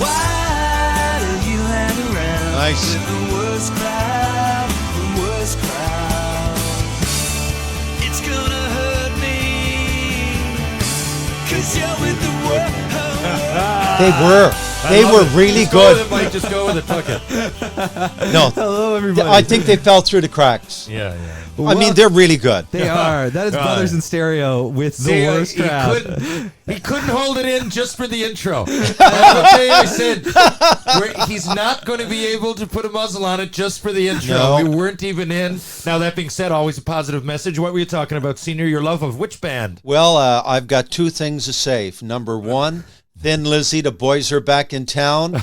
Why do you hang around Nice. with the worst crowd, the worst crowd? It's gonna hurt me, 'cause you're with the worst. They were really good. Might just go with it. Fuck it. No, Hello, everybody. I think they fell through the cracks. Yeah. I mean, they're really good. They are. That is Brothers in Stereo with the worst crowd. He couldn't hold it in just for the intro. I said he's not going to be able to put a muzzle on it just for the intro. No. We weren't even in. Now, that being said, always a positive message. What were you talking about, Senior? Your love of which band? Well, I've got two things to say. Number one, Thin Lizzy, the boys are back in town.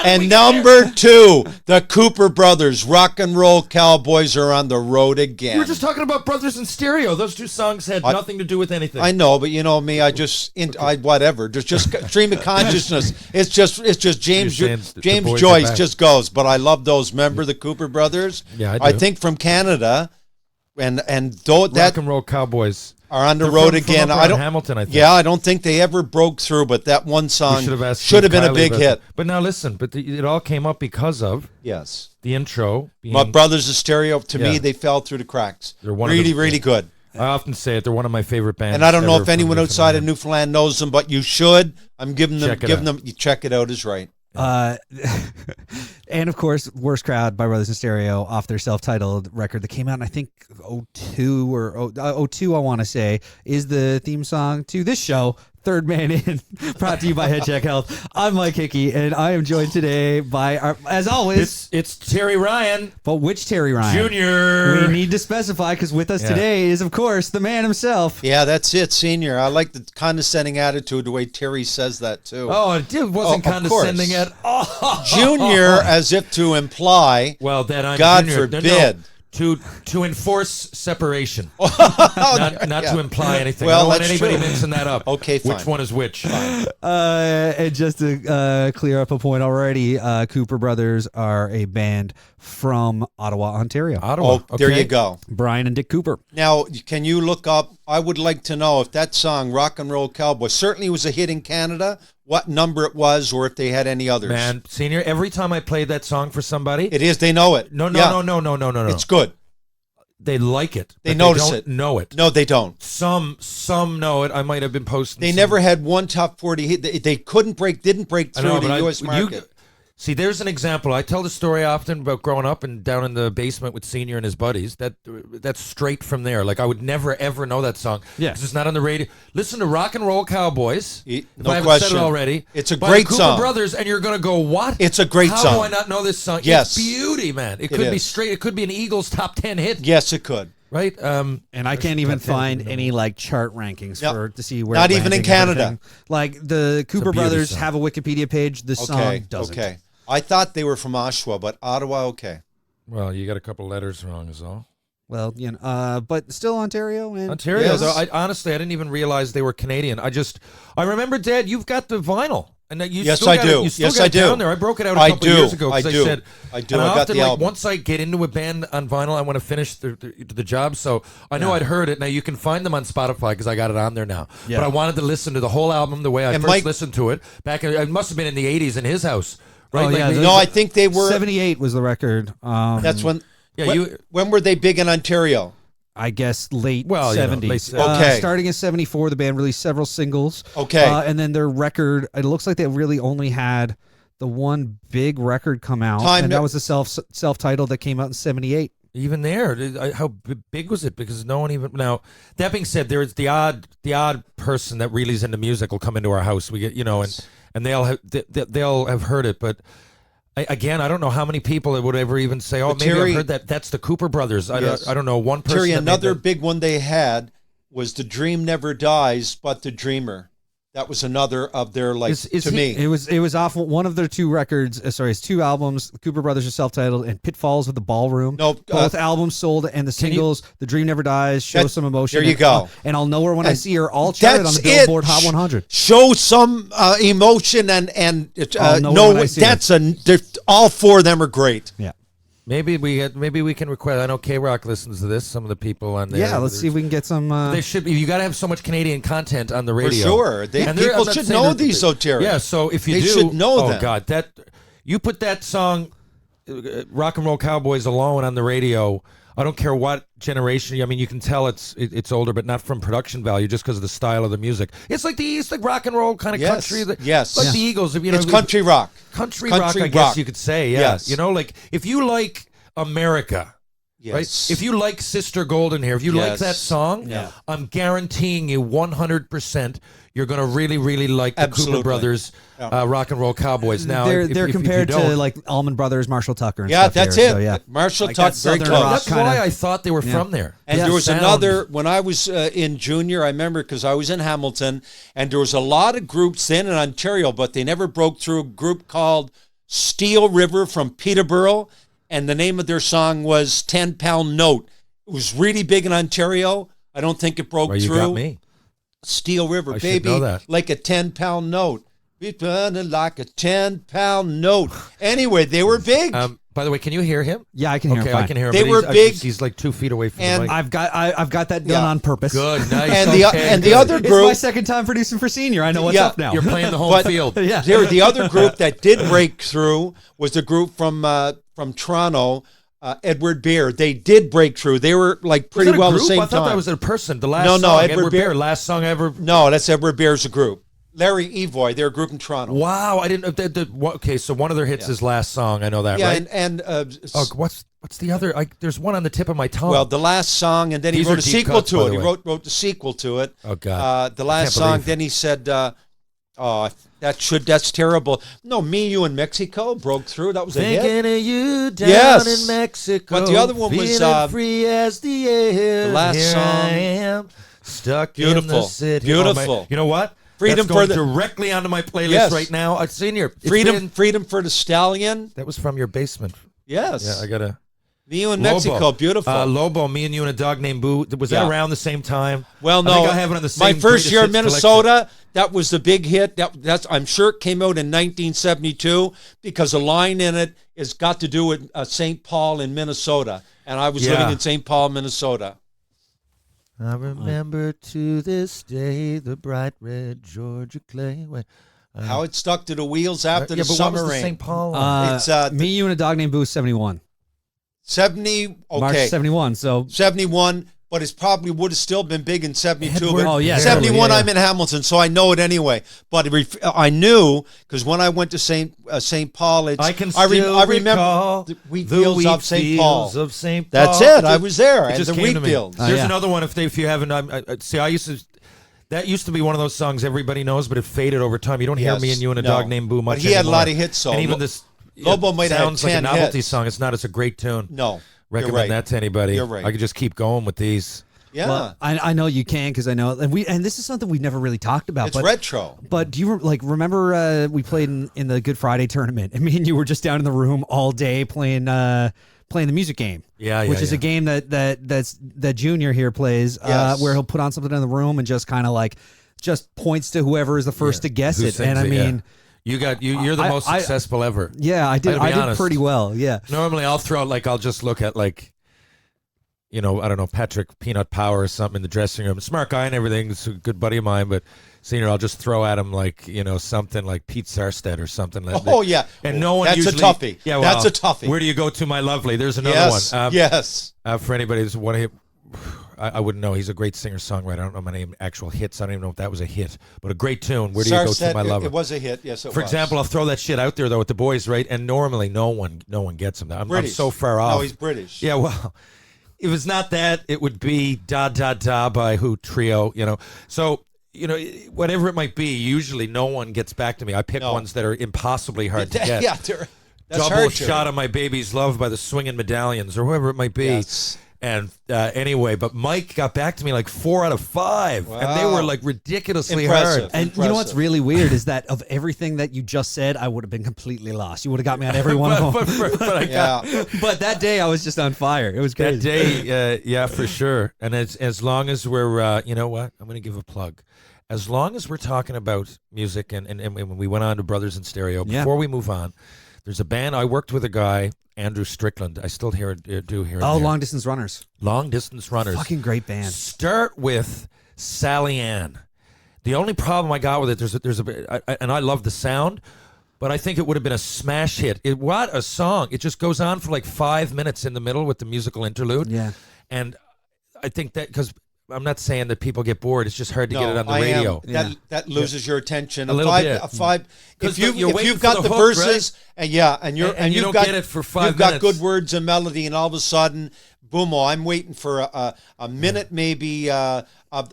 And number two, the Cooper Brothers, Rock and Roll Cowboys, are on the road again. We were just talking about Brothers in Stereo. Those two songs had nothing to do with anything. I know, but you know me, whatever. Just stream of consciousness. It's just James Joyce just goes. But I love those. Remember the Cooper Brothers? Yeah, I do. I think from Canada, and though Rock that and Roll Cowboys are on the They're road from again. up I around don't. Hamilton, I think. Yeah, I don't think they ever broke through, but that one song should have been a big hit. But now listen, it all came up because of Yes. the intro. Being, My Brothers of Stereo, to me, Yeah. they fell through the cracks. They're one of really, the- really good. I often say it. They're one of my favorite bands. And I don't know ever if from anyone outside of Newfoundland. Newfoundland knows them, but you should. I'm giving them, Check it out. you check it out is right. And of course, Worst Crowd by Brothers in Stereo off their self-titled record that came out in, I think, 02 or 02, I want to say, is the theme song to this show, Third Man In, brought to you by Head Check Health. I'm Mike Hickey, and I am joined today by, as always, It's Terry Ryan but which Terry Ryan? Jr. We need to specify, because with us today is, of course, the man himself. Yeah, that's it, Senior. I like the condescending attitude, the way Terry says that, too. Oh, it wasn't of condescending course. at all. Junior, as if to imply, Well, that I'm God Junior. No, forbid. to enforce separation, not to imply anything. Well, I don't want that's anybody true. mixing that up. Okay, fine. Which one is which? And just to clear up a point already, Cooper Brothers are a band from Ottawa, Ontario. Ottawa. Oh, there okay. you go. Brian and Dick Cooper. Now, can you look up, I would like to know if that song, Rock and Roll Cowboy, certainly was a hit in Canada, what number it was, or if they had any others. Man, Senior, every time I play that song for somebody, It is, they know it. no. It's good. They like it. They but notice they don't it. know it. No, they don't. Some know it. I might have been posting. They some- never had one top 40 hit. They didn't break I know, through but the U.S. market. See, there's an example. I tell the story often about growing up and down in the basement with Senior and his buddies. That's straight from there. Like, I would never, ever know that song. Yeah. 'Cause it's not on the radio. Listen to Rock and Roll Cowboys. No if I haven't question. said it already. It's a by great the Cooper song. Brothers, and you're going to go, what? It's a great How song. do I not know this song? Yes. It's beauty, man. It could is. be straight. It could be an Eagles top 10 hit. Yes, it could. Right? And I can't even top 10, find no. any like chart rankings Yep. to see where Not it even lands in and Canada. everything. Like the Cooper beauty Brothers song. have a Wikipedia page. The song doesn't. Okay. I thought they were from Oshawa, but Ottawa, okay. Well, you got a couple letters wrong is all. Well, but still Ontario. And Ontario, Yes. though, honestly, I didn't even realize they were Canadian. I remember, Dad, you've got the vinyl. And that you Yes, still I got do. It, you still Yes, got I it do. down there. I broke it out a I couple do. years ago I because do. said, I do. and I got often, the like, album. once I get into a band on vinyl, I want to finish the job. So I know I'd heard it. Now you can find them on Spotify because I got it on there now. Yeah. But I wanted to listen to the whole album the way I And first Mike- listened to it. It must have been in the 80s in his house. Right? Oh, yeah, No, I think they were. 78 was the record. That's when. Yeah, when were they big in Ontario? I guess late Well, 70s. late- Okay. Starting in 74, the band released several singles. Okay. And then their record, it looks like they really only had the one big record come out, and that was the self-titled that came out in 78. Even there, how big was it? Because no one even now. That being said, there's the odd person that really is into music will come into our house. We get and they'll have heard it, but again, I don't know how many people it would ever even say, "Oh, But maybe Terry, I've heard that." That's the Cooper Brothers. Yes. I don't know one person. Terry, that made another that. big one they had was "The Dream Never Dies, But the Dreamer." That was another of their to me. It was off one of their two records. It's two albums. The Cooper Brothers are self-titled, and Pitfalls with the Ballroom. No, both albums sold, and the singles, "The Dream Never Dies," "Show Some Emotion." There you go. And "I'll Know Her When I And See Her" all charted on the that's Billboard it. Hot 100. Show some emotion and I'll Know Her When I See Her. all four of them are great. Yeah. Maybe we can request. I know K Rock listens to this. Some of the people on there. Yeah, let's see if we can get some. They should be. You got to have so much Canadian content on the For radio. sure. And People I'm not should saying know they're- the esoteric. Yeah, so if you They do, should know oh them. God, that you put that song, Rock and Roll Cowboys, alone on the radio. I don't care what generation. I mean, you can tell it's older, but not from production value, just because of the style of the music. It's like rock and roll kind of Yes, country. yes. like Yeah. the Eagles. You know, It's country rock. country country rock. I rock. guess you could say. Yeah, Yes. you know, like if you like America. Yes. Right? If you like Sister Golden Hair, if you like Yes. that song, Yeah. I'm guaranteeing you 100% you're going to really, really like the Absolutely. Cooper Brothers Rock and Roll Cowboys. Now, they're if you compared to don't- like Allman Brothers, Marshall Tucker. And Yeah, stuff that's here, it. So, yeah. Marshall Like Tuck, that very Southern close. rock That's kinda- why I thought they were Yeah. from there. And Yeah. there was Sound. another, when I was in junior, I remember because I was in Hamilton, and there was a lot of groups then in Ontario, but they never broke through, a group called Steel River from Peterborough, and the name of their song was 10-Pound Note. It was really big in Ontario. I don't think it broke Well, you through. got me. Steel River, I should baby, know that. like a 10-pound note. We burning like a 10-pound note. Anyway, they were big. By the way, can you hear him? Yeah, I can hear Okay, him fine. I can hear him. They but were he's, big. He's like 2 feet away from And the mic. I've got that done Yeah. on purpose. Good, nice. And okay, the good. other It's group, my second time producing for Senior. I know what's Yeah, up now. You're playing the home But- field. yeah. the other group that did break through was the group from Toronto, Edward Bear. They did break through. They were like Was pretty that a well the group? same I thought time. that was a person. The last No, song, Edward Bear. last song I ever. No, that's Edward Bear's a group. Larry Evoy, they're a group in Toronto. Wow, I didn't. Okay, so one of their hits is last song. I know that, Yeah, right? and Oh, what's the other? There's one on the tip of my tongue. well, the last song, and then he These wrote are a deep sequel cuts, to by it. the He way. wrote the sequel to it. Oh, God. The last Can't song. believe- Then he said, that's terrible. No, Me, You, in Mexico broke through. That was a hit. Thinking of you down Yes. in Mexico. But the other one was, feeling free as the air. the last Here song. I am, stuck in Beautiful. the city. Beautiful. Oh, you know what? Freedom That's going for the- directly onto my playlist Yes. right now. I've seen your Freedom for the Stallion. That was from your basement. Yes. Yeah, I gotta. Me, You, in Lobo. Mexico. Beautiful. Lobo, Me and You and a Dog Named Boo. Was that Yeah. around the same time? Well, I no. think I have it on the My same first greatest year in hits Minnesota, that was the big hit. That's I'm sure it came out in 1972 because a line in it has got to do with St. Paul in Minnesota, and I was Yeah. living in St. Paul, Minnesota. I remember to this day the bright red Georgia clay. How it stuck to the wheels after yeah, the but summer what was the rain. St. Paul one? It's, Me, You, and a Dog Named Boo, 71. 70. March Okay, 71. So 71. But it probably would have still been big in 72. Edward- But Oh, yeah, 71, totally, yeah, I'm in Hamilton, so I know it anyway. But I knew because when I went to St. Paul, I can I still remember recall the wheat fields of St. Paul. fields of St. That's Paul. it. I was there, It and just the came wheat to me. fields. There's yeah. another one. If you haven't, see. I used to. That used to be one of those songs everybody knows, but it faded over time. You don't hear Yes. Me and You and a No. Dog Named Boo much But he had a lot anymore. of hits, though. And even this Lobo might have had sounds like a 10 novelty hits. song. It's not. It's a great tune. No, Recommend you're right. that to anybody. You're right. I could just keep going with these. Yeah, well, I know you can because I know, and this is something we've never really talked about. it's but retro. But do you remember we played in the Good Friday tournament? And me and you were just down in the room all day playing the music game. Yeah, which is a game that Junior here plays, Yes. where he'll put on something in the room and just kind of just points to whoever is the first to guess Who it. sings And I it, yeah. mean, you're the most successful ever. yeah, I did. I'll be I did honest. pretty well. Yeah. Normally, I'll throw I'll just look at I don't know, Patrick Peanut Power or something in the dressing room. Smart guy and everything. He's a good buddy of mine, but Senior, I'll just throw at him something like Pete Sarsted or something. Oh yeah, And no one That's usually. a toughie. Yeah, That's a toughie. Where do you go to, my lovely? There's another yes, one. yes. For anybody who's one of him, I wouldn't know. He's a great singer-songwriter. I don't know many actual hits. I don't even know if that was a hit, but a great tune. Where do you go to, my lover? It was a hit. Yes, it For was. example, I'll throw that shit out there though with the boys, right? And normally, no one gets him. I'm British. so far off. No, he's British. Yeah, well, if it's not that, it would be Da Da Da by Who Trio, So, whatever it might be, usually no one gets back to me. I pick No. ones that are impossibly hard to get. Yeah, that's Double hard Shot to. of My Baby's Love by the Swingin' Medallions or whoever it might be. Yes. And anyway, but Mike got back to me 4 out of 5. And they Wow. were ridiculously Impressive. hard. And you know what's Impressive. really weird is that of everything that you just said, I would have been completely lost. You would have got me on every one of them. but I got Yeah. But that day, I was just on fire. It was that crazy. day, yeah, for sure. And as long as we're, you know what? I'm going to give a plug. As long as we're talking about music and when we went on to Brothers in Stereo, Yeah. before we move on, There's a band I worked with a guy, Andrew Strickland. I still do hear it. Oh, Long Distance Runners. Long Distance Runners. Fucking great band. Start with Sally Ann. The only problem I got with it, and I love the sound, but I think it would have been a smash hit. What a song. It just goes on for like 5 minutes in the middle with the musical interlude. Yeah. And I think that, because I'm not saying that people get bored. It's just hard to get it on the radio. That loses your attention a little bit. If you're you've waiting got for the the hook, verses, and you you've don't got, get it for 5 you've got minutes. good words and melody, and all of a sudden, boom! I'm waiting for a minute maybe of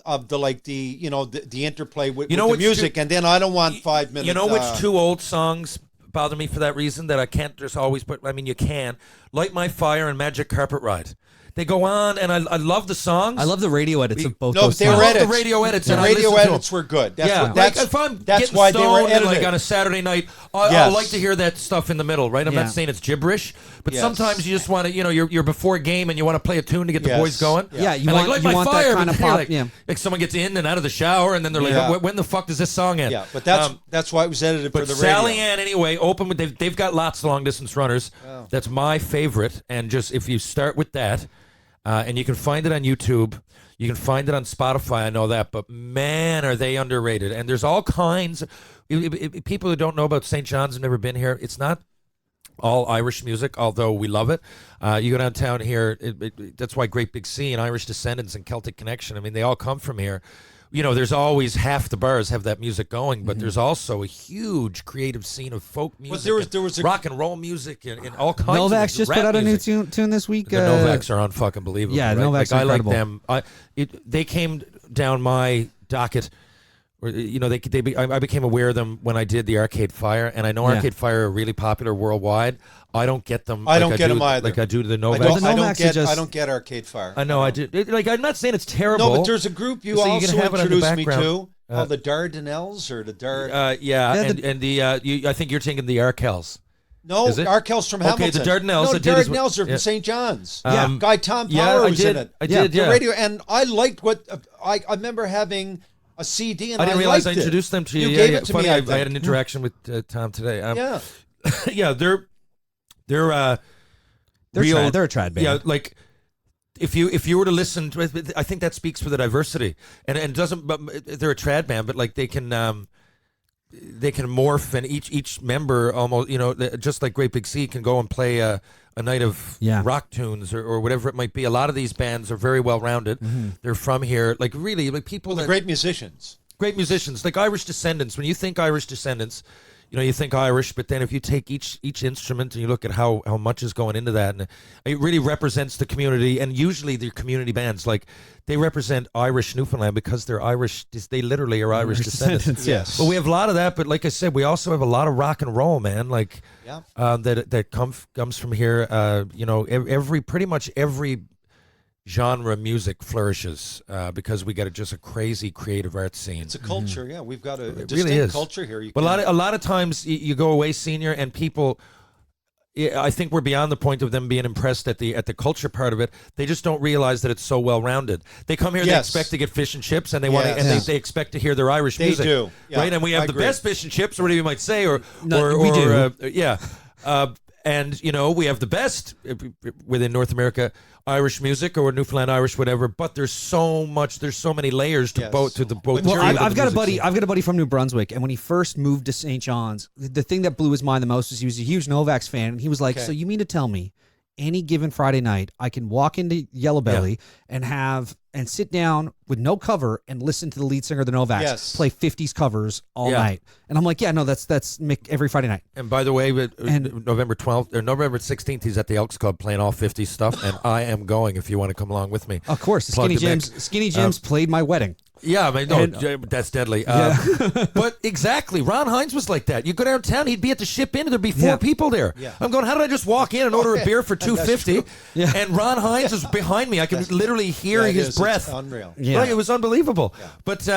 the interplay with the music, and then I don't want 5 minutes. You know which two old songs bother me for that reason that I can't just always put. I mean, you can. Light My Fire and Magic Carpet Ride. They go on, and I love the songs. I love the radio edits of both No, those they songs. were I love edits. the radio edits. The and radio I listen to edits them. were good. That's Yeah, what, that's, like if I'm that's getting why they were stoned and edited. like on a Saturday night, I Yes. like to hear that stuff in the middle, right? I'm Yeah. not saying it's gibberish, but Yes. sometimes you just want to, you're before a game and you want to play a tune to get the Yes. boys going. Yeah, you And want- Light you My want that Fire, kind but of they're pop, like, yeah. like someone gets in and out of the shower, and then they're like, Yeah. when the fuck does this song end? Yeah, but that's why it was edited for But the Sally radio. Ann, anyway, open with they've got lots of long distance runners. Oh. That's my favorite, and just if you start with that, and you can find it on YouTube, you can find it on Spotify. I know that, but man, are they underrated? And there's all kinds. People who don't know about St. John's have never been here. It's not all Irish music, although we love it. You go downtown here. That's why Great Big Sea and Irish Descendants and Celtic Connection. I mean, they all come from here. There's always half the bars have that music going, but there's also a huge creative scene of folk music, there was a rock and roll music, and all kinds. Novak's of just rap put out a new music. tune this week. The Novaks are unfucking believable. Yeah, right? Novak's like, I like incredible. them. They came down my docket. I became aware of them when I did the Arcade Fire, and I know Yeah. Arcade Fire are really popular worldwide. I don't get them. I don't get them either. Like I do the I Novaks. don't, The I don't Novaks are get just- I don't get Arcade Fire. I know I do. I'm not saying it's terrible. No, but there's a group you So you can also have it on the introduced me background. to called the Dardanelles or the yeah, Yeah, I think you're thinking the Arkels. No, Is it? Arkell's from Okay, Hamilton. the Dardanelles, No, I did as well. Dardanelles are from Yeah. St. John's. Yeah. Guy Tom Yeah, Power I was did. in it. I did, The yeah. radio, and I liked what I remember having a CD, and I didn't realize I liked it. introduced them to you. You Yeah, gave yeah. it to Funny, me. I I had think. an interaction with Tom today. Yeah. Yeah, they're They're real. trad, they're a trad band. Yeah, like if you were to listen to it, I think that speaks for the diversity, and it doesn't. But they're a trad band, but like they can morph, and each member almost just like Great Big Sea can go and play a night of Yeah. rock tunes or whatever it might be. A lot of these bands are very well rounded. They're from here, like really like people Well, that they're great musicians. great musicians, like Irish Descendants. When you think Irish Descendants, you think Irish, but then if you take each instrument and you look at how much is going into that, and it really represents the community. And usually they're community bands, like they represent Irish Newfoundland because they're Irish. They literally are Irish descendants. Yes. But we have a lot of that. But like I said, we also have a lot of rock and roll, man. Like Yeah. that comes from here. Pretty much every genre of music flourishes because we got just a crazy creative art scene. It's a culture. Yeah, we've got a It distinct really is. culture here. You But can't- a lot of times you go away senior, and people, I think we're beyond the point of them being impressed at the culture part of it. They just don't realize that it's so well rounded. They come here, Yes. they expect to get fish and chips, and they want to, Yes. and Yes. they expect to hear their Irish They music. do. Yeah, Right, and we have I the agree. best fish and chips, or whatever you might say, or We do. yeah. And we have the best within North America Irish music, or Newfoundland Irish, whatever. But there's so many layers to Yes. both Well, Well, Jerry, I've got a buddy from New Brunswick, and when he first moved to St. John's, the thing that blew his mind the most was he was a huge Novaks fan, and he was like, Okay. "So you mean to tell me, any given Friday night, I can walk into Yellow Belly and sit down with no cover and listen to the lead singer of the Novaks Yes. play 50s covers all Yeah. night?" And I'm like, "Yeah, no, that's Mick every Friday night." And by the way, And- November 12th or November 16th, he's at the Elks Club playing all 50 stuff, and I am going if you want to come along with me. Of course, Plug Skinny the mix. Jim's Skinny Jim's played my wedding. Yeah, I mean, no, And- that's deadly. Yeah. But exactly, Ron Hines was like that. You go downtown, he'd be at the Ship Inn, and there'd be four Yeah. people there. Yeah. I'm going, how did I just walk in and order a beer for That's $2.50? true. Yeah. And Ron Hines is behind me. I could literally hear Yeah, it his is. It's breath. unreal. Yeah. Right, it was unbelievable. Yeah. But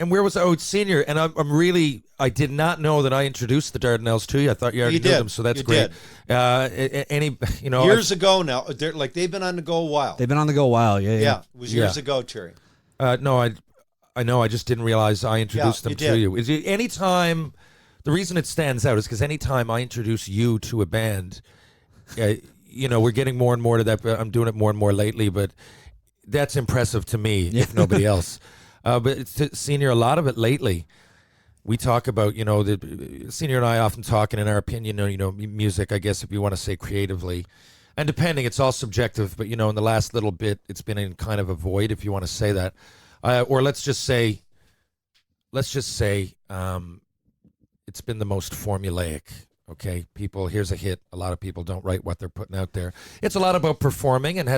and where was I? Oh, it's senior, and I'm really. I did not know that I introduced the Dardanelles to you. I thought you already You knew did. them, so that's You great. did. Years ago now, they've been on the go a while. They've been on the go a while. Yeah, Yeah, it was years Yeah. ago, Terry. No, I know. I just didn't realize I introduced Yeah, them you to did. you. Is it anytime the reason it stands out is because anytime I introduce you to a band, we're getting more and more to that. I'm doing it more and more lately, but that's impressive to me, if nobody else. But it's, Senior, a lot of it lately, we talk about, the Senior and I often talk, and in our opinion, music, I guess, if you want to say creatively, and depending, it's all subjective, but, in the last little bit, it's been in kind of a void, if you want to say that. Or let's just say, it's been the most formulaic. Okay, people, here's a hit. A lot of people don't write what they're putting out there. It's a lot about performing, and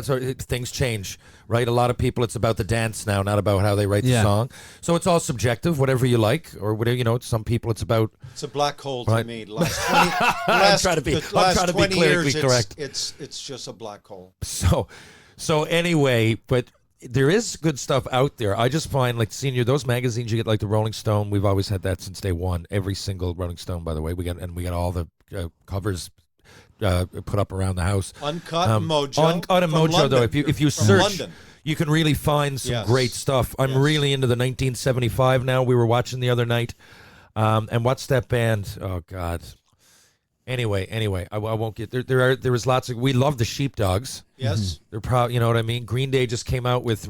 things change, right? A lot of people, it's about the dance now, not about how they write the song. So it's all subjective, whatever you like, or whatever, some people it's about. It's a black hole Right. to me. Last 20, I'm trying to be politically correct. It's just a black hole. So anyway, but there is good stuff out there. I just find, like, Senior, those magazines you get, like the Rolling Stone. We've always had that since day one. Every single Rolling Stone, by the way, we got all the covers put up around the house. Uncut Mojo. Uncut and from Mojo, London. though, if you From search, London. you can really find some Yes. great stuff. I'm Yes. really into the 1975 now. We were watching the other night, and what's that band? Oh God. Anyway, I won't get there. There was lots of. We love the Sheepdogs. Yes. They're proud. You know what I mean. Green Day just came out with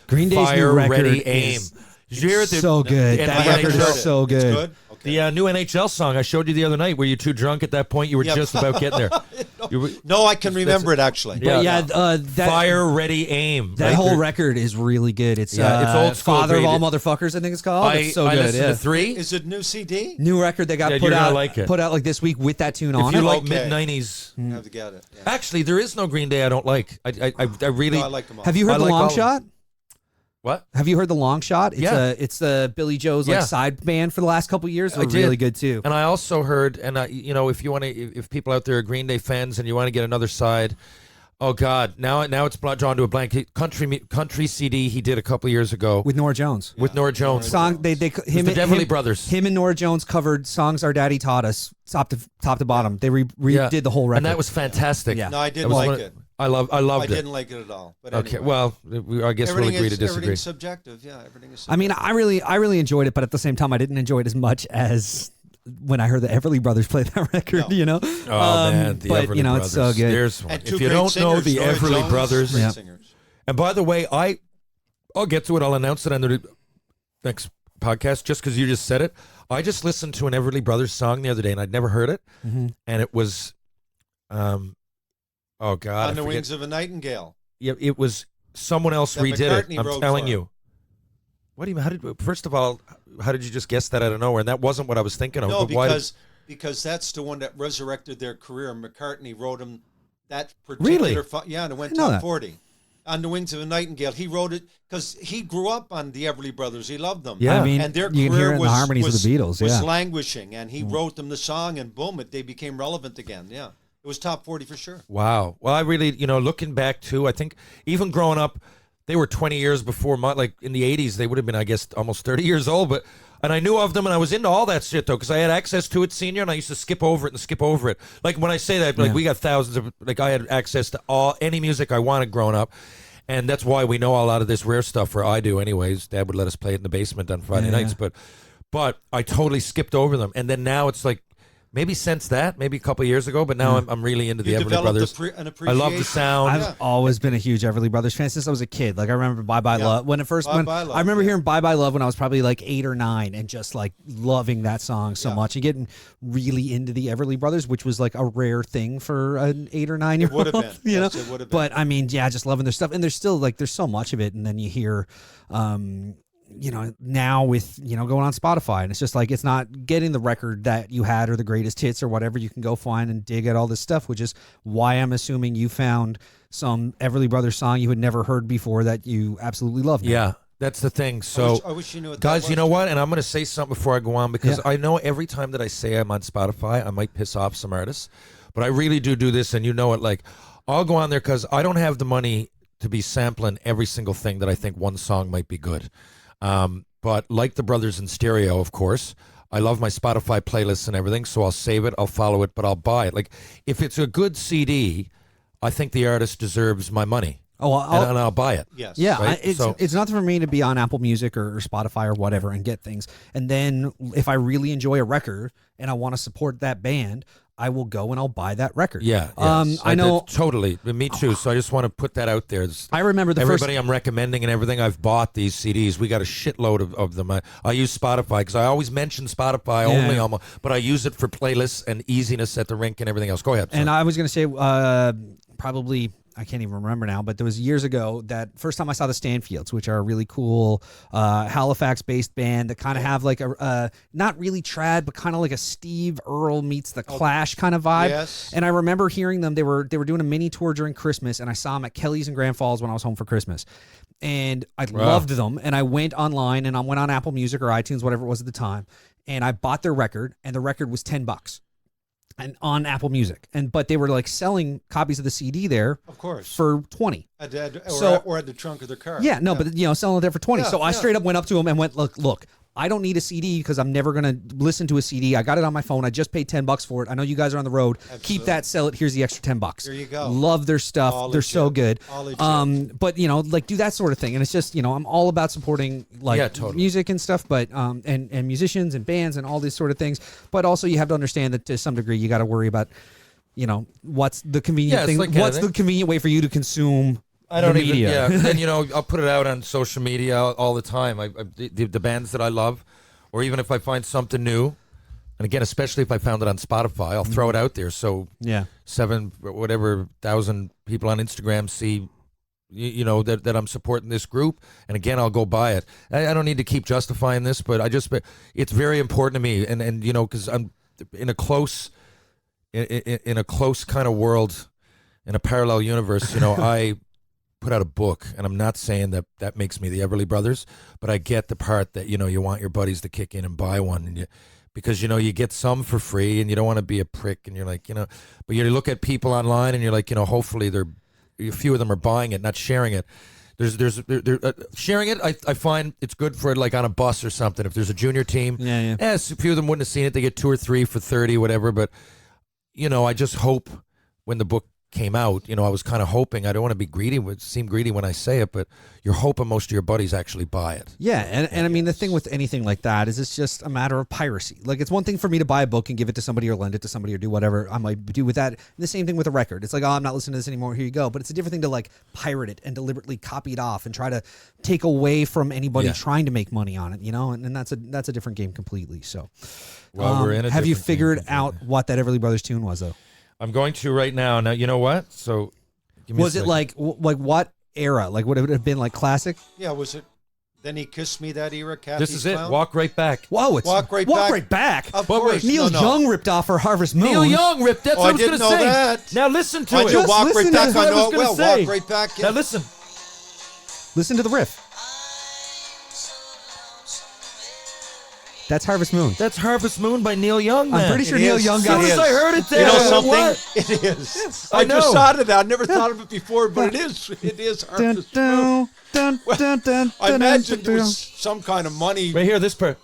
Green Day's Fire new record Ready Aim. is Did you hear it? so good. and That I haven't record heard is it. so It's good. good? Okay. The new NHL song I showed you the other night. Were you too drunk at that point? You were Yep. just about getting there. You were- No, I can remember it actually. Yeah. But that Fire Ready Aim. that Right? whole record is really good. It's It's old school. Father of Green All Day. Motherfuckers, I think it's called. I It's so good. listened Yeah. to 3. Is it new CD? New record that got Yeah, put you're gonna out like it. put out like this week with that tune If on you it. like Okay. mid-90s. I have to get it. Yeah. Actually, there is no Green Day I don't like. I really. No, I like them all. Have you heard I the like Long all of them. Shot? What? Have you heard the Long Shot? It's Yeah. it's the Billy Joe's Yeah. like side band for the last couple of years. I They're did. really good too. And I also heard, and if you want to, if people out there are Green Day fans and you want to get another side, oh God, now it's drawn to a blank. Country CD he did a couple of years ago With Nora Jones. with Nora Jones. Song they him the and Deverly him, Brothers. Him and Nora Jones covered songs our daddy taught us top to bottom. They redid the whole record. and that was fantastic. Yeah. No, I That didn't was like one of- it. I loved I it. didn't like it at all. But Okay, anyway. well, I guess we'll agree to disagree. Everything's subjective. Yeah, everything is subjective. I mean, I really enjoyed it, but at the same time, I didn't enjoy it as much as when I heard the Everly Brothers play that record. No. You know, Oh man, the but Everly you know, Brothers. it's so good. There's one. and two If you great don't know singers, the Nora Everly Jones, Brothers, great Yeah. singers. and by the way, I'll get to it. I'll announce it on the next podcast just because you just said it. I just listened to an Everly Brothers song the other day, and I'd never heard it, Mm-hmm. and it was, oh God, On the I forget. Wings of a Nightingale. Yeah, it was someone else That redid it. McCartney I'm wrote telling for you. What do you mean? First of all, how did you just guess that out of nowhere? And that wasn't what I was thinking of. No, but why did- because that's the one that resurrected their career. McCartney wrote him that particular. Really? And it went I know top that. 40. On the Wings of a Nightingale, he wrote it because he grew up on the Everly Brothers. He loved them. Yeah. I mean, and their you can career hear it in was, the harmonies was, of the Beatles. was Yeah, languishing, and he wrote them the song, and boom, they became relevant again. Yeah, it was top 40 for sure. Wow. Well, I really, looking back too, I think even growing up, they were 20 years before my, like in the 80s, they would have been, I guess, almost 30 years old. And I knew of them, and I was into all that shit though, because I had access to it, Senior, and I used to skip over it. Like when I say that, like Yeah. we got thousands of, like I had access to any music I wanted growing up. And that's why we know a lot of this rare stuff, or I do anyways. Dad would let us play it in the basement on Friday Yeah. nights, but I totally skipped over them. And then now it's like, maybe since that, maybe a couple of years ago, but now I'm really into the You Everly developed Brothers. an I appreciation. love the sound. I've always been a huge Everly Brothers fan since I was a kid. Like I remember Bye Bye Yeah. Love when it first Bye went. Bye Love, I remember yeah. hearing Bye Bye Love when I was probably like 8 or 9, and just like loving that song so Yeah. much and getting really into the Everly Brothers, which was like a rare thing for an 8 or 9 year old. would have been. You know, Yes, it would have been. but I mean, yeah, just loving their stuff, and there's still like there's so much of it, and then you hear. Now with, going on Spotify, and it's just like, it's not getting the record that you had or the greatest hits or whatever. You can go find and dig at all this stuff, which is why I'm assuming you found some Everly Brothers song you had never heard before that you absolutely love now. Yeah, that's the thing. So, I wish you knew what that guys, was. you know what? And I'm going to say something before I go on, because Yeah. I know every time that I say I'm on Spotify, I might piss off some artists, but I really do this, and you know it. Like, I'll go on there because I don't have the money to be sampling every single thing that I think one song might be good. But like the Brothers in Stereo, of course, I love my Spotify playlists and everything, so I'll save it, I'll follow it, but I'll buy it. Like, if it's a good CD, I think the artist deserves my money. Oh, and I'll buy it. Yes. yeah, Right? it's nothing for me to be on Apple Music or Spotify or whatever and get things. And then if I really enjoy a record and I want to support that band, I will go and I'll buy that record. Yeah. Yes. I know. Totally. Me too. So I just want to put that out there. I remember everybody I'm recommending and everything. I've bought these CDs. We got a shitload of them. I use Spotify because I always mention Spotify only, but I use it for playlists and easiness at the rink and everything else. Go ahead. And I was going to say probably. I can't even remember now, but there was years ago that first time I saw the Stanfields, which are a really cool Halifax-based band that kind of have like a not really trad, but kind of like a Steve Earle meets the Clash kind of vibe. Yes. And I remember hearing them. They were doing a mini tour during Christmas, and I saw them at Kelly's in Grand Falls when I was home for Christmas. And I loved them, and I went online and I went on Apple Music or iTunes, whatever it was at the time, and I bought their record, and the record was $10. And on Apple Music, but they were like selling copies of the CD there, Of course. for $20. Or at the trunk of their car. Yeah, no, but selling it there for $20. Yeah, So I straight up went up to him and went, look, I don't need a CD because I'm never gonna listen to a CD. I got it on my phone. I just paid $10 for it. I know you guys are on the road. Absolutely. Keep that, sell it. Here's the extra $10. There you go. Love their stuff. All They're so legit. good. All legit. But like do that sort of thing. And it's just I'm all about supporting totally. music and stuff, but and musicians and bands and all these sort of things. But also you have to understand that to some degree you got to worry about what's the convenient thing. What's the convenient way for you to consume. I don't even. media. Yeah, and I'll put it out on social media all the time. The bands that I love, or even if I find something new, and again, especially if I found it on Spotify, I'll throw it out there. So 7,000 people on Instagram see, that I'm supporting this group, and again, I'll go buy it. I don't need to keep justifying this, but it's very important to me, and because I'm in a close kind of world, in a parallel universe. I put out a book, and I'm not saying that makes me the Everly Brothers, but I get the part that you want your buddies to kick in and buy one, and because you get some for free, and you don't want to be a prick, and you're like but you look at people online, and you're like hopefully a few of them are buying it, not sharing it. There's sharing it. I find it's good for like on a bus or something. If there's a junior team, a few of them wouldn't have seen it. They get 2 or 3 for 30, whatever. But I just hope when the book came out, I was kind of hoping, I don't want to seem greedy when I say it, but you're hoping most of your buddies actually buy it. Yeah, and I mean, the thing with anything like that is it's just a matter of piracy. Like, it's one thing for me to buy a book and give it to somebody or lend it to somebody or do whatever I might do with that. And the same thing with a record. It's like, I'm not listening to this anymore, here you go. But it's a different thing to like pirate it and deliberately copy it off and try to take away from anybody trying to make money on it, and that's a different game completely. So, We're in a have you different figured game out what that Everly Brothers tune was, though? I'm going to right now. Now, you know what? So, give me was it like what era? Like, would it have been like classic? Yeah, was it? Then he kissed me that era. Kathy's This is it. Clown? Walk right back. Whoa! It's Walk Right Back. back. Of But course. Neil No. Young ripped off for Harvest Moon. Neil Young ripped. That's what I was didn't going to know say. that. Now listen to I it. do Walk listen Right to Back. what I I know was it gonna well. say. Walk Right Back. Now listen. Listen to the riff. That's Harvest Moon. That's Harvest Moon by Neil Young. I'm man. pretty sure It Neil is. Young As got soon as is. I heard it there, You know I something? went, what? It is. I I just know. thought of that. I never thought of it before, but it is. It is Harvest Moon. I imagine there was some kind of money. Right here, this part.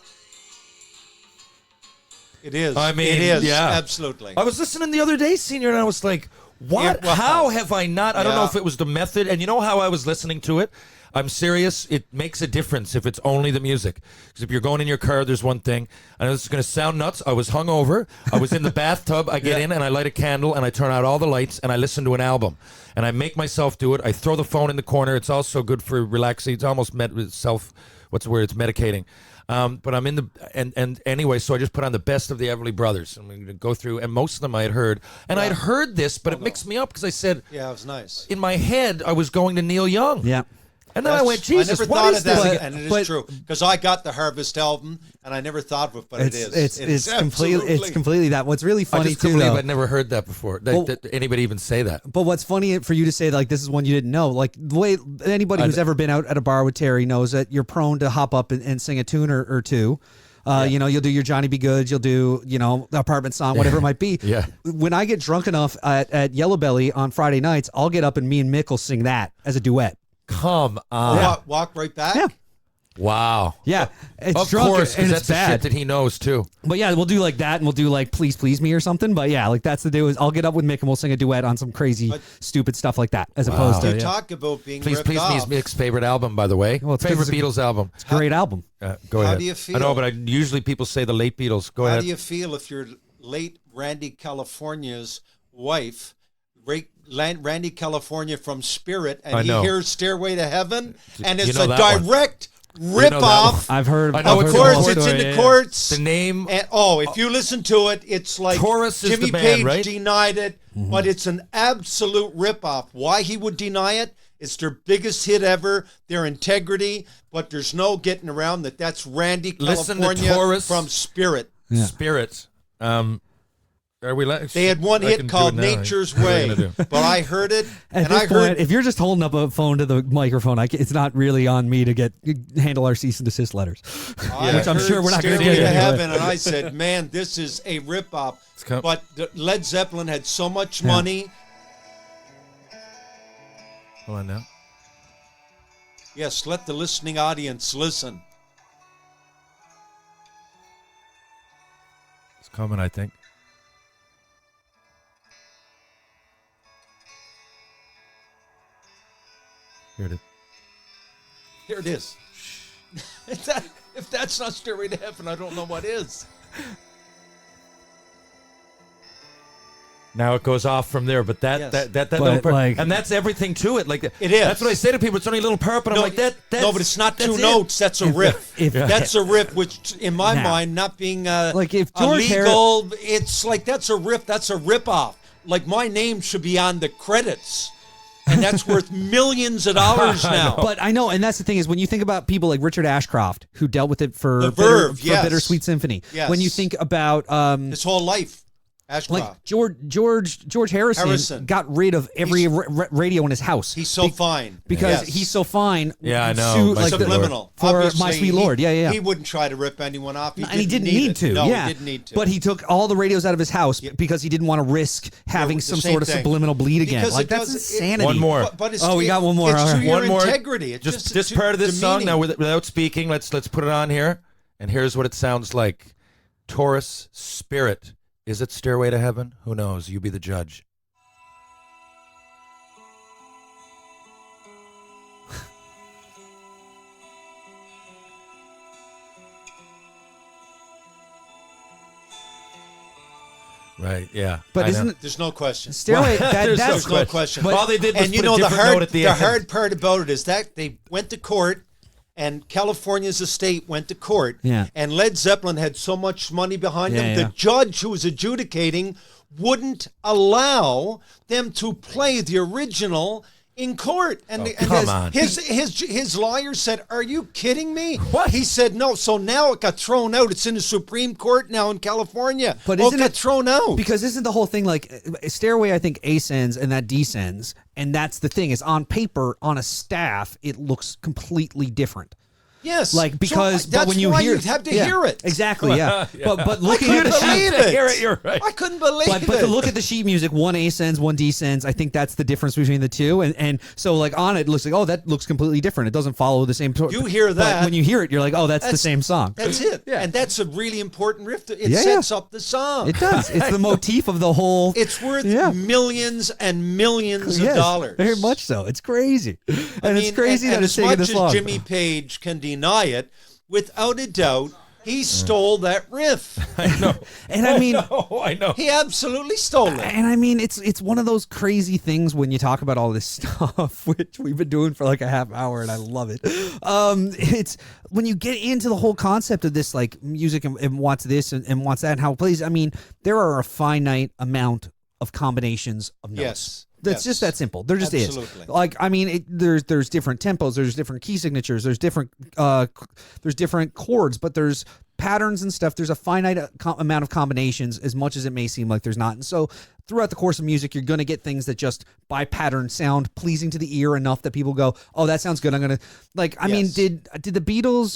It is. I mean, it is. yeah. Absolutely. I was listening the other day, Senior, and I was like, what? Yeah, well, how have I not? I don't know yeah. if it was the method. And you know how I was listening to it? I'm serious. It makes a difference if it's only the music. Because if you're going in your car, there's one thing. I know this is going to sound nuts. I was hungover. I was in the bathtub. I get in and I light a candle and I turn out all the lights and I listen to an album. And I make myself do it. I throw the phone in the corner. It's also good for relaxing. It's almost what's the word? It's medicating. But I'm in the and anyway, so I just put on the best of the Everly Brothers. I'm going to go through, and most of them I had heard, and I'd heard this, but it mixed me up because I said, Yeah, it was nice. in my head, I was going to Neil Young. Yeah. And then I went, Jesus, I never what thought is of that, this? and it is But- true because I got the Harvest album, and I never thought of it, but It's it is. it's completely that. What's really I funny just too, couldn't believe though. I'd never heard that before. Well- That anybody even say that. But what's funny for you to say like this is one you didn't know, like the way anybody who's ever been out at a bar with Terry knows that you're prone to hop up and sing a tune or two. You'll do your Johnny B. Goods, you'll do, the apartment song, whatever it might be. Yeah. When I get drunk enough at Yellow Belly on Friday nights, I'll get up and me and Mick will sing that as a duet. Come on. Walk Right Back. Yeah. Wow. Yeah, it's Of drunk course, and because it's that's the bad. shit that he knows too. But yeah, we'll do like that, and we'll do like "Please Please Me" or something. But yeah, like that's the deal. Is I'll get up with Mick and we'll sing a duet on some crazy, stupid stuff like that, as opposed to You yeah. talk about being Please ripped Please Me off. is Mick's favorite album, by the way. Well, it's 'cause favorite it's a- Beatles album. great album. Go How ahead. do you I feel? know, but usually people say the late Beatles. Go How ahead. do you feel if your late Randy California's wife, Randy California from Spirit, I and he know. hears "Stairway to Heaven," and You it's know a that one. direct know rip that off? I've heard. I know Of it's course, the it's in the yeah. courts. The name. And if you listen to it, it's like Taurus is Jimmy the band, Page right? denied it, but it's an absolute ripoff. Why he would deny it? It's their biggest hit ever, their integrity, but there's no getting around that. That's Randy Listen to California Taurus. from Spirit. Yeah. Spirits. Are we? They had one I hit can do called it now. Nature's What are we Way, gonna do? but I heard it, At and this I point, heard if you're just holding up a phone to the microphone, it's not really on me to handle our cease and desist letters. I Which I'm heard sure we're not gonna Stairway get to anyway. Heaven, and I said, "Man, this is a ripoff." But Led Zeppelin had so much money. Hold on now. Yes, let the listening audience listen. It's coming, I think. Here it is. Here it is. If that's not Stairway to Heaven, I don't know what is. Now it goes off from there, but that Yes. that But, little perp, like- and that's everything to it. Like It is. That's what I say to people. It's only a little perp, and I'm like that's no, but it's not two that's it. notes. That's a riff. if- That's a riff, which in my Now, mind, not being like if George illegal, it's like that's a riff. That's a rip off. Like my name should be on the credits, and that's worth millions of dollars now. But I know, and that's the thing is when you think about people like Richard Ashcroft, who dealt with it for The Verve, yes. Bittersweet Symphony. Yes. When you think about His whole life, Ashcroft. like George Harrison got rid of every radio in his house. He's so fine because Yes. he's so fine. Yeah, I know. Like Subliminal. for Obviously, My Sweet Lord. Yeah. He wouldn't try to rip anyone off. And he didn't need to. No, yeah. he didn't need to. But he took all the radios out of his house because he didn't want to risk having the some same sort of thing. subliminal bleed again. Because Like it that's does- insanity. One more. But it's, Oh, we got one more. It's All to right. your One more. integrity. It's Just just this to part of this song demeaning. now, without speaking. Let's put it on here, and here's what it sounds like. Taurus Spirit. Is it Stairway to Heaven? Who knows? You be the judge. Right, yeah. But I know. isn't There's no question. Stairway? There's That's There's no question. All they did was And you put know a the different note hard, at the the end. hard part about it is that they went to court, and California's estate went to court, Yeah. and Led Zeppelin had so much money behind them. Yeah. The judge who was adjudicating wouldn't allow them to play the original in court. And, come on. his lawyer said, "Are you kidding me?" What? He said, "No." So now it got thrown out. It's in the Supreme Court now in California. But it isn't got it thrown out? Because isn't the whole thing like Stairway? I think ascends and that descends, and that's the thing is on paper on a staff it looks completely different. Yes, Like because so but when that's you why hear you have to yeah, hear it. exactly, yeah. But looking I at the couldn't sheet, believe it. Hear it, you're right. I couldn't believe but it. to look at the sheet music, one ascends, one descends. I think that's the difference between the two, and so like on it looks like that looks completely different. It doesn't follow the same. You hear but that. when you hear it, you're like, oh, that's the same song. That's it. Yeah. And that's a really important riff. It Yeah, sets up the song. It does. It's the motif of the whole. It's worth Yeah. millions and millions Yes, of dollars. very much so. It's crazy, and it's crazy and that it's as taking much this as long. Jimmy Page can deny it, without a doubt, he stole that riff. I know. And I mean, I know. He absolutely stole it. and I mean, it's one of those crazy things when you talk about all this stuff, which we've been doing for like a half hour, and I love it. It's when you get into the whole concept of this, like music and wants this and wants that, and how it plays. I mean, there are a finite amount of combinations of notes. Yes. That's just that simple. There just Absolutely. is. Like, I mean, there's different tempos, there's different key signatures, there's different chords, but there's patterns and stuff. There's a finite amount of combinations, as much as it may seem like there's not. And so, throughout the course of music, you're going to get things that just by pattern sound pleasing to the ear enough that people go, "Oh, that sounds good." I'm gonna like. I mean, Yes. did the Beatles?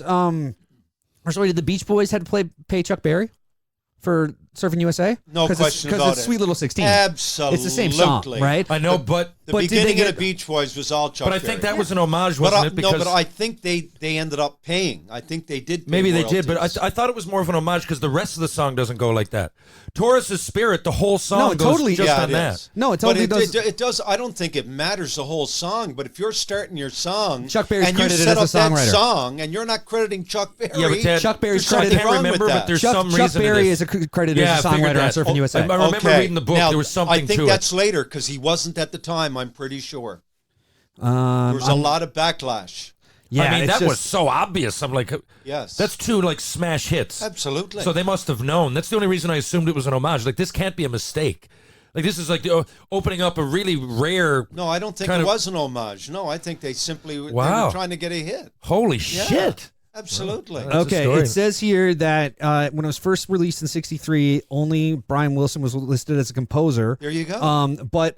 Did the Beach Boys had to pay Chuck Berry for Surfing USA? No question about Because it's it. Sweet Little 16. Absolutely. It's the same song, right? I know, but The But did they beginning get- of the Beach Boys was all Chuck I Berry. think that was an homage, wasn't it? Because no, but I think they ended up paying. I think they did. Pay maybe they did, but royalties. I thought it was more of an homage because the rest of the song doesn't go like that. Taurus's Spirit, the whole song No, it goes totally- just yeah, on it that. is. No, it totally but does. It does. I don't think it matters the whole song. But if you're starting your song, Chuck Berry's and you credited set as a up that songwriter. song, and you're not crediting Chuck Berry, Yeah, but Ted, Chuck Berry's I credited can't wrong with remember, that. but there's Chuck some reason to Berry this. is credited Yeah, as a I figured songwriter on that. Surfing USA. I remember Okay. reading the book. Now, There was something I think to that's it. later because he wasn't at the time. I'm pretty sure. There was a lot of backlash. Yeah, I mean, it's that just- was so obvious. I'm like, Yes, that's two like smash hits. absolutely. So they must have known. That's the only reason I assumed it was an homage. Like, this can't be a mistake. Like, this is like opening up a really rare. no, I don't think kind it of- was an homage. No, I think they simply they Wow. were trying to get a hit. Holy Yeah, shit. Absolutely. That's a Okay, story. it says here that when it was first released in '63, only Brian Wilson was listed as a composer. There you go. But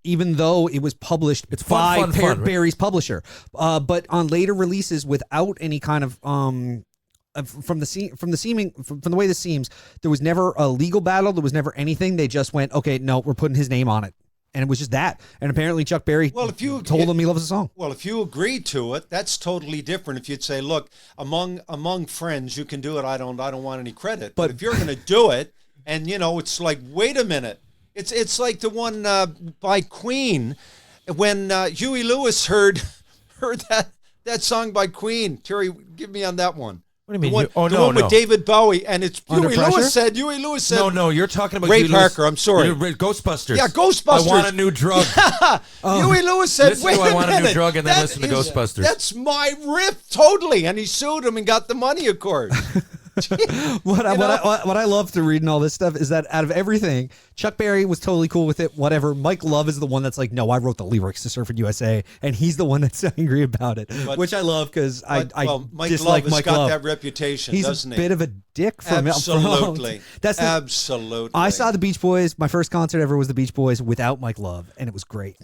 even though it was published It's fun, by fun, fun, right? Barry's publisher, but on later releases without any kind of from the way this seems, there was never a legal battle. There was never anything. They just went, okay, no, we're putting his name on it, and it was just that. And apparently Chuck Berry Well, if you told him he loves the song. Well, if you agreed to it, that's totally different. If you'd say, "Look, among friends, you can do it. I don't want any credit." But if you're going to do it, and it's like, wait a minute, it's like the one by Queen when Huey Lewis heard that song by Queen. Terry, give me on that one. What do you mean? The one, Oh, the no, one no. with David Bowie, and it's Under Huey Pressure? Lewis said. No, you're talking about Ray Huey Lewis. Parker, I'm sorry. Ghostbusters. Yeah, Ghostbusters. I want a new drug. Huey Lewis said, Listen "Wait to a I Want a New minute, Drug and then that listen to is- Ghostbusters." That's my riff, totally." And he sued him and got the money, of course. What I love to read and all this stuff is that out of everything, Chuck Berry was totally cool with it. Whatever. Mike Love is the one that's like, no, I wrote the lyrics to Surfing USA, and he's the one that's angry about it, which I love because I Mike dislike Love has Mike got Love. that reputation, He's doesn't a he? bit of a dick from Absolutely. That's the, Absolutely. I saw the Beach Boys. My first concert ever was the Beach Boys without Mike Love, and it was great.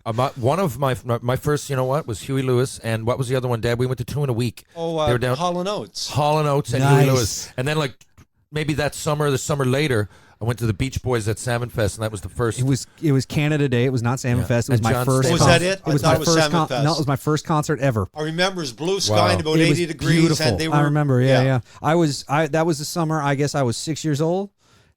One of my first, was Huey Lewis, and what was the other one, Dad? We went to 2 in a week. They were down Hall & Oates. Hall & Oates and Nice. Huey Lewis. And then, like, maybe that summer, the summer later, I went to the Beach Boys at Salmon Fest, and that was the first. It was Canada Day. It was not Salmon Yeah. Fest. It was And my John first. Stamos. Was that it? I It was thought my it was first. Salmon Fest. No, it was my first concert ever. I remember it was blue sky Wow. and about It 80 was degrees, beautiful. and they were. I remember. Yeah. That was the summer. I guess I was 6 years old.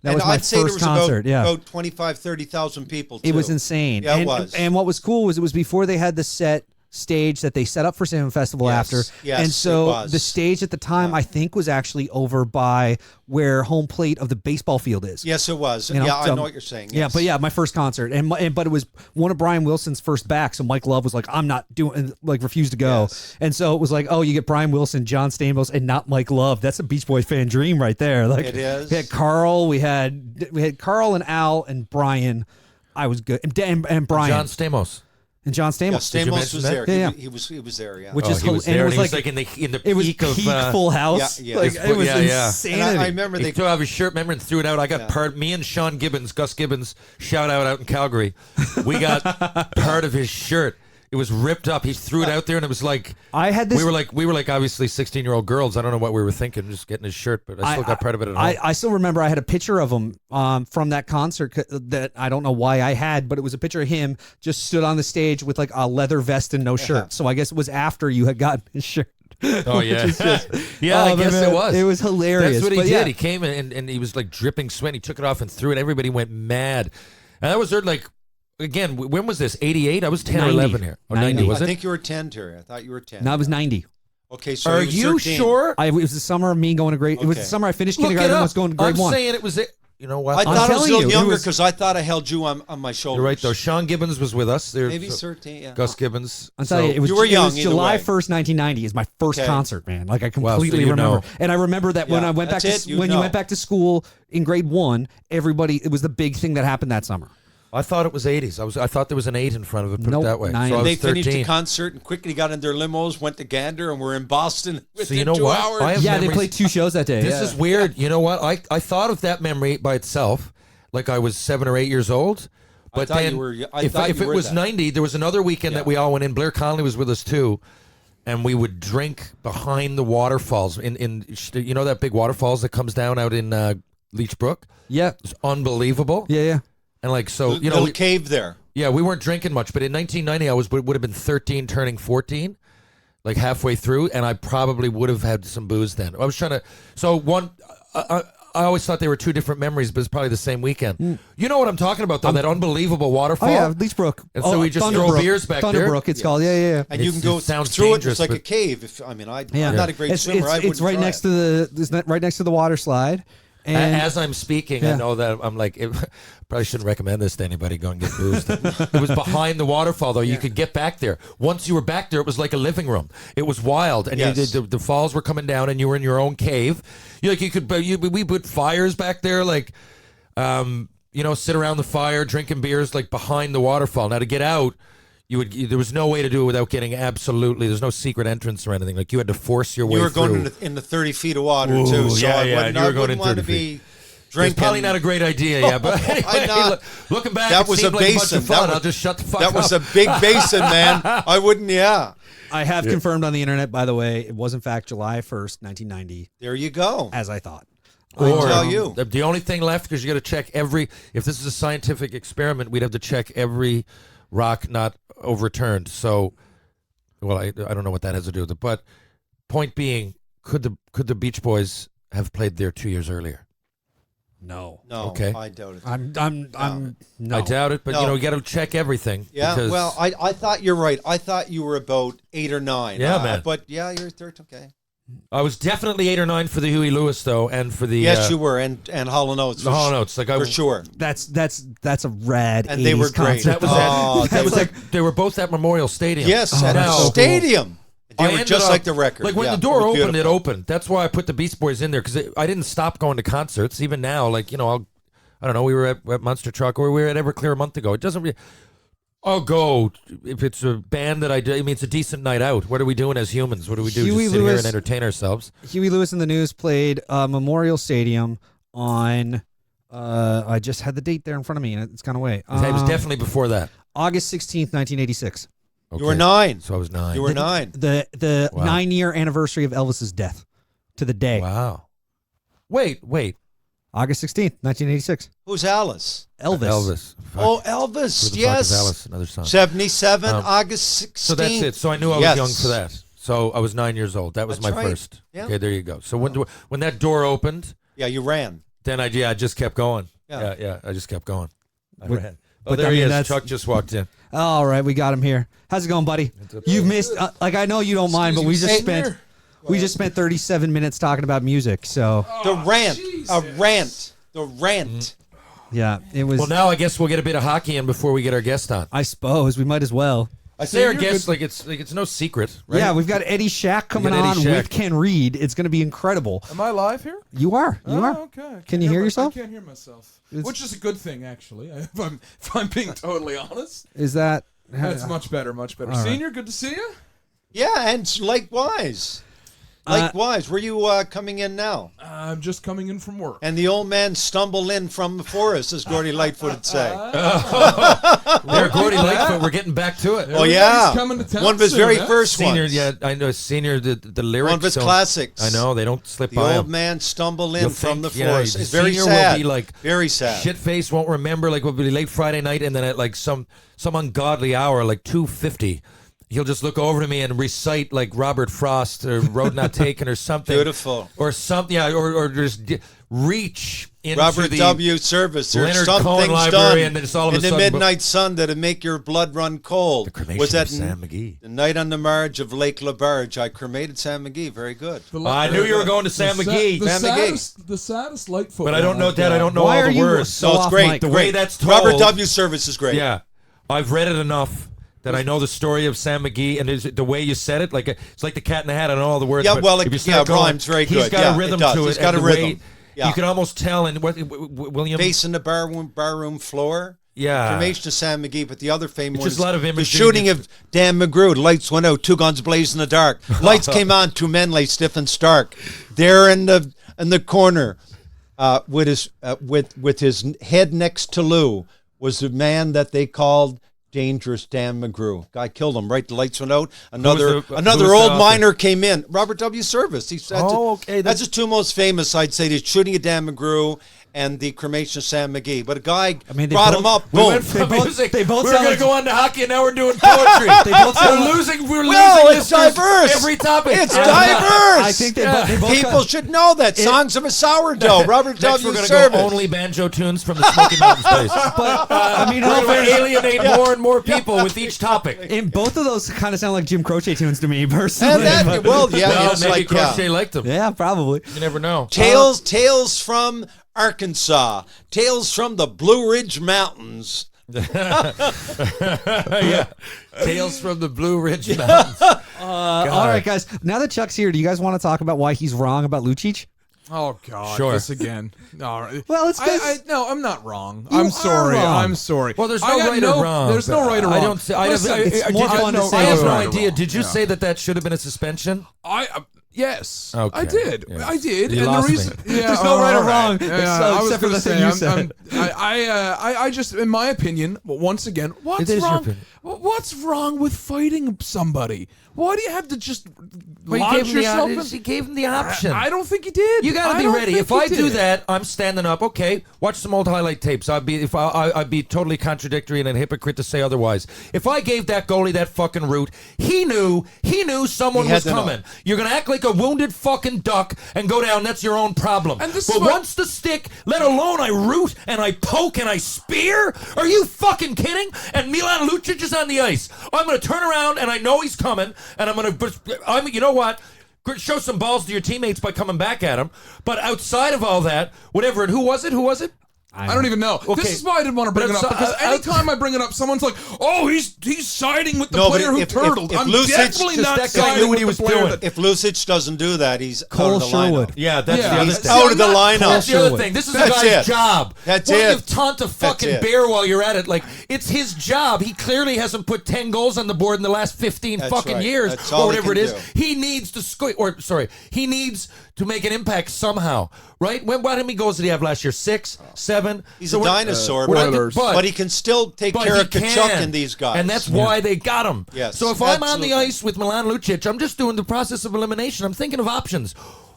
That and was my I'd say there first was concert. about 25, 30,000 people. Too. It was insane. Yeah, and, it was. And what was cool was it was before they had the set stage that they set up for Salmon Festival Yes, after. yes, and it so was. the stage at the time, I think, was actually over by where home plate of the baseball field is. Yes, it was. You know, I so- know what you're saying. Yeah, Yes. but my first concert, but it was one of Brian Wilson's first back. So Mike Love was like, "I'm not doing," like refused to go, Yes. and so it was like, "Oh, you get Brian Wilson, John Stamos, and not Mike Love." That's a Beach Boys fan dream right there. Like It is. We had Carl, we had Carl and Al and Brian. I was good, and Brian John Stamos. and John Yeah, Stamos. Did you Stamos mention was that? there. Yeah, He was there. Yeah. Which Oh, is he was and there, it was and he like was like in the it was peak of. Full House. Yeah, Like yeah. it was Yeah, yeah. insanity. And I remember He they. took off his shirt, remember, and threw it out. I got part. Me and Sean Gibbons, Gus Gibbons, shout out in Calgary. We got part of his shirt. It was ripped up. He threw it out there, and it was like I had this. we were like obviously 16-year-old girls. I don't know what we were thinking, just getting his shirt, but I still got part of it at home. I still remember I had a picture of him from that concert that I don't know why I had, but it was a picture of him just stood on the stage with like a leather vest and no shirt. So I guess it was after you had gotten his shirt. Oh yeah, Which is just- yeah. Oh, I guess man, it was. It was hilarious. That's what he But did. yeah. He came and he was like dripping sweat. He took it off and threw it. Everybody went mad. And that was like, again, when was this? 88? I was 10 or 90. 11 here. Or 90, 90. was I it? think you were 10, Terry. I thought you were 10. No, I was 90. Okay, so Are he was you 13. sure? It was the summer of me going to grade. It was the Okay. summer I finished Look it kindergarten and up. was going to grade I'm one. saying it was it. You know what? I thought I was a telling little you, it younger was- because I thought I held you on my shoulders. You're right, though. Sean Gibbons was with us. There, Maybe 13, yeah. Gus Gibbons. I'm telling you, it was, You were young it was either July way. 1st, 1990 is my first Okay. concert, man. Like I Wow, so completely you remember. know. And I remember that when Yeah, I went back that's to it, you when you know. went back to school in grade 1, it was the big thing that happened that summer. I thought it was 80s. I thought there was an 8 in front of it, put Nope, it that way. 90. So I was They finished 13. the concert and quickly got in their limos, went to Gander, and were in Boston within So you know 2 what? hours. I have Yeah, they memories- played 2 shows that day. This yeah. is weird. You know what? I thought of that memory by itself, like I was 7 or 8 years old. But thought then, you were- I if thought if you it were was that. 90, there was another weekend Yeah. that we all went in. Blair Connolly was with us too. and we would drink behind the waterfalls in you know that big waterfalls that comes down out in Leech Brook. Yeah. It's unbelievable. Yeah. And like so, you know, little cave there. yeah, we weren't drinking much, but in 1990, I would have been 13, turning 14, like halfway through, and I probably would have had some booze then. I was trying to. So one, I always thought they were two different memories, but it's probably the same weekend. You know what I'm talking about, though? That unbelievable waterfall. Oh yeah, Leech Brook. And so we just throw beers back there. Thunderbrook, it's called. Yeah. And you can go sounds through it. dangerous, It's like a but- cave. I'm not a great swimmer. It's right next to right next to the water slide. And As I'm speaking, I know that I'm like, probably shouldn't recommend this to anybody. Go and get boozed. It was behind the waterfall, though. You could get back there. Once you were back there, it was like a living room. It was wild, and Yes. the falls were coming down, and you were in your own cave. We put fires back there, like, sit around the fire, drinking beers, like behind the waterfall. Now to get out, there was no way to do it without getting there's no secret entrance or anything. Like you had to force your way You were through. going in the 30 feet of water Ooh, too. So yeah, I yeah, wouldn't, you were I going wouldn't in want 30 to be It's drinking. probably not a great idea, yeah. But Why not? anyway, looking back, That it was seemed a like a bunch basin. of fun. That was- I'll just shut the fuck That up. was a big basin, man. I wouldn't. Yeah. I have confirmed on the internet, by the way, it was in fact July 1st, 1990, There you go. as I thought. I tell you. The only thing left, because you got to check if this is a scientific experiment, we'd have to check every rock not overturned. So, well, I don't know what that has to do with it. But point being, could the Beach Boys have played there 2 years earlier? No. No, Okay. I doubt it. I'm no. I doubt it, but No. you got to check everything. Yeah, because, well, I thought you're right. I thought you were about 8 or 9. Yeah, man. But yeah, you're 13. Okay. I was definitely 8 or 9 for the Huey Lewis though, and for the Yes, you were, and Hall & Oates. the Hall & Oates. Like for sure. That's a rad. And they were 80s great. concert. That was Oh, that was like they were both at Memorial Stadium. Yes, Oh, at that's a so cool. stadium. They I were ended just up- like the record. Like when Yeah, the door it was opened, it beautiful. opened. That's why I put the Beast Boys in there, because I didn't stop going to concerts. Even now, like I don't know. We were at Monster Truck, or we were at Everclear a month ago. It doesn't. I'll go if it's a band that I do. I mean, it's a decent night out. What are we doing as humans? What do we do? Huey Just sit here Lewis- and entertain ourselves? Huey Lewis and the News played Memorial Stadium on. I just had the date there in front of me, and it's gone away. it was definitely before that. August 16th, 1986. You were Okay. 9. So I was 9. You were 9. The Wow. 9-year anniversary of Elvis's death, to the day. Wow. Wait. August 16th, 1986. Who's Alice? Elvis. Fuck. Oh, Who Elvis. the fuck is Yes. Alice? Another song. 77, Um, August 16th. So that's it. So I knew I was Yes. young for that. So I was 9 years old. That was That's my right. first. Yeah. Okay, there you go. So when that door opened, Yeah, you ran. then I just kept going. Yeah. Yeah. I just kept going. I But- ran. Oh, but there I he mean, is. that's- Chuck just walked in. All right, we got him here. How's it going, buddy? You've missed. I know you don't mind, but we just spent 37 minutes talking about music. So The rant. A rant. The rant. yeah, it was. Well, now I guess we'll get a bit of hockey in before we get our guest on. I suppose we might as well. I say our guest like it's no secret, right? Yeah, we've got Eddie Shack coming Eddie on Shack. with Ken Reid. It's going to be incredible. Am I live here? You are. You are. Okay. I Can you can't hear yourself? I can't hear myself, It's- which is a good thing, actually. If I'm being totally honest, Is that? that's much better. Much better. All right. Senior, good to see you. Yeah, and likewise. Likewise. Were you coming in now? I'm just coming in from work. And the old man stumbled in from the forest, as Gordy Lightfoot would say. There, Gordy Lightfoot. We're getting back to it. Oh, yeah. He's coming to town One of his soon, very huh? first Senior, ones. yeah, I know. Senior, the lyrics. One of his don't- classics. I know they don't slip The by old him. man stumbled in You'll from the think, yeah, forest. the It's very senior will sad. be like very sad. Shit face won't remember. Like will be late Friday night, and then at like some ungodly hour, like 2:50. He'll just look over to me and recite like Robert Frost or Road Not Taken or something. Beautiful. Or something, yeah, or just reach into Robert the W. Service. There's Leonard some Cohen things Library, done and then it's all of a in the sudden- midnight sun that'll make your blood run cold. The cremation Was that of Sam McGee. the night on the marge of Lake LaBarge? I cremated Sam McGee. Very good. I knew you were going to Sam McGee. The Sam McGee. saddest Lightfoot. But I don't one know, I've Dad. I got. don't know Why all are the you words. so No, it's off great. mic? The way that's told. Robert W. Service is great. Yeah. I've read it enough that I know the story of Sam McGee, and the way you said it, like it's like the Cat in the Hat. I don't know all the words. Yeah, but well, if you yeah, start going, rhymes very He's good. got Yeah, a rhythm it does. to it. He's got and a the way- rhythm. Yeah. You can almost tell. And William, Face in the barroom floor. yeah, Cremation of Sam McGee, but the other famous It's one just a lot of the imagery. shooting of Dan McGrew. Lights went out, 2 guns blazed in the dark. Lights came on, 2 men lay stiff and stark. There in the corner, with his head next to Lou, was the man that they called dangerous Dan McGrew. Guy killed him, right? The lights went out. Another who's the old author? miner came in. Robert W. Service. Okay. That's the two most famous, I'd say, the shooting of Dan McGrew and the cremation of Sam McGee. But a guy brought him up. We Boom. went from music. they both we were sound going to like- go on to hockey, and now we're doing poetry. We're losing. We're Well, losing it's listeners diverse. every topic. It's Yeah. diverse. I think they both People should know that. Songs of a Sourdough. Robert Next, W. we're going to Service. go only banjo tunes from the Smoky Mountains place. But I mean, in all We're going to fairness, alienate more and more people with each topic. in both of those kind of sound like Jim Croce tunes to me personally. And that, well, yeah, Well, it's maybe like Crochet liked them. yeah, probably. You never know. Tales from Arkansas. Tales from the Blue Ridge Mountains. Yeah. Tales from the Blue Ridge Mountains. All right, guys. Now that Chuck's here, do you guys want to talk about why he's wrong about Lucic? Oh God, Sure. this again. All right. Well, it's 'cause- no, I'm not wrong. You I'm are sorry. wrong. I'm sorry. Well, there's I no got right or wrong. There's no right or wrong. I don't. I, Listen, it's more fun to say I have it's no right or idea. wrong. Did you Yeah. say that should have been a suspension? Yes, Okay. I did. Yeah. I did. You and lost the reason, me. yeah, There's no right or all wrong, Yeah, except I was for gonna the thing say, you said. I just, in my opinion, once again, what's is your wrong? opinion. What's wrong with fighting somebody? Why do you have to just Well, launch yourself? he gave him the option. I don't think he did. You got to I be don't ready. think If he I do did. that, I'm standing up. Okay, watch some old highlight tapes. I'd be totally contradictory and a hypocrite to say otherwise. If I gave that goalie that fucking route, he knew someone He had was to know. coming. You're gonna act like a wounded fucking duck and go down. That's your own problem. And this but is what- once the stick, let alone I root and I poke and I spear. Are you fucking kidding? And Milan Lucic is on the ice. I'm gonna turn around and I know he's coming, and you know what? Show some balls to your teammates by coming back at him. But outside of all that, whatever. And who was it? I don't even know. Okay. This is why I didn't want to bring But it up, it's, because anytime I bring it up, someone's like, "Oh, he's siding with the No, but player who if turtled." if I'm Lucic- definitely just not that guy knew siding what he with was the player doing. that. If Lucic doesn't do that, he's Cole out of the Sherwood. lineup. Yeah, that's Yeah, the other He's thing. out of the lineup. That's the other Sherwood. thing. This is That's the guy's it. job. That's Why it. you taunt a fucking it. bear while you're at it? Like, it's his job. He clearly hasn't put 10 goals on the board in the last 15 That's fucking right. years That's all or whatever it he is. can He needs to he needs to make an impact somehow, right? How many goals did he have last year? 6, 7? He's So a we're- dinosaur, we're- Oilers. but he can still take but care he of Kachuk can. and these guys. And that's why they got him. Yes, So if I'm on absolutely. the ice with Milan Lucic, I'm just doing the process of elimination. I'm thinking of options.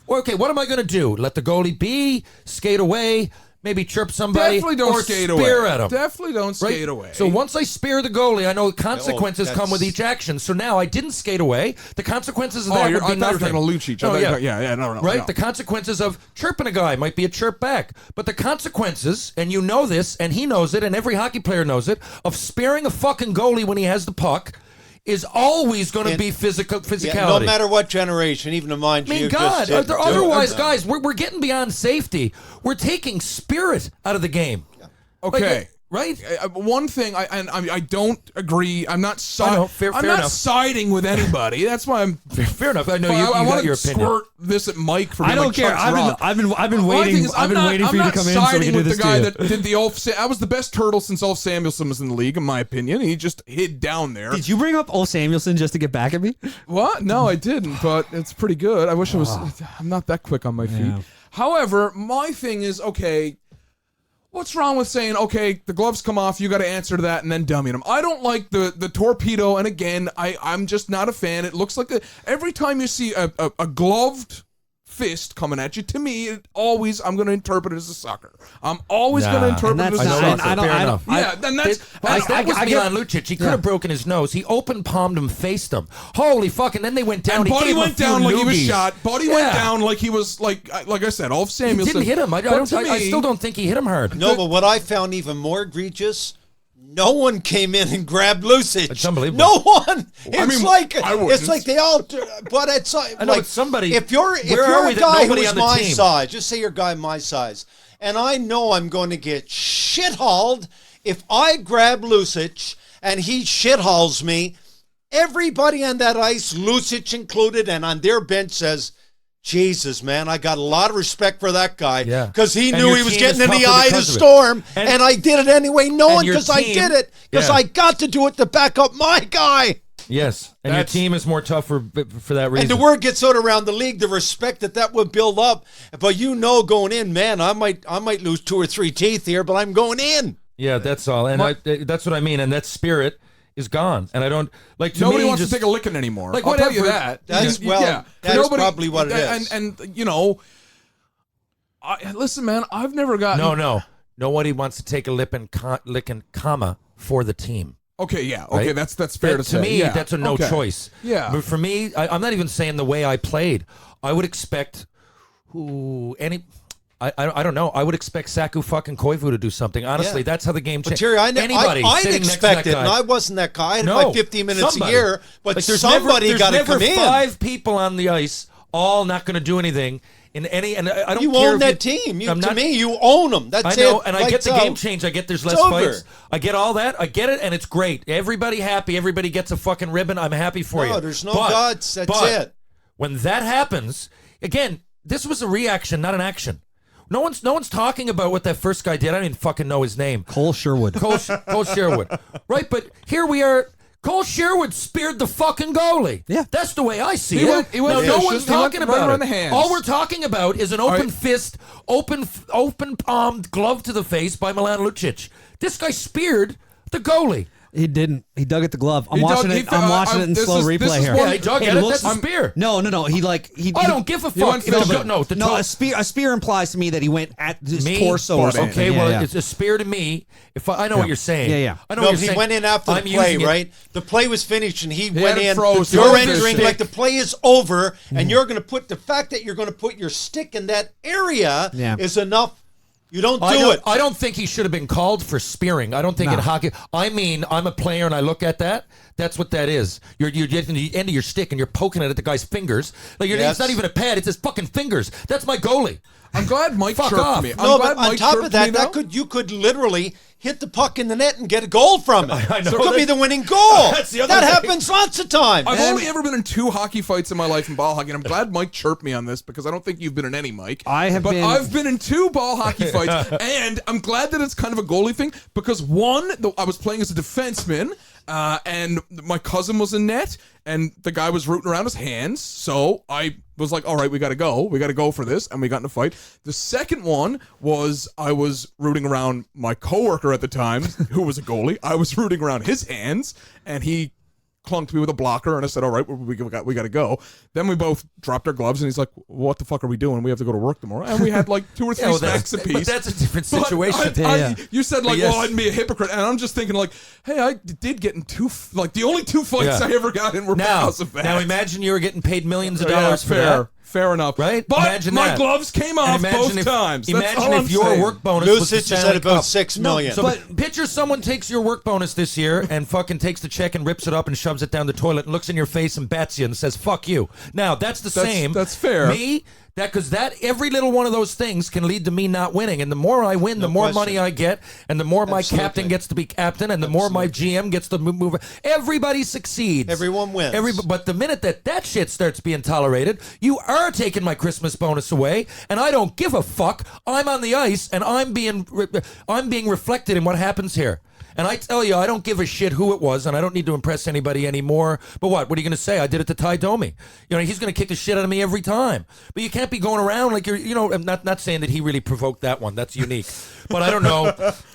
Okay, what am I going to do? Let the goalie be, skate away, maybe chirp somebody, Definitely don't or skate spear away. at him. Definitely don't Right? skate away. So once I spear the goalie, I know consequences come with that's- each action. So now I didn't skate away. The consequences of that I would be thought you were nothing. talking to Lucic. Oh, yeah. Yeah, no. Right? no. The consequences of chirping a guy might be a chirp back. But the consequences, and you know this, and he knows it, and every hockey player knows it, of spearing a fucking goalie when he has the puck is always going to And- be physicality. Yeah, no matter what generation, even to mind I mean, you. God, just didn't do it. otherwise, guys, we're getting beyond safety. We're taking spirit out of the game. Okay. Right? One thing, I don't agree. I'm not I know, fair I'm not enough. siding with anybody. That's why I'm. Fair enough. I know you I got want your to opinion. squirt this at Mike for I being don't like care. Chuck's I've wrong. been My waiting. thing is, I've been waiting for you to come in so we siding can do with this the guy to you. that did the I was the best turtle since Ulf Samuelsson was in the league, in my opinion. He just hid down there. Did you bring up Ole Samuelson just to get back at me? What? No, I didn't, but it's pretty good. I wish I was. I'm not that quick on my feet. Yeah. However, my thing is, okay, what's wrong with saying, okay, the gloves come off, you got to answer to that, and then dummying them? I don't like the torpedo, and again, I'm just not a fan. It looks like every time you see a gloved fist coming at you, to me, I'm going to interpret it as a sucker. I'm always going to interpret it as a sucker. I don't. Yeah, then that's. That was I get- Milan Lucic. He could have broken his nose. He open palmed him, faced him. Holy fucking! Then they went down. And He Buddy gave him a went few down like he was loogies. shot. Buddy went down like he was like I said, Ulf He Samuelsson. didn't hit him. I still don't think he hit him hard. No, but what I found even more egregious, no one came in and grabbed Lucic. It's unbelievable. No one. It's mean, like I wouldn't. it's like they all. But it's like, I know, but somebody- If you're where are we a that guy nobody who's on the my team- size, just say you're a guy my size, and I know I'm going to get shit-hauled if I grab Lucic and he shit-hauls me. Everybody on that ice, Lucic included, and on their bench says, Jesus, man, I got a lot of respect for that guy Yeah. because he And knew your he was team getting is in the tougher eye of the because of it. storm, And- and I did it anyway, knowing your because I team- did it, because Yeah. I got to do it to back up my guy. Yes, and That's- your team is more tough for that reason. And the word gets out around the league, the respect that would build up. But going in, man, I might lose 2 or 3 teeth here, but I'm going in. Yeah, that's all, and that's what I mean, and that spirit. is gone, and I don't like. To Nobody me, wants just, to take a licking anymore. Like, I'll tell you whatever. that. That's Yeah. that's probably what it is. And you know, listen, man, I've never gotten. No. Nobody wants to take a licking, comma, for the team. Okay, yeah. Okay, Right? that's fair to say. To me, yeah. that's a no Okay. choice. Yeah. But for me, I'm not even saying the way I played. I would expect I don't know. I would expect Saku fucking Koivu to do something. Honestly, Yeah. that's how the game But changed. Jerry, I'd Anybody sitting next to that expect it, guy. and I wasn't that guy. I had No, my 15 minutes somebody. a year, but Like, somebody got to come There's in. never 5 people on the ice, all not going to do anything in any. And I don't You care own if that team. I'm to not- me, you own them. That's I know, it. and I get the Lights game out. change. I get there's less It's over. fights. I get all that. I get it, and it's great. Everybody happy. Everybody gets a fucking ribbon. I'm happy for you. No, there's no But- gods. That's but it. When that happens, again, this was a reaction, not an action. No one's talking about what that first guy did. I don't even fucking know his name. Cole Sherwood. Cole Sherwood. Right, but here we are. Cole Sherwood speared the fucking goalie. Yeah. That's the way I see He it. went No fishing. one's He went talking right about around it. the hands. All we're talking about is an open right. fist, open palmed glove to the face by Milan Lucic. This guy speared the goalie. He didn't. He dug at the glove. I'm He watching dug- it. he- I'm watching it in this slow is- this replay is here. one- Yeah, he dug It at it. looks- That's a spear. No. He I don't give a fuck. went If it's for- the No, toe- a spear implies to me that he went at his me? torso or something. Okay, Yeah, well, yeah. it's a spear to me. If I know what you're saying. Yeah. I know No, what but you're he saying. went in after I'm the play, using it- right? The play was finished, and he had went it in. froze. You're Froze his entering stick. like the play is over, and you're going to put the fact that you're going to put your stick in that area Yeah. is enough. You don't I do don't, it. I don't think he should have been called for spearing. I don't think in hockey. I mean, I'm a player and I look at that. That's what that is. You're getting the end of your stick and you're poking it at the guy's fingers. Like Yes. it's not even a pad. It's his fucking fingers. That's my goalie. I'm glad Mike Fuck chirped off. me. I'm No, glad but on Mike top chirped of that, me, though. you could literally hit the puck in the net and get a goal from it. I know. So it could be That's- the winning goal. That's the other that thing. happens lots of times. I've only ever been in 2 hockey fights in my life in ball hockey, and I'm glad Mike chirped me on this because I don't think you've been in any, Mike. I've been in 2 ball hockey fights, and I'm glad that it's kind of a goalie thing because one, I was playing as a defenseman, and my cousin was in net, and the guy was rooting around his hands, so I was like, all right, we got to go for this, and we got in a fight. The second one was I was rooting around my coworker at the time, who was a goalie. I was rooting around his hands, and he clunked me with a blocker, and I said, all right, we got to go. Then we both dropped our gloves, and he's like, what the fuck are we doing? We have to go to work tomorrow. And we had like 2 or 3 smacks apiece. But that's a different But situation. you said like, Yes. well, I'd be a hypocrite, and I'm just thinking like, hey, I did get in 2, like the only 2 fights Yeah. I ever got in were because of that. Now imagine you were getting paid millions of Yeah, dollars for fair, that. fair enough, Right? But Imagine my that. gloves came off And both times. That's Imagine all if I'm your saying. work bonus was the Lucic is at Stanley about Cup. $6 million. So, but picture someone takes your work bonus this year and fucking takes the check and rips it up and shoves it down the toilet and looks in your face and bats you and says "fuck you." Now that's the same. That's fair. Me, because every little one of those things can lead to me not winning, and the more I win, the more question. money I get, and the more my Absolutely. captain gets to be captain, and the more my GM gets to move. Everybody succeeds. Everyone wins. But the minute that shit starts being tolerated, you are taking my Christmas bonus away, and I don't give a fuck. I'm on the ice, and I'm being reflected in what happens here. And I tell you, I don't give a shit who it was, and I don't need to impress anybody anymore. But what? What are you going to say? I did it to Ty Domi. You know, he's going to kick the shit out of me every time. But you can't be going around like you're, you know, I'm not saying that he really provoked that one. That's unique. But I don't know.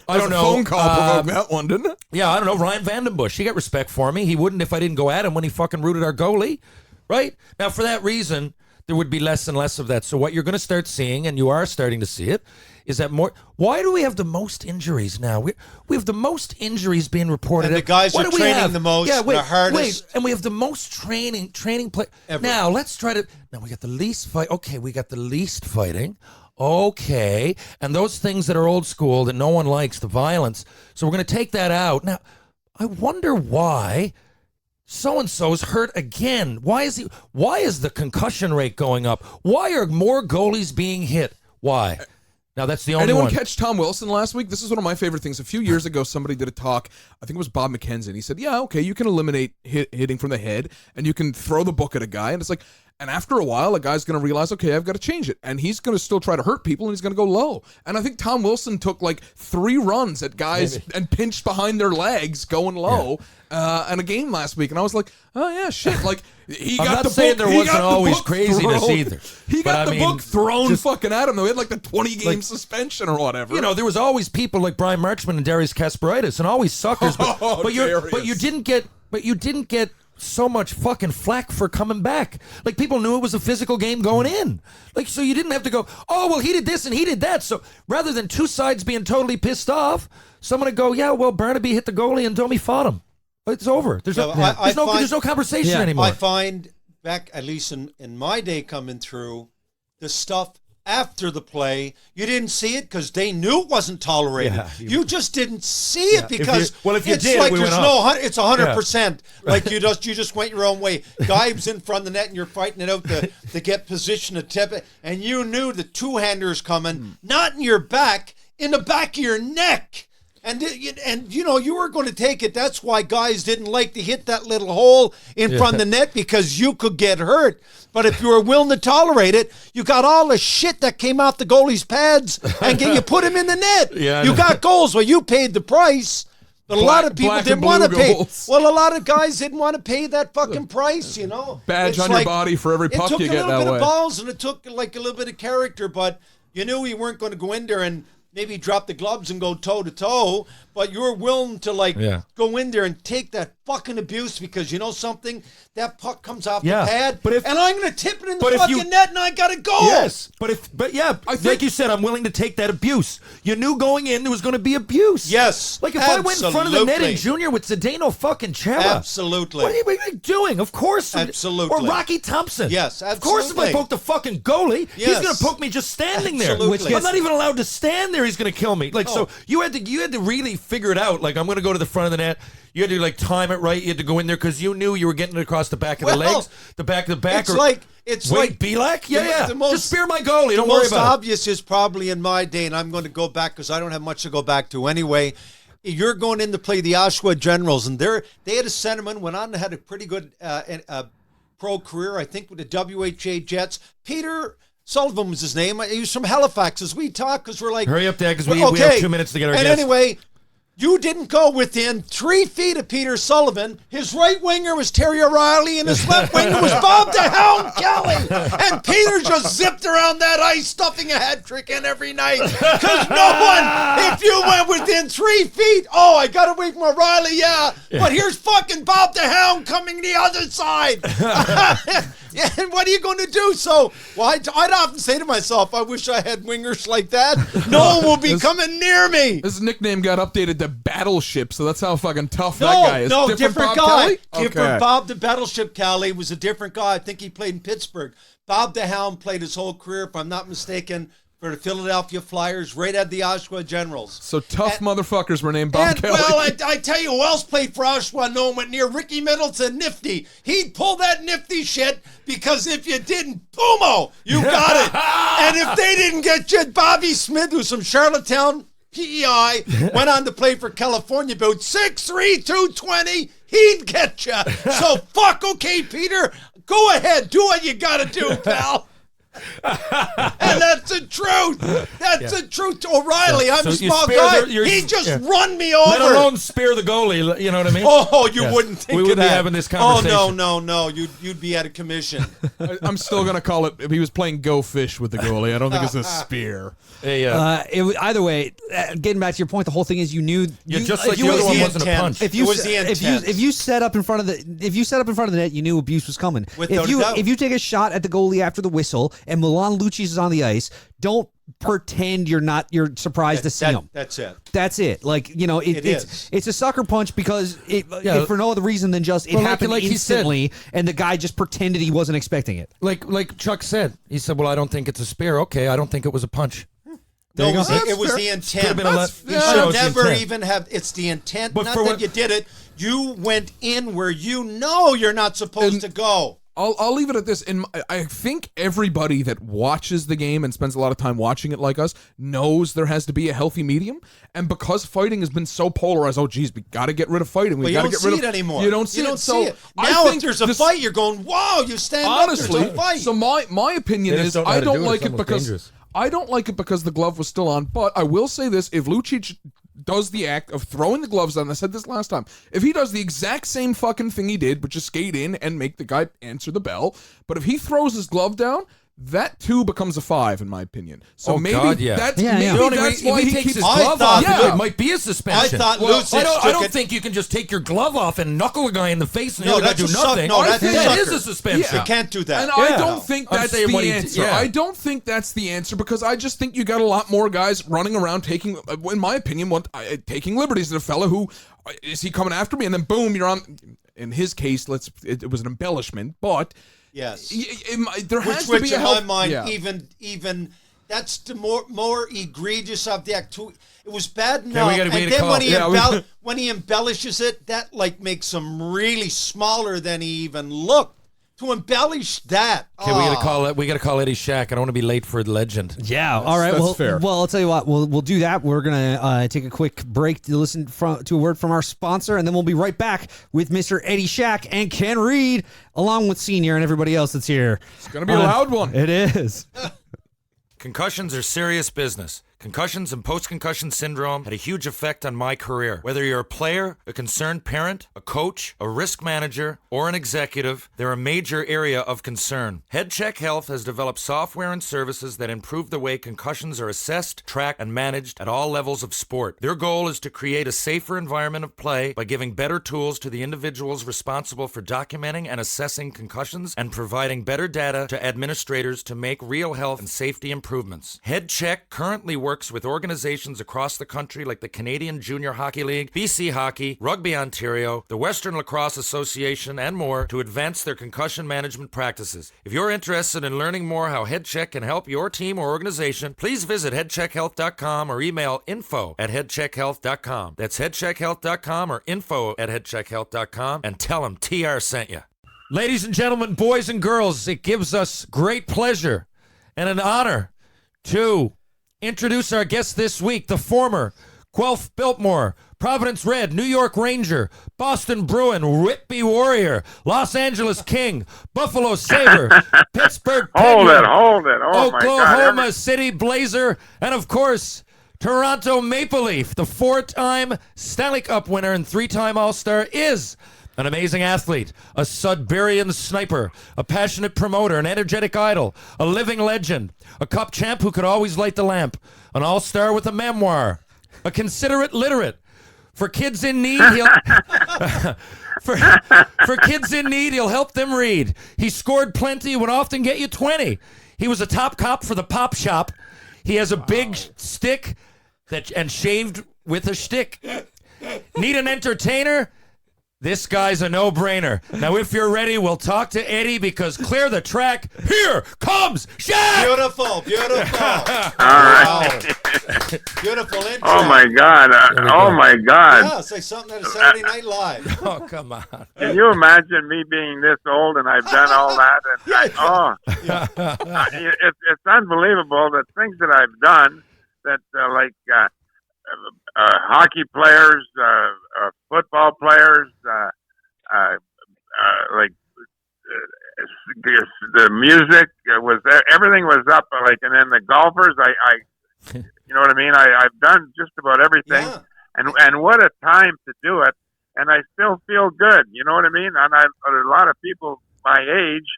I don't A know. phone call provoked that one, didn't it? Yeah, I don't know. Ryan Vandenbush, he got respect for me. He wouldn't if I didn't go at him when he fucking rooted our goalie. Right? Now, for that reason, there would be less and less of that. So what you're going to start seeing, and you are starting to see it, is that more. Why do we have the most injuries now? We have the most injuries being reported. And the guys What are do we training have? the most, Yeah, wait, the hardest. Wait, and we have the most training play. Ever. Now let's try to. Now we got the least fight. Okay, we got the least fighting. Okay, and those things that are old school that no one likes, the violence. So we're going to take that out. Now, I wonder why. So-and-so's hurt again. Why is the concussion rate going up? Why are more goalies being hit? Why? Now that's the only Anyone one. catch Tom Wilson last week? This is one of my favorite things. A few years ago, somebody did a talk. I think it was Bob McKenzie. And he said, yeah, okay, you can eliminate hitting from the head and you can throw the book at a guy. And it's like, And after a while, a guy's going to realize, okay, I've got to change it. And he's going to still try to hurt people, and he's going to go low. And I think Tom Wilson took like 3 runs at guys and pinched behind their legs going low in a game last week. And I was like, oh, yeah, shit. Like, he I'm got not the saying book, there wasn't always craziness thrown. either. He got but the book thrown fucking at him, though. He had like the 20-game suspension or whatever. You know, there was always people like Brian Marchman and Darius Kasparaitis, and always suckers. But you didn't get so much fucking flack for coming back. Like, people knew it was a physical game going in. Like, so you didn't have to go, oh, well, he did this and he did that. So rather than two sides being totally pissed off, someone would go, yeah, well, Barnaby hit the goalie and Domi fought him. It's over. There's no conversation anymore. I find back, at least in my day coming through, the stuff after the play, you didn't see it because they knew it wasn't tolerated. Yeah, you just didn't see it because if you it's did, like we there's went no up. it's 100%. Like you just went your own way. Guy was in front of the net and you're fighting it out to get position to tip it, and you knew the two-hander's coming, not in your back, in the back of your neck. And you know, you were going to take it. That's why guys didn't like to hit that little hole in front of the net, because you could get hurt. But if you were willing to tolerate it, you got all the shit that came out the goalie's pads and you put him in the net. Yeah, you got goals. Well, you paid the price. But a lot of people didn't want to pay. Well, a lot of guys didn't want to pay that fucking price, you know. Badge on your body for every puck you get that way. It took a little bit of balls and it took like a little bit of character, but you knew you weren't going to go in there and maybe drop the gloves and go toe-to-toe, but you were willing to, go in there and take that fucking abuse because you know something? That puck comes off the pad, and I'm going to tip it in the fucking net, and I got to go. Yes, like you said, I'm willing to take that abuse. You knew going in there was going to be abuse. Yes, like if I went in front of the net in junior with Zdeno fucking Chara. Absolutely. What are you doing? Of course. Absolutely. Or Rocky Thompson. Yes, absolutely. Of course, if I poke the fucking goalie, he's going to poke me just standing there. I'm not even allowed to stand there. He's going to kill me. Like so, you had to really figure it out. Like, I'm going to go to the front of the net. You had to time it right. You had to go in there because you knew you were getting it across the back of the legs, the back of the back. It's like Belak. Yeah. Just spear my goalie. Don't worry about it. The most obvious is probably in my day, and I'm going to go back because I don't have much to go back to anyway. You're going in to play the Oshawa Generals, and they had a centerman, went on and had a pretty good pro career, I think, with the WHA Jets. Peter Sullivan was his name. He was from Halifax. As we talk, because we're like, hurry up, Dad, because we have 2 minutes to get our guests. And anyway, you didn't go within 3 feet of Peter Sullivan. His right winger was Terry O'Reilly, and his left winger was Bob the Hound Kelly. And Peter just zipped around that ice, stuffing a hat trick in every night. Because no one, if you went within 3 feet, I got away from O'Reilly, but here's fucking Bob the Hound coming the other side. And what are you going to do? So, I'd often say to myself, I wish I had wingers like that. No one will be coming near me. His nickname got updated to Battleship, so that's how fucking tough that guy is. No, different guy. Okay. Different Bob the Battleship Kelly was a different guy. I think he played in Pittsburgh. Bob the Hound played his whole career, if I'm not mistaken, for the Philadelphia Flyers, right at the Oshawa Generals. So tough motherfuckers were named Bob Kelly. Well, I tell you who else played for Oshawa, no one went near Ricky Middleton, Nifty. He'd pull that Nifty shit because if you didn't, boomo, you got it. And if they didn't get you, Bobby Smith, who's from Charlottetown, PEI, went on to play for California, about 6'3", 220, he'd get you. So fuck, okay, Peter, go ahead, do what you got to do, pal. And that's the truth. That's the truth. O'Reilly, I'm a small guy. He just run me over. Let alone spear the goalie. You know what I mean? Oh, you wouldn't think we of would that. be having this conversation. Oh no. You'd be out of commission. I'm still gonna call it. If he was playing Go Fish with the goalie, I don't think it's a spear. Hey, either way, getting back to your point, the whole thing is you knew. Just like the other one wasn't a punch. If you set up in front of the net, you knew abuse was coming. If you take a shot at the goalie after the whistle and Milan Lucic is on the ice, don't pretend you're surprised to see him. That's it. That's it. Like, you know, it's a sucker punch because if for no other reason than just it happened instantly, and the guy just pretended he wasn't expecting it. Like Chuck said, he said, "Well, I don't think it's a spear." Okay, I don't think it was a punch. No, it was the intent. You should never even have. It's the intent. Not that you did it. You went in where you know you're not supposed to go. I'll leave it at this. I think everybody that watches the game and spends a lot of time watching it like us knows there has to be a healthy medium. And because fighting has been so polarized, oh geez, we got to get rid of fighting. We got to get rid of it anymore. You don't see it. So now, if there's a fight, you're going, wow, you stand honestly, up, there's a fight. So my opinion is I don't like it because the glove was still on. But I will say this: if Lucic does the act of throwing the gloves on, I said this last time, if he does the exact same fucking thing he did, but just skate in and make the guy answer the bell, but if he throws his glove down, that too becomes a 5 in my opinion. So maybe that's why he keeps his glove off. It might be a suspension. I thought Lucic I don't think you can just take your glove off and knuckle a guy in the face and the other guy do nothing. That is a suspension. You can't do that. And I don't think that's the answer. I don't think that's the answer because I just think you got a lot more guys running around taking, in my opinion, taking liberties. And a fella who, is he coming after me? And then boom, you're on. In his case, it was an embellishment, but... Yes, there has which to be in my mind, even that's the more egregious of the act. It was bad enough, and then when he embellishes it, that like makes him really smaller than he even looked. To embellish that, okay, we gotta call Eddie Shack. I don't want to be late for the legend. Yeah, all right. That's fair. Well, I'll tell you what. We'll do that. We're gonna take a quick break to listen to a word from our sponsor, and then we'll be right back with Mr. Eddie Shack and Ken Reid, along with Senior and everybody else that's here. It's gonna be a loud one. It is. Concussions are serious business. Concussions and post-concussion syndrome had a huge effect on my career. Whether you're a player, a concerned parent, a coach, a risk manager, or an executive, they're a major area of concern. HeadCheck Health has developed software and services that improve the way concussions are assessed, tracked, and managed at all levels of sport. Their goal is to create a safer environment of play by giving better tools to the individuals responsible for documenting and assessing concussions and providing better data to administrators to make real health and safety improvements. HeadCheck currently works with organizations across the country like the Canadian Junior Hockey League, BC Hockey, Rugby Ontario, the Western Lacrosse Association, and more to advance their concussion management practices. If you're interested in learning more how HeadCheck can help your team or organization, please visit headcheckhealth.com or email info@headcheckhealth.com. That's headcheckhealth.com or info@headcheckhealth.com and tell them TR sent you. Ladies and gentlemen, boys and girls, it gives us great pleasure and an honor to introduce our guest this week, the former Guelph Biltmore, Providence Red, New York Ranger, Boston Bruin, Whitby Warrior, Los Angeles King, Buffalo Sabre, Pittsburgh Penguin, Hold it. Oh, Oklahoma my God. City Blazer, and of course, Toronto Maple Leaf, the 4-time Stanley Cup winner and 3-time All-Star, is an amazing athlete, a Sudbury sniper, a passionate promoter, an energetic idol, a living legend, a cup champ who could always light the lamp, an all-star with a memoir, a considerate literate. For kids in need, for kids in need, he'll help them read. He scored plenty, would often get you 20. He was a top cop for the Pop Shop. He has a big stick and shaved with a shtick. Need an entertainer? This guy's a no-brainer. Now, if you're ready, we'll talk to Eddie because clear the track. Here comes Shaq! Beautiful. All right. Beautiful intro. Oh, my God. Yeah, say something at a Saturday Night Live. Oh, come on. Can you imagine me being this old and I've done all that? And it's unbelievable the things that I've done that hockey players, football players, the music everything was up. And then the golfers, you know what I mean. I've done just about everything, and what a time to do it. And I still feel good. You know what I mean. And there's a lot of people my age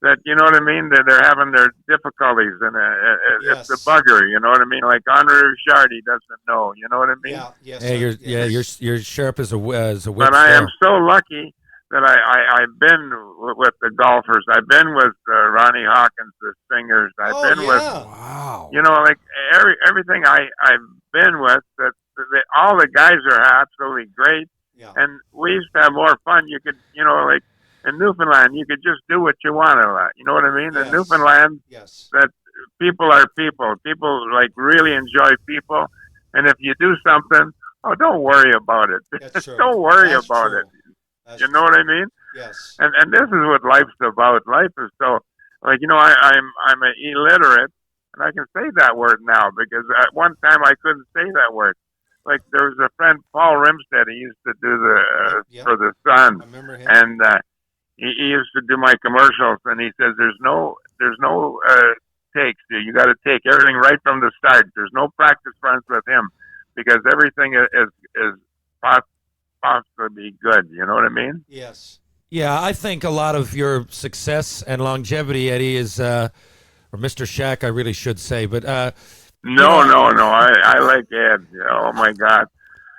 that, you know what I mean, they're having their difficulties, and it's a bugger, you know what I mean? Like Andre Richard, he doesn't know, you know what I mean? You're sharp as a whip. But I am so lucky that I've been with the golfers. I've been with Ronnie Hawkins, the singers. I've been with, you know, like everything I've been with. That all the guys are absolutely great, and we used to have more fun. You could, you know, like. In Newfoundland, you could just do what you want a lot. You know what I mean? In Newfoundland, that people are people. People like really enjoy people, and if you do something, don't worry about it. Don't worry about it. You know what I mean? Yes. And this is what life's about. Life is so, like, I'm an illiterate, and I can say that word now because at one time I couldn't say that word. Like, there was a friend, Paul Rimstead. He used to do for the Sun, I remember him. and he used to do my commercials. And he says, "There's no takes. You got to take everything right from the start. There's no practice runs with him because everything is possibly good. You know what I mean?" Yes. Yeah, I think a lot of your success and longevity, Eddie, is, or Mr. Shack, I really should say, but No. I like Ed. Oh my God.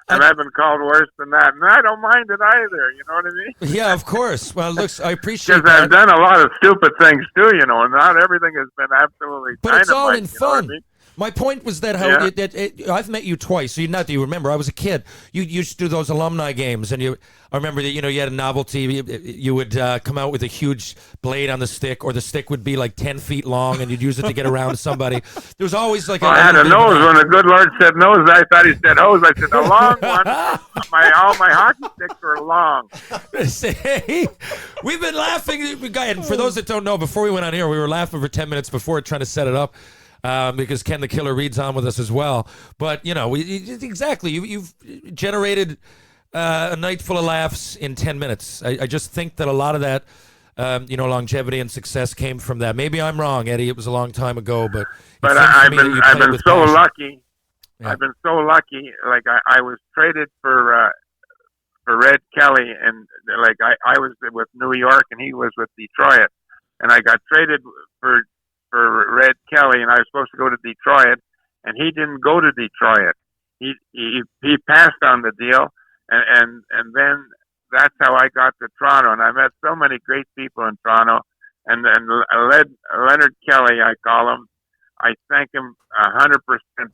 And I've been called worse than that, and I don't mind it either. You know what I mean? yeah, of course. Well, looks, I appreciate Because that. I've done a lot of stupid things too, and not everything has been absolutely But it's all in dynamite, you know what I fun. mean? My point was that how I've met you twice. So not that you remember. I was a kid. You used to do those alumni games, and I remember that you had a novelty. You would come out with a huge blade on the stick, or the stick would be like 10 feet long, and you'd use it to get around somebody. There was always like I had a nose. When the good Lord said nose, I thought he said hose. I said a long one. All my hockey sticks were long. Hey, we've been laughing. And for those that don't know, before we went on here, we were laughing for 10 minutes before trying to set it up. Because Ken the Killer Reid's on with us as well. But, exactly. You've generated a night full of laughs in 10 minutes. I just think that a lot of that, longevity and success came from that. Maybe I'm wrong, Eddie. It was a long time ago, but I've been so lucky. Yeah. I've been so lucky. Like I was traded for Red Kelly, and like I was with New York, and he was with Detroit, and I got traded for Red Kelly, and I was supposed to go to Detroit, and he didn't go to Detroit. He passed on the deal, and then that's how I got to Toronto, and I met so many great people in Toronto, and Leonard Kelly, I call him. I thank him 100%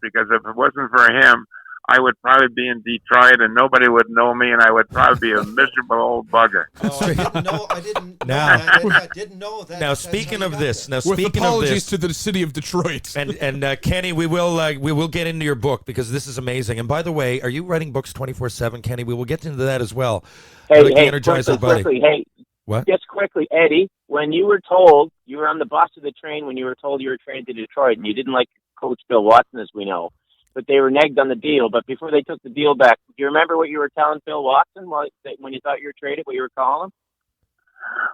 because if it wasn't for him, I would probably be in Detroit and nobody would know me, and I would probably be a miserable old bugger. Oh, I didn't know that. Now, speaking of this, with apologies to the city of Detroit. And Kenny, we will get into your book because this is amazing. And by the way, are you writing books 24/7, Kenny? We will get into that as well. Hey, quickly, hey, what? Just quickly, Eddie, when you were told, you were on the bus of the train when you were told you were traded to Detroit, and you didn't like Coach Bill Watson, as we know, but they were negged on the deal. But before they took the deal back, do you remember what you were telling Bill Watson when you thought you were traded, what you were calling him?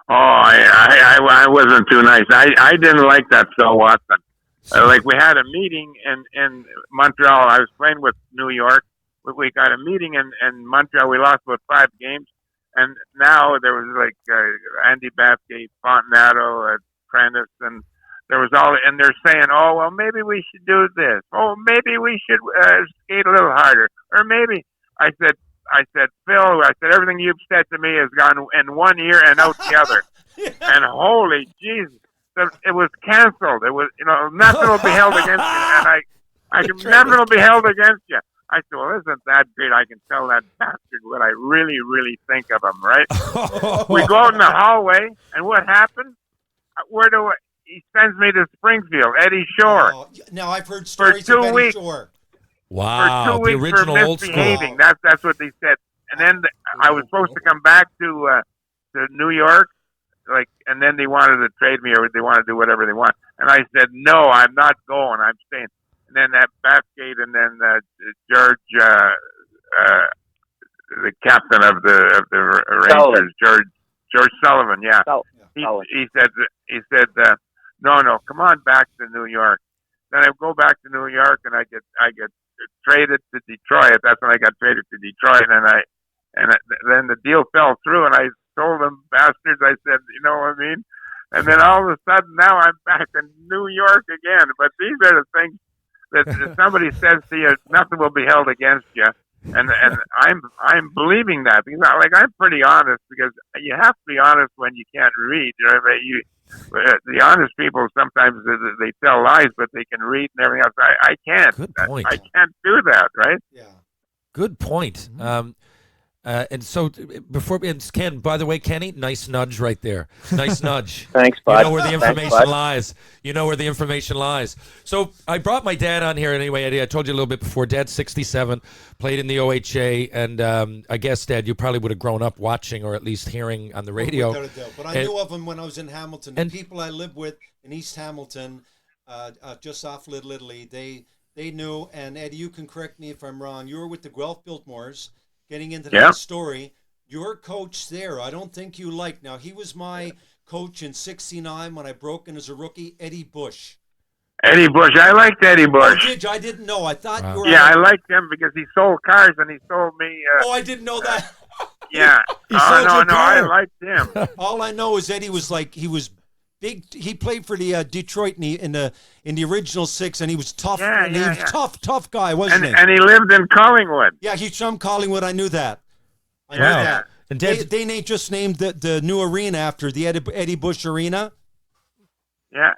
Oh, I wasn't too nice. I didn't like that Phil Watson. Like, we had a meeting in Montreal. I was playing with New York. We got a meeting in Montreal. We lost about 5 games. And now there was like Andy Bathgate, Fontanato, Prentice, and there was all, and they're saying, "Oh, well, maybe we should do this. Oh, maybe we should skate a little harder." Or maybe I said, Phil, everything you've said to me has gone in one ear and out the other. And holy Jesus, it was canceled. It was, nothing will be held against you, and nothing will be held against you. I said, well, isn't that great? I can tell that bastard what I really, really think of him, right? We go out in the hallway, and what happens? He sends me to Springfield, Eddie Shore. Oh, now, I've heard stories for 2 of Eddie weeks. Shore. Wow, For 2 weeks the original for old school. misbehaving. That's what they said. And then I was supposed to come back to New York, and then they wanted to trade me, or they want to do whatever they want. And I said, no, I'm not going. I'm staying. And then that Bathgate, and then George, the captain of the Rangers, George Sullivan. Yeah, he said, no, come on back to New York. Then I go back to New York, and I get traded to Detroit. That's when I got traded to Detroit, and then the deal fell through, and I told them bastards. I said, you know what I mean? And then all of a sudden, now I'm back in New York again. But these are the things that if somebody says to you, nothing will be held against you, and I'm believing that because I'm pretty honest, because you have to be honest when you can't read. The honest people sometimes they tell lies, but they can read and everything else. I can't. Good point. I can't do that, right? Yeah. Good point. And so Ken, by the way, Kenny, nice nudge right there. Nice nudge. Thanks, bud. You know where the information Thanks, bud. lies. You know where the information lies. So I brought my dad on here anyway, Eddie. I told you a little bit before. Dad's 67, played in the OHA, and I guess, Dad, you probably would have grown up watching or at least hearing on the radio. Without a doubt. But I knew of him when I was in Hamilton. The people I lived with in East Hamilton, just off Little Italy, they knew. And Eddie, you can correct me if I'm wrong. You were with the Guelph Biltmores. Getting into that story, your coach there, I don't think you liked. Now, he was my coach in '69 when I broke in as a rookie, Eddie Bush. Eddie Bush. I liked Eddie Bush. Oh, did you? I didn't know. I thought you were. Yeah, I liked him because he sold cars and he sold me. I didn't know that. Yeah. He sold your car. I liked him. All I know is Eddie was he was big. He played for the Detroit in the original six, and he was tough. Yeah, and he was tough guy, wasn't he? And he lived in Collingwood. Yeah, he's from Collingwood. I knew that. I knew Wow. that. And They just named the new arena after the Eddie Bush Arena. Yeah.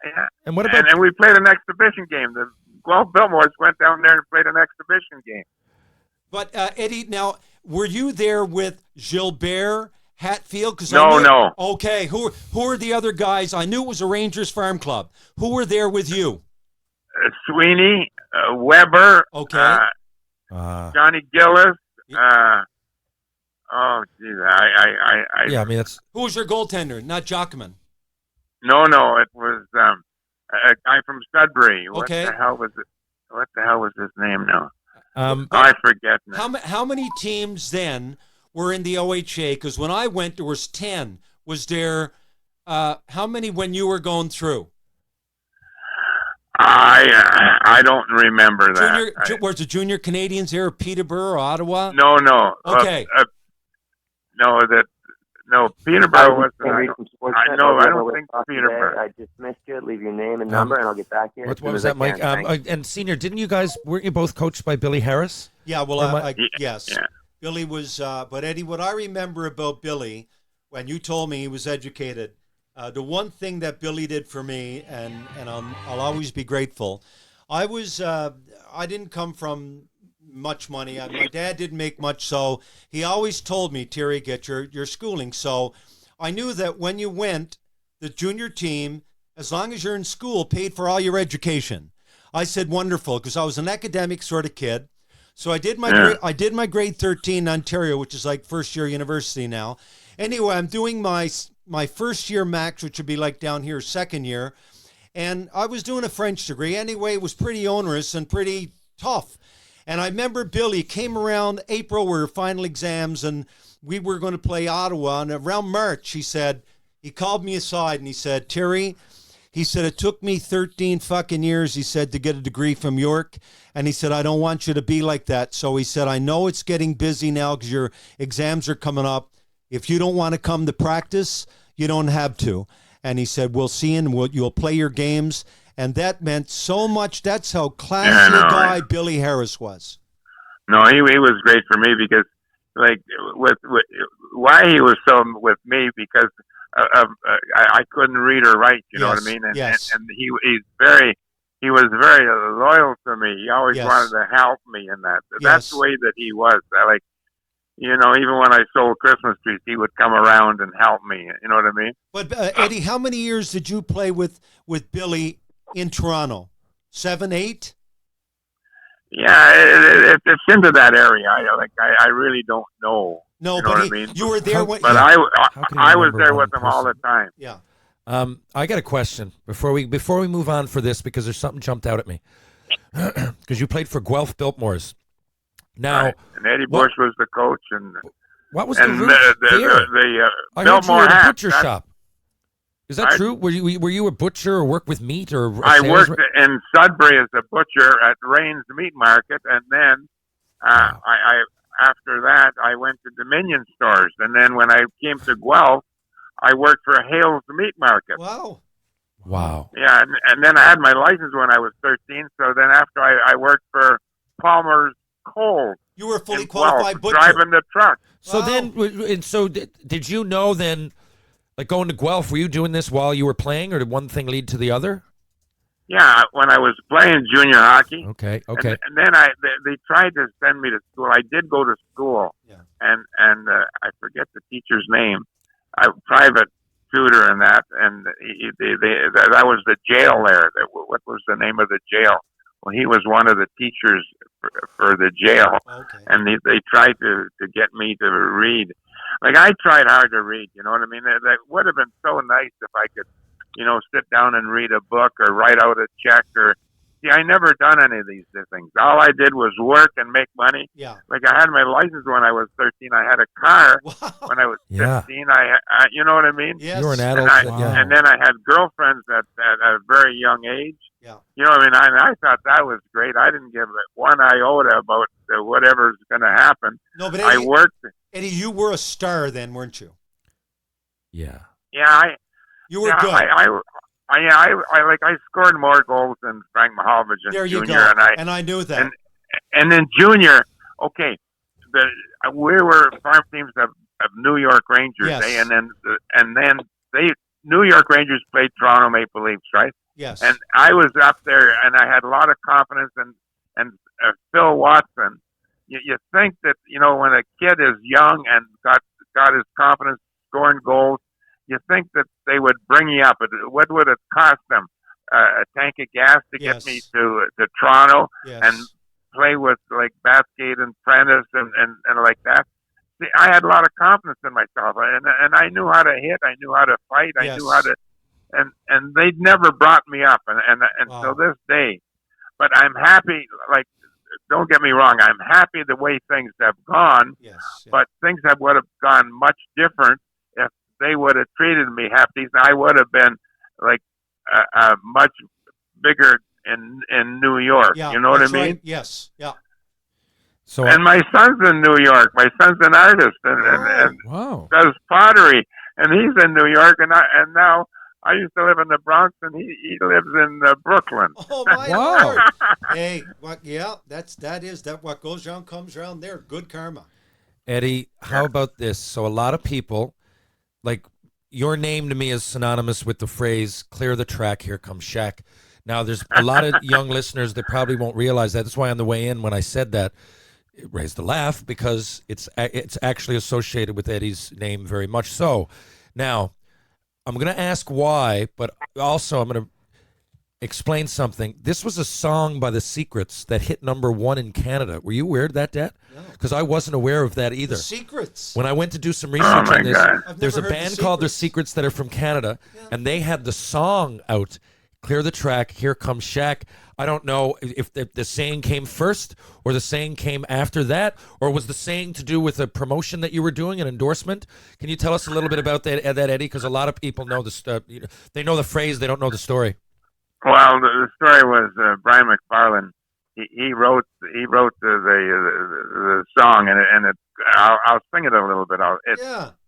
And what about? And we played an exhibition game. The Guelph Biltmores went down there and played an exhibition game. But Eddie, now were you there with Gilbert Hatfield? No. Okay, who are the other guys? I knew it was a Rangers Farm Club. Who were there with you? Sweeney, Weber. Okay. Johnny Gillis. Oh, geez, Yeah, I mean that's. Who was your goaltender? Not Jockman. No, it was a guy from Sudbury. Okay. What the hell was it? What the hell was his name now? Um, I forget now. How many teams then were in the OHA? Because when I went, there was 10. Was there? How many when you were going through? I don't remember that. Was the junior Canadians there, Peterborough or Ottawa? No. Okay. No, Peterborough was. I don't think Peterborough. I just missed you. Leave your name and number, and I'll get back here. what was that, Mike? And Senior, didn't you guys? Weren't you both coached by Billy Harris? Yeah. Well, yes. Yeah. Billy was. But Eddie, what I remember about Billy, when you told me he was educated, the one thing that Billy did for me, and I'll always be grateful. I didn't come from much money. My dad didn't make much, so he always told me, Terry, get your schooling. So I knew that when you went, the junior team, as long as you're in school, paid for all your education. I said wonderful, because I was an academic sort of kid. So I did my grade 13 in Ontario, which is like first year university now. Anyway, I'm doing my first year max, which would be like down here second year, and I was doing a French degree. Anyway, it was pretty onerous and pretty tough. And I remember Billy came around April, were final exams, and we were going to play Ottawa. And around March, he called me aside and he said, Terry, he said, it took me 13 fucking years, he said, to get a degree from York. And he said, I don't want you to be like that. So he said, I know it's getting busy now because your exams are coming up. If you don't want to come to practice, you don't have to. And he said, we'll see and you'll play your games. And that meant so much. That's how classy a guy Billy Harris was. No, he was great for me because, like, with why he was so with me because I couldn't read or write. You know what I mean? And, yes. And he was very loyal to me. He always wanted to help me in that. That's the way that he was. Even when I sold Christmas trees, he would come around and help me. You know what I mean? But Eddie, how many years did you play with Billy in Toronto? 7, 8? Yeah, it's into that area. I really don't know. No, you know but what I mean? You were there when. But Yeah. I was there with him all the time. Yeah. I got a question before we move on for this because there's something jumped out at me. Because you played for Guelph Biltmores. Now, right. And Eddie Bush was the coach, and what was and the route there? I heard you were at a butcher shop. Is that true? Were you a butcher or work with meat or? I worked in Sudbury as a butcher at Rain's Meat Market, and then I after that I went to Dominion stores, and then when I came to Guelph, I worked for Hale's Meat Market. Wow. Yeah, and then I had my license when I was 13. So then after I worked for Palmer's Coal. You were a fully qualified butcher. Driving the truck. So did you know then, like going to Guelph, were you doing this while you were playing, or did one thing lead to the other? Yeah, when I was playing junior hockey. Okay. And then they tried to send me to school. I did go to school. Yeah. and I forget the teacher's name. I private tutor in that, and that was the jail there. What was the name of the jail? Well, he was one of the teachers for the jail, and they tried to get me to read. Like, I tried hard to read, you know what I mean? That would have been so nice if I could, sit down and read a book or write out a check or. See, I never done any of these things. All I did was work and make money. Yeah. Like, I had my license when I was 13. I had a car when I was 15. I you know what I mean? Yes. You were an adult. And then I had girlfriends at a very young age. Yeah. You know what I mean? I thought that was great. I didn't give one iota about whatever's going to happen. No, but I worked. Eddie, you were a star then, weren't you? Yeah. Yeah, you were good. I scored more goals than Frank Mahovich in there you junior, go. and I knew that. And in junior, okay, we were farm teams of New York Rangers, yes. and then New York Rangers played Toronto Maple Leafs, right? Yes. And I was up there, and I had a lot of confidence, and Phil Watson. You think that when a kid is young and got his confidence scoring goals, you think that they would bring you up. What would it cost them? A tank of gas to get me to Toronto and play with like Bathgate and Prentice and like that. See, I had a lot of confidence in myself, and I knew how to hit. I knew how to fight. I knew how to, and they never brought me up, and till this day. But I'm happy. Like, don't get me wrong. I'm happy the way things have gone. Yes. But things would have gone much different if they would have treated me happy. I would have been like much bigger in New York. Yeah, you know what I mean? Right. Yes. Yeah. So and my son's in New York. My son's an artist and does pottery, and he's in New York. And now I used to live in the Bronx, and he lives in Brooklyn. Oh my Lord! Hey, what what goes around comes around. There, good karma. Eddie, how about this? So a lot of people, like, your name to me is synonymous with the phrase "clear the track, here comes Shaq." Now, there's a lot of young listeners that probably won't realize that. That's why on the way in, when I said that, it raised a laugh because it's actually associated with Eddie's name very much so. Now, I'm going to ask why, but also I'm going to explain something. This was a song by The Secrets that hit #1 in Canada. Were you aware of that, Dad? No. Because I wasn't aware of that either. The Secrets. When I went to do some research on this, there's a heard band called The Secrets that are from Canada, and they had the song out, "Clear the Track, Here Comes Shaq." I don't know if the saying came first or the saying came after that, or was the saying to do with a promotion that you were doing, an endorsement? Can you tell us a little bit about that Eddie? Because a lot of people know the stuff. They know the phrase, they don't know the story. Well, the story was Brian McFarlane. He wrote the song, and I'll sing it a little bit.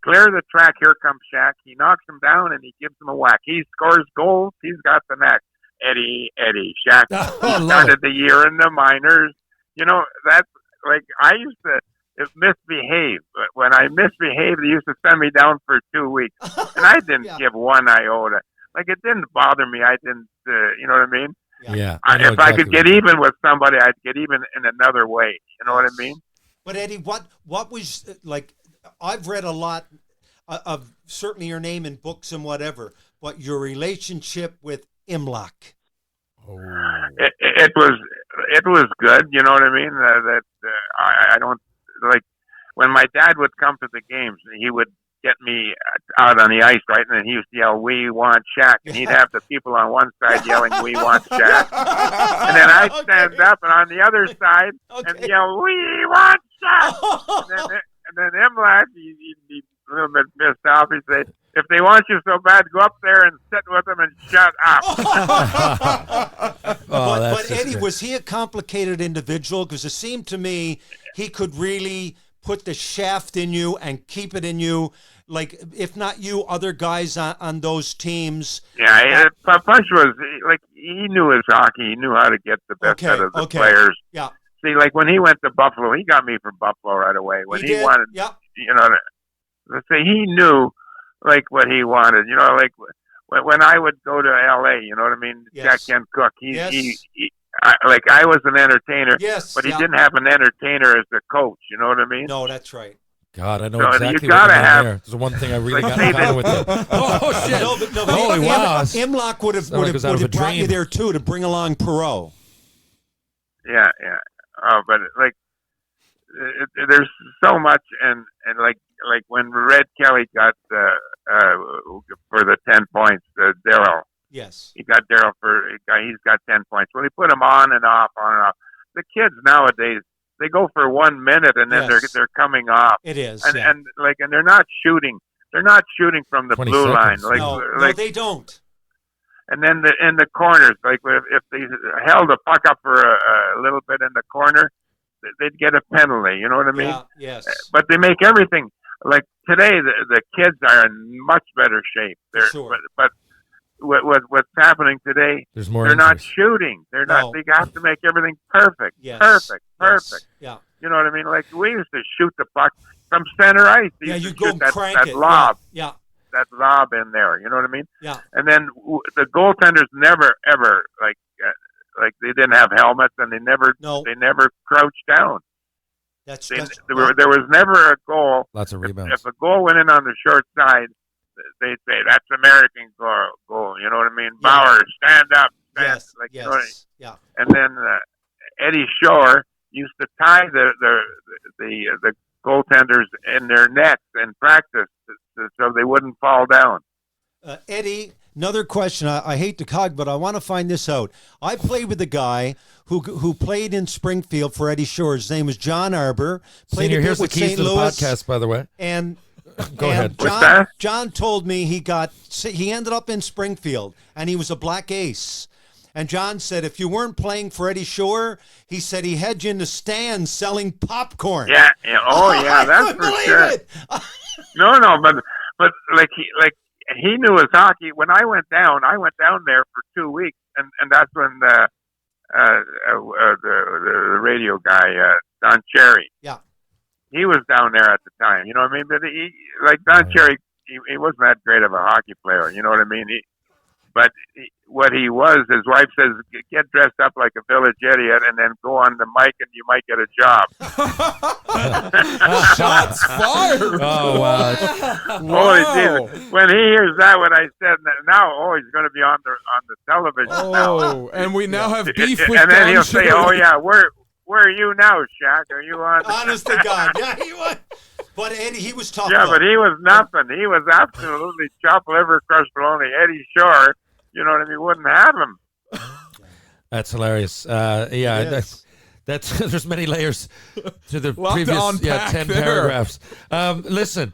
Clear the track, here comes Shaq. He knocks him down and he gives him a whack. He scores goals. He's got the knack. Eddie, Shaq. He started the year in the minors. That's like I used to misbehave. But when I misbehaved, they used to send me down for 2 weeks, and I didn't give one iota. Like, it didn't bother me. I didn't. You know what I mean? Yeah. If I could get even with somebody, I'd get even in another way. You know what I mean? But Eddie, what was like? I've read a lot of certainly your name in books and whatever, but your relationship with Imlach. Oh. It was good. You know what I mean? I don't like when my dad would come to the games. He would get me out on the ice, right? And then he used to yell, "We want Shaq." And he'd have the people on one side yelling, "We want Shaq." And then I'd stand up and on the other side and yell, "We want Shaq." And then Imlach, he'd a little bit pissed off. He'd say, "If they want you so bad, go up there and sit with them and shut up." But Eddie, was he a complicated individual? Because it seemed to me he could really put the shaft in you and keep it in you, like, if not you, other guys on those teams. Yeah, Punch was, like, he knew his hockey. He knew how to get the best out of the players. Yeah. See, like, when he went to Buffalo, he got me from Buffalo right away. When he wanted, let's say he knew, like, what he wanted. Like, when I would go to L.A., you know what I mean? Yes. Jack Kent Cook, I was an entertainer, but he didn't have an entertainer as a coach. You know what I mean? No, that's right. God, I know So exactly you what gotta you mean have- there. There's the one thing I really Like, got in common with you. Oh, shit. No, Holy wow. Imlock would have Sounded like it was out of a brought you dream. there too to bring along Perot. Yeah. Oh, but like, there's so much, and like when Red Kelly got for the 10 points, Daryl. Yes. He got Daryl he's got 10 points. Well, he put him on and off. The kids nowadays, they go for 1 minute and then Yes. they're coming off. It is. And yeah. and they're not shooting. They're not shooting from the 20 blue seconds. line. no, they don't. And then in the corners, like if they held the puck up for a little bit in the corner, they'd get a penalty. You know what I mean? Yeah. Yes. But they make everything like today. The kids are in much better shape. Sure. But what's happening today? There's more They're not injuries. shooting. They're not. No. They have to make everything perfect. Yes. Perfect. Yes. Yeah. You know what I mean? Like we used to shoot the puck from center ice. Yeah. used You to go shoot and that, crank that it. lob. Yeah. That lob in there. You know what I mean? Yeah. And then the goaltenders never ever like they didn't have helmets and they never No. crouched down. That's There was never a goal. Lots of rebounds. If a goal went in on the short side, they'd say that's American goal. You know what I mean? Yeah. Bauer, stand up, stand. yes. Like Yes. you know what I mean? Yeah. And then Eddie Shore used to tie the goaltenders in their nets in practice so they wouldn't fall down. Eddie, another question. I hate to cog, but I want to find this out. I played with a guy who played in Springfield for Eddie Shore. His name was John Arbor. Played Senior, a bit here's the with keys St. to the Louis. podcast, by the way. And Go ahead. What's that? John told me he ended up in Springfield and he was a black ace. And John said if you weren't playing for Eddie Shore, he said he had you in the stands selling popcorn. Yeah. Oh yeah, I that's couldn't for believe sure. it. No, but he knew his hockey. When I went down there for 2 weeks, and that's when the radio guy Don Cherry. Yeah. He was down there at the time. You know what I mean? But Don Cherry, he wasn't that great of a hockey player. You know what I mean? What he was, his wife says, get dressed up like a village idiot and then go on the mic and you might get a job. Shots fired. Oh, wow. Holy Jesus. When he hears that, what I said, now, he's going to be on the television now. Oh, and we now have beef with And then Don he'll say, Cherry. oh, yeah, where are you now, Shaq? Are you on? Honest to God. Yeah, he was. But Eddie, he was tough. Yeah, though. but he was nothing. He was absolutely chopped liver, crushed bologna. Eddie Shore, you know what I mean, wouldn't have him. That's hilarious. That's there's many layers to the Lot to previous unpack 10 there. paragraphs. Listen,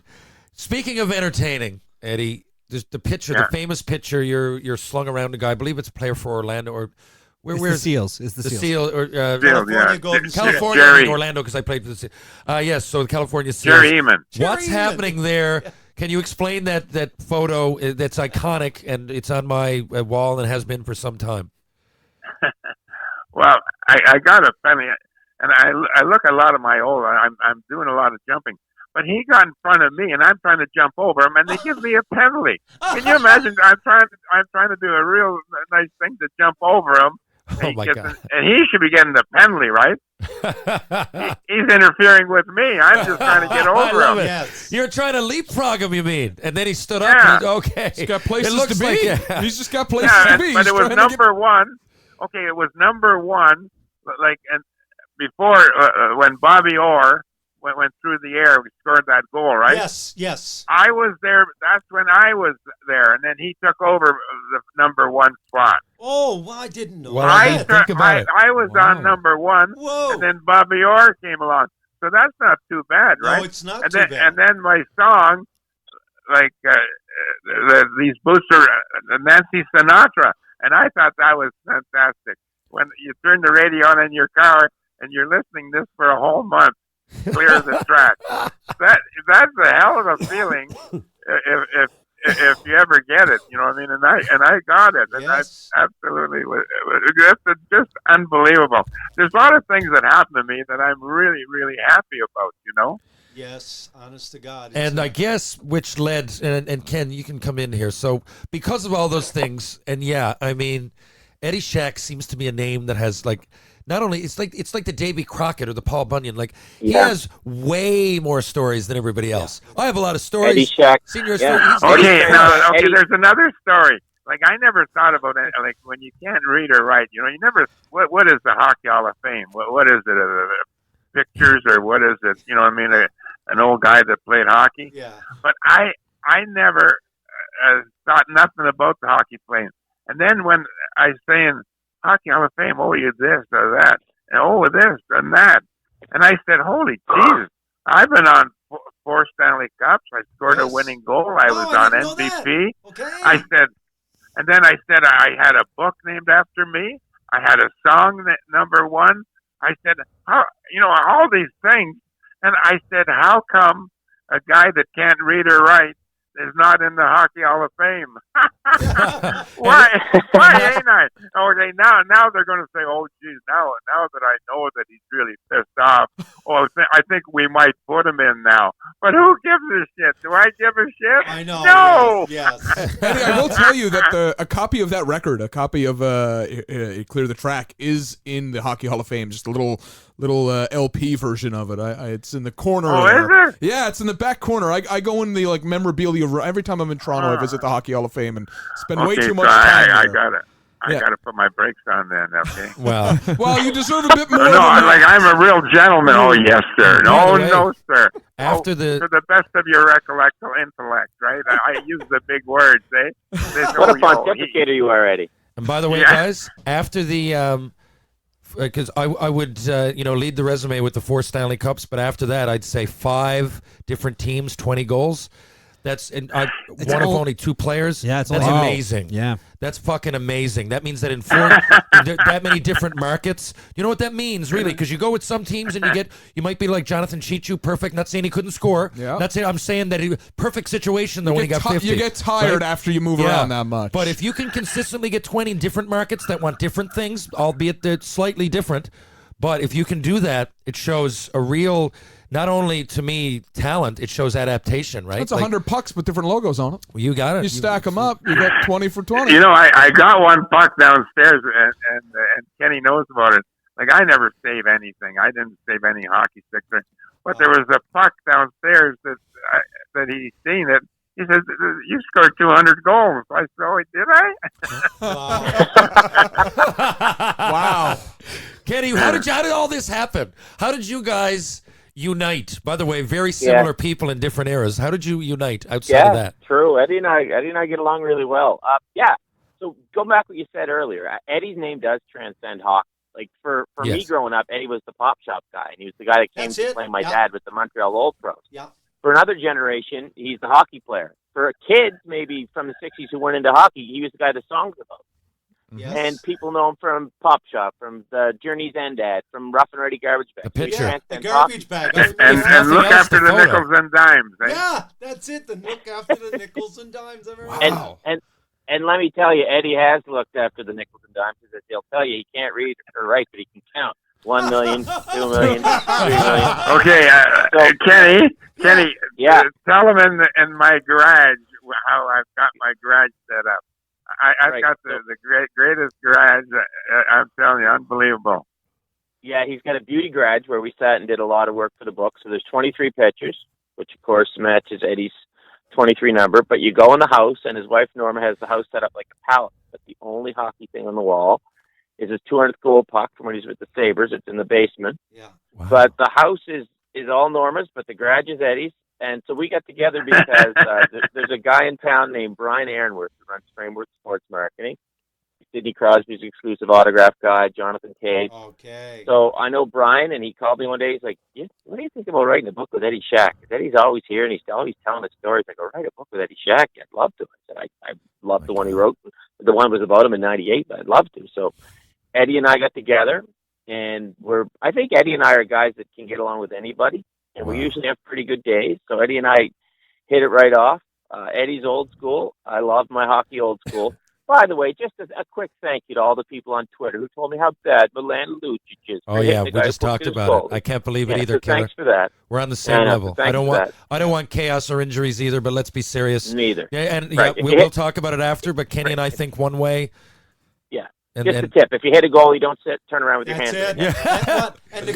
speaking of entertaining, Eddie, there's the picture, Yeah. the famous picture you're slung around a guy. I believe it's a player for Orlando or It's where's the Seals. It's the the Seals. Seal or California Golden State. California Jerry. and Orlando because I played for the Seal. Yes, so the California Seals. Jerry Eman. What's Jerry Eman. happening there? Can you explain that photo that's iconic and it's on my wall and has been for some time? Well, I got a funny, and I look at a lot of my old. I'm doing a lot of jumping, but he got in front of me, and I'm trying to jump over him, and they give me a penalty. Can you imagine? I'm trying to do a real nice thing to jump over him. Oh my God! And he should be getting the penalty, right? He's interfering with me. I'm just trying to get I over love him. it. Yes. You're trying to leapfrog him, you mean? And then he stood up. Yeah. And, okay, He's got places it looks to be. like, yeah. He's just got places Yeah, to be. but He's it was trying to get- number one. Okay, it was number one. Like, and before when Bobby Orr went through the air, we scored that goal, right? Yes. I was there. That's when I was there, and then he took over the number one spot. Oh, well, I didn't know. Well, that. yeah, think about it. I was Wow. on number one, Whoa. and then Bobby Orr came along. So that's not too bad, right? No, it's not and too then, bad. And then my song, like these boots are Nancy Sinatra, and I thought that was fantastic. When you turn the radio on in your car and you're listening this for a whole month, clear the track. That's a hell of a feeling if you ever get it. You know what I mean? And I got it, and Yes. I absolutely it's just unbelievable. There's a lot of things that happen to me that I'm really, really happy about. You know. Yes, honest to God. And I guess which led, and Ken, you can come in here. So because of all those things, and yeah, I mean, Eddie Shack seems to be a name that has like not only it's like the Davy Crockett or the Paul Bunyan. Like he Yeah. has way more stories than everybody else. I have a lot of stories. Eddie Shack. Senior Yeah. stories. Okay, Eddie- there's another story. Like I never thought about it. Like when you can't read or write, you never. What is the Hockey Hall of Fame? What is it? Pictures or what is it? You know what I mean? An old guy that played hockey. Yeah. But I never thought nothing about the hockey playing. And then when I saying Hockey Hall of Fame, oh, you this or that, and oh, this and that, and I said, holy Jesus, I've been on 4 Stanley Cups. I scored a winning goal. I was I on didn't know MVP. that. Okay. I said, and then I said I had a book named after me. I had a song that #1. I said, how, all these things. And I said, how come a guy that can't read or write is not in the Hockey Hall of Fame? Why ain't I? Okay, now they're going to say, oh, geez, now that I know that he's really pissed off, I think we might put him in now. But who gives a shit? Do I give a shit? I know. No. Yes. Eddie, I will tell you that a copy of that record, a copy of Clear the Track, is in the Hockey Hall of Fame. Just a little LP version of it. It's in the corner. Oh, is it? Yeah, it's in the back corner. I go in the memorabilia every time I'm in Toronto. I visit the Hockey Hall of Fame and spend way too much time I there. got it. I got to put my brakes on then, okay? Well, Well, you deserve a bit more. No, than that. I'm a real gentleman. Oh, yes, sir. By the way, No, sir. after to the the best of your intellect, right? I use the big words, eh? What a pontificator you are, Eddie. and by the way, Yeah. guys, after the because I would lead the resume with the 4 Stanley Cups, but after that I'd say 5 different teams, 20 goals. That's one of only 2 players. Yeah, it's that's only- amazing. Yeah. That's fucking amazing. That means that in that many different markets, you know what that means, really? Because you go with some teams and you might be like Jonathan Chichu, perfect. Not saying he couldn't score. Yeah. Not saying I'm saying that perfect situation though when he got 50. You get tired right? after you move Yeah. around that much. But if you can consistently get 20 in different markets that want different things, albeit they're slightly different, but if you can do that, it shows a real, not only to me talent, it shows adaptation, right? that's 100 pucks with different logos on it. You got it. You stack them up, you got 20 for 20. I got one puck downstairs, and Kenny knows about it. Like, I never save anything. I didn't save any hockey sticks. But there was a puck downstairs that he seen it. He says, you scored 200 goals. I said, oh, did I? Wow. Kenny, how did all this happen? How did you guys unite? By the way, very similar people in different eras. How did you unite outside of that? True. Eddie and I get along really well. So go back what you said earlier. Eddie's name does transcend hockey. Like for me Yes. growing up, Eddie was the pop shop guy, and he was the guy that came That's to it. play my Yeah. dad with the Montreal Old Pros. Yeah. For another generation, he's the hockey player. For kids, maybe from the '60s who weren't into hockey, he was the guy the songs about. Yes. And people know him from Pop Shop, from the Journey's End ad, from Rough and Ready Garbage Bag. The picture. Yeah, the Transcends hockey. garbage bag. And nothing look else, after the the photo. nickels and dimes, eh? Yeah, that's it. The look after the nickels and dimes. Wow. And let me tell you, Eddie has looked after the nickels and dimes because he'll tell you he can't read or write, but he can count. 1 million, 2 million, 3 million. Okay, Kenny, Yeah. tell him in my garage how I've got my garage set up. I've Right. got the greatest garage. I'm telling you, unbelievable. Yeah, he's got a beauty garage where we sat and did a lot of work for the book. So there's 23 pictures, which of course matches Eddie's 23 number. But you go in the house, and his wife Norma has the house set up like a palace. But the only hockey thing on the wall is his 200th goal puck from when he's with the Sabres. It's in the basement. Yeah. Wow. But the house is all Norma's, but the garage is Eddie's. And so we got together because there's a guy in town named Brian Aaronworth who runs Framework Sports Marketing. Sidney Crosby's exclusive autograph guy, Jonathan Cage. Okay. So I know Brian, and he called me one day. He's like, what do you think about writing a book with Eddie Shack? 'Cause Eddie's always here, and he's always telling us stories. I go, write a book with Eddie Shack? I'd love to. I said, I love the one he wrote. The one was about him in '98, but I'd love to. So Eddie and I got together, and I think Eddie and I are guys that can get along with anybody, and we usually have pretty good days. So Eddie and I hit it right off. Eddie's old school. I love my hockey old school. By the way, just a quick thank you to all the people on Twitter who told me how bad Milan Lucic is. Oh yeah, we just talked about it. I can't believe it either, so Killer. thanks for that. We're on the same Yeah, level. thanks for I don't want chaos or injuries either, but let's be serious. Neither. Yeah, and Right. we'll talk about it after. But Kenny and I think one way. Yeah. And, Just a tip: if you hit a goal, you don't turn around with your That's hands. it. And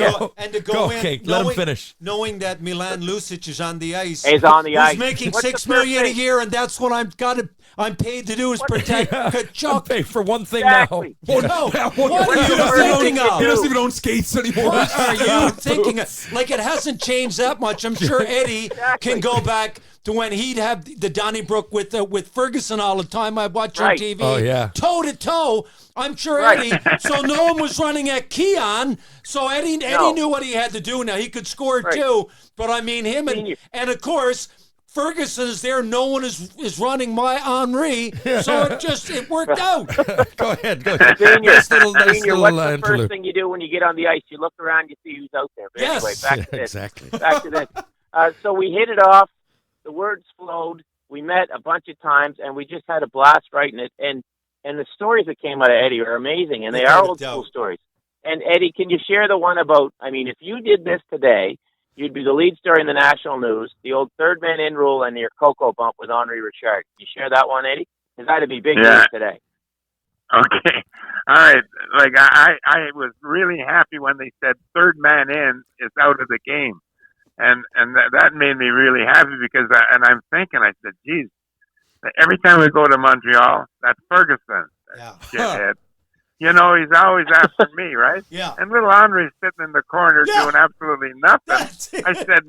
to go in, okay, let him finish. knowing that Milan Lucic is on the ice. He's on the ice. Who's making What's $6 the million a first thing? year, and that's what I'm paid to do is protect Kachuk. Pay for one thing Exactly. Oh, no. What are you thinking of? He doesn't even own skates anymore. What are you thinking of? Like, it hasn't changed that much. I'm sure Eddie can go back to when he'd have the Donnybrook with Ferguson all the time. I watch on TV. Oh, yeah. Toe to toe. I'm sure Right. Eddie. So no one was running at Keon. So Eddie knew what he had to do. Now he could score too. But I mean him and of course Ferguson is there. No one is running my Henri. So it worked out. Go ahead. Senior, Nice little what's the interlude. first thing you do when you get on the ice? You look around, you see who's out there. But Yes. anyway, back to this. Exactly. Back to this. So we hit it off. The words flowed. We met a bunch of times, and we just had a blast writing it. And the stories that came out of Eddie are amazing, and they are old school stories. And Eddie, can you share the one about? I mean, if you did this today, you'd be the lead story in the national news. The old third man in rule and your cocoa bump with Henri Richard. Can you share that one, Eddie? Because that'd be big news today. Okay. All right. Like I was really happy when they said third man in is out of the game. And that made me really happy because I'm thinking, I said, geez, every time we go to Montreal, that's Ferguson. Yeah. Shithead. You know, he's always after me, right? Yeah. And little Henri's sitting in the corner doing absolutely nothing. I said,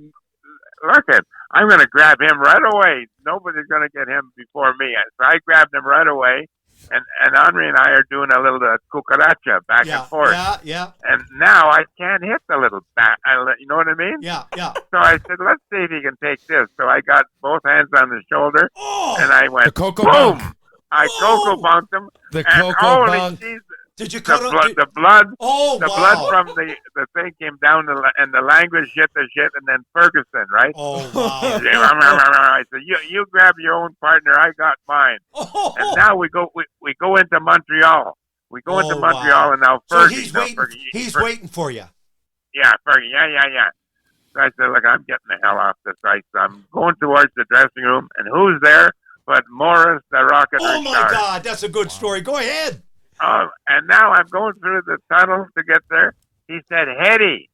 look I'm going to grab him right away. Nobody's going to get him before me. So I grabbed him right away. And Henri and I are doing a little cucaracha back and forth. Yeah. And now I can't hit the little bat. You know what I mean? Yeah. So I said, let's see if he can take this. So I got both hands on his shoulder, and I went, The cocoa boom! bunk. I cocoa bunked him. The and cocoa holy bunk. Jesus, Did you cut the blood? Oh, the wow. blood from the thing came down, and the language hit the shit, and then Ferguson, right? Oh, wow. I said, you grab your own partner, I got mine. Oh. And now we go into Montreal. We go into Montreal, wow. and now So Fergie. he's waiting for you. Yeah, Fergie. Yeah. So I said, look, I'm getting the hell off this ice. I'm going towards the dressing room, and who's there but Morris the Rocket Oh, my Richard. God. That's a good story. Go ahead. And now I'm going through the tunnel to get there. He said, Hetty.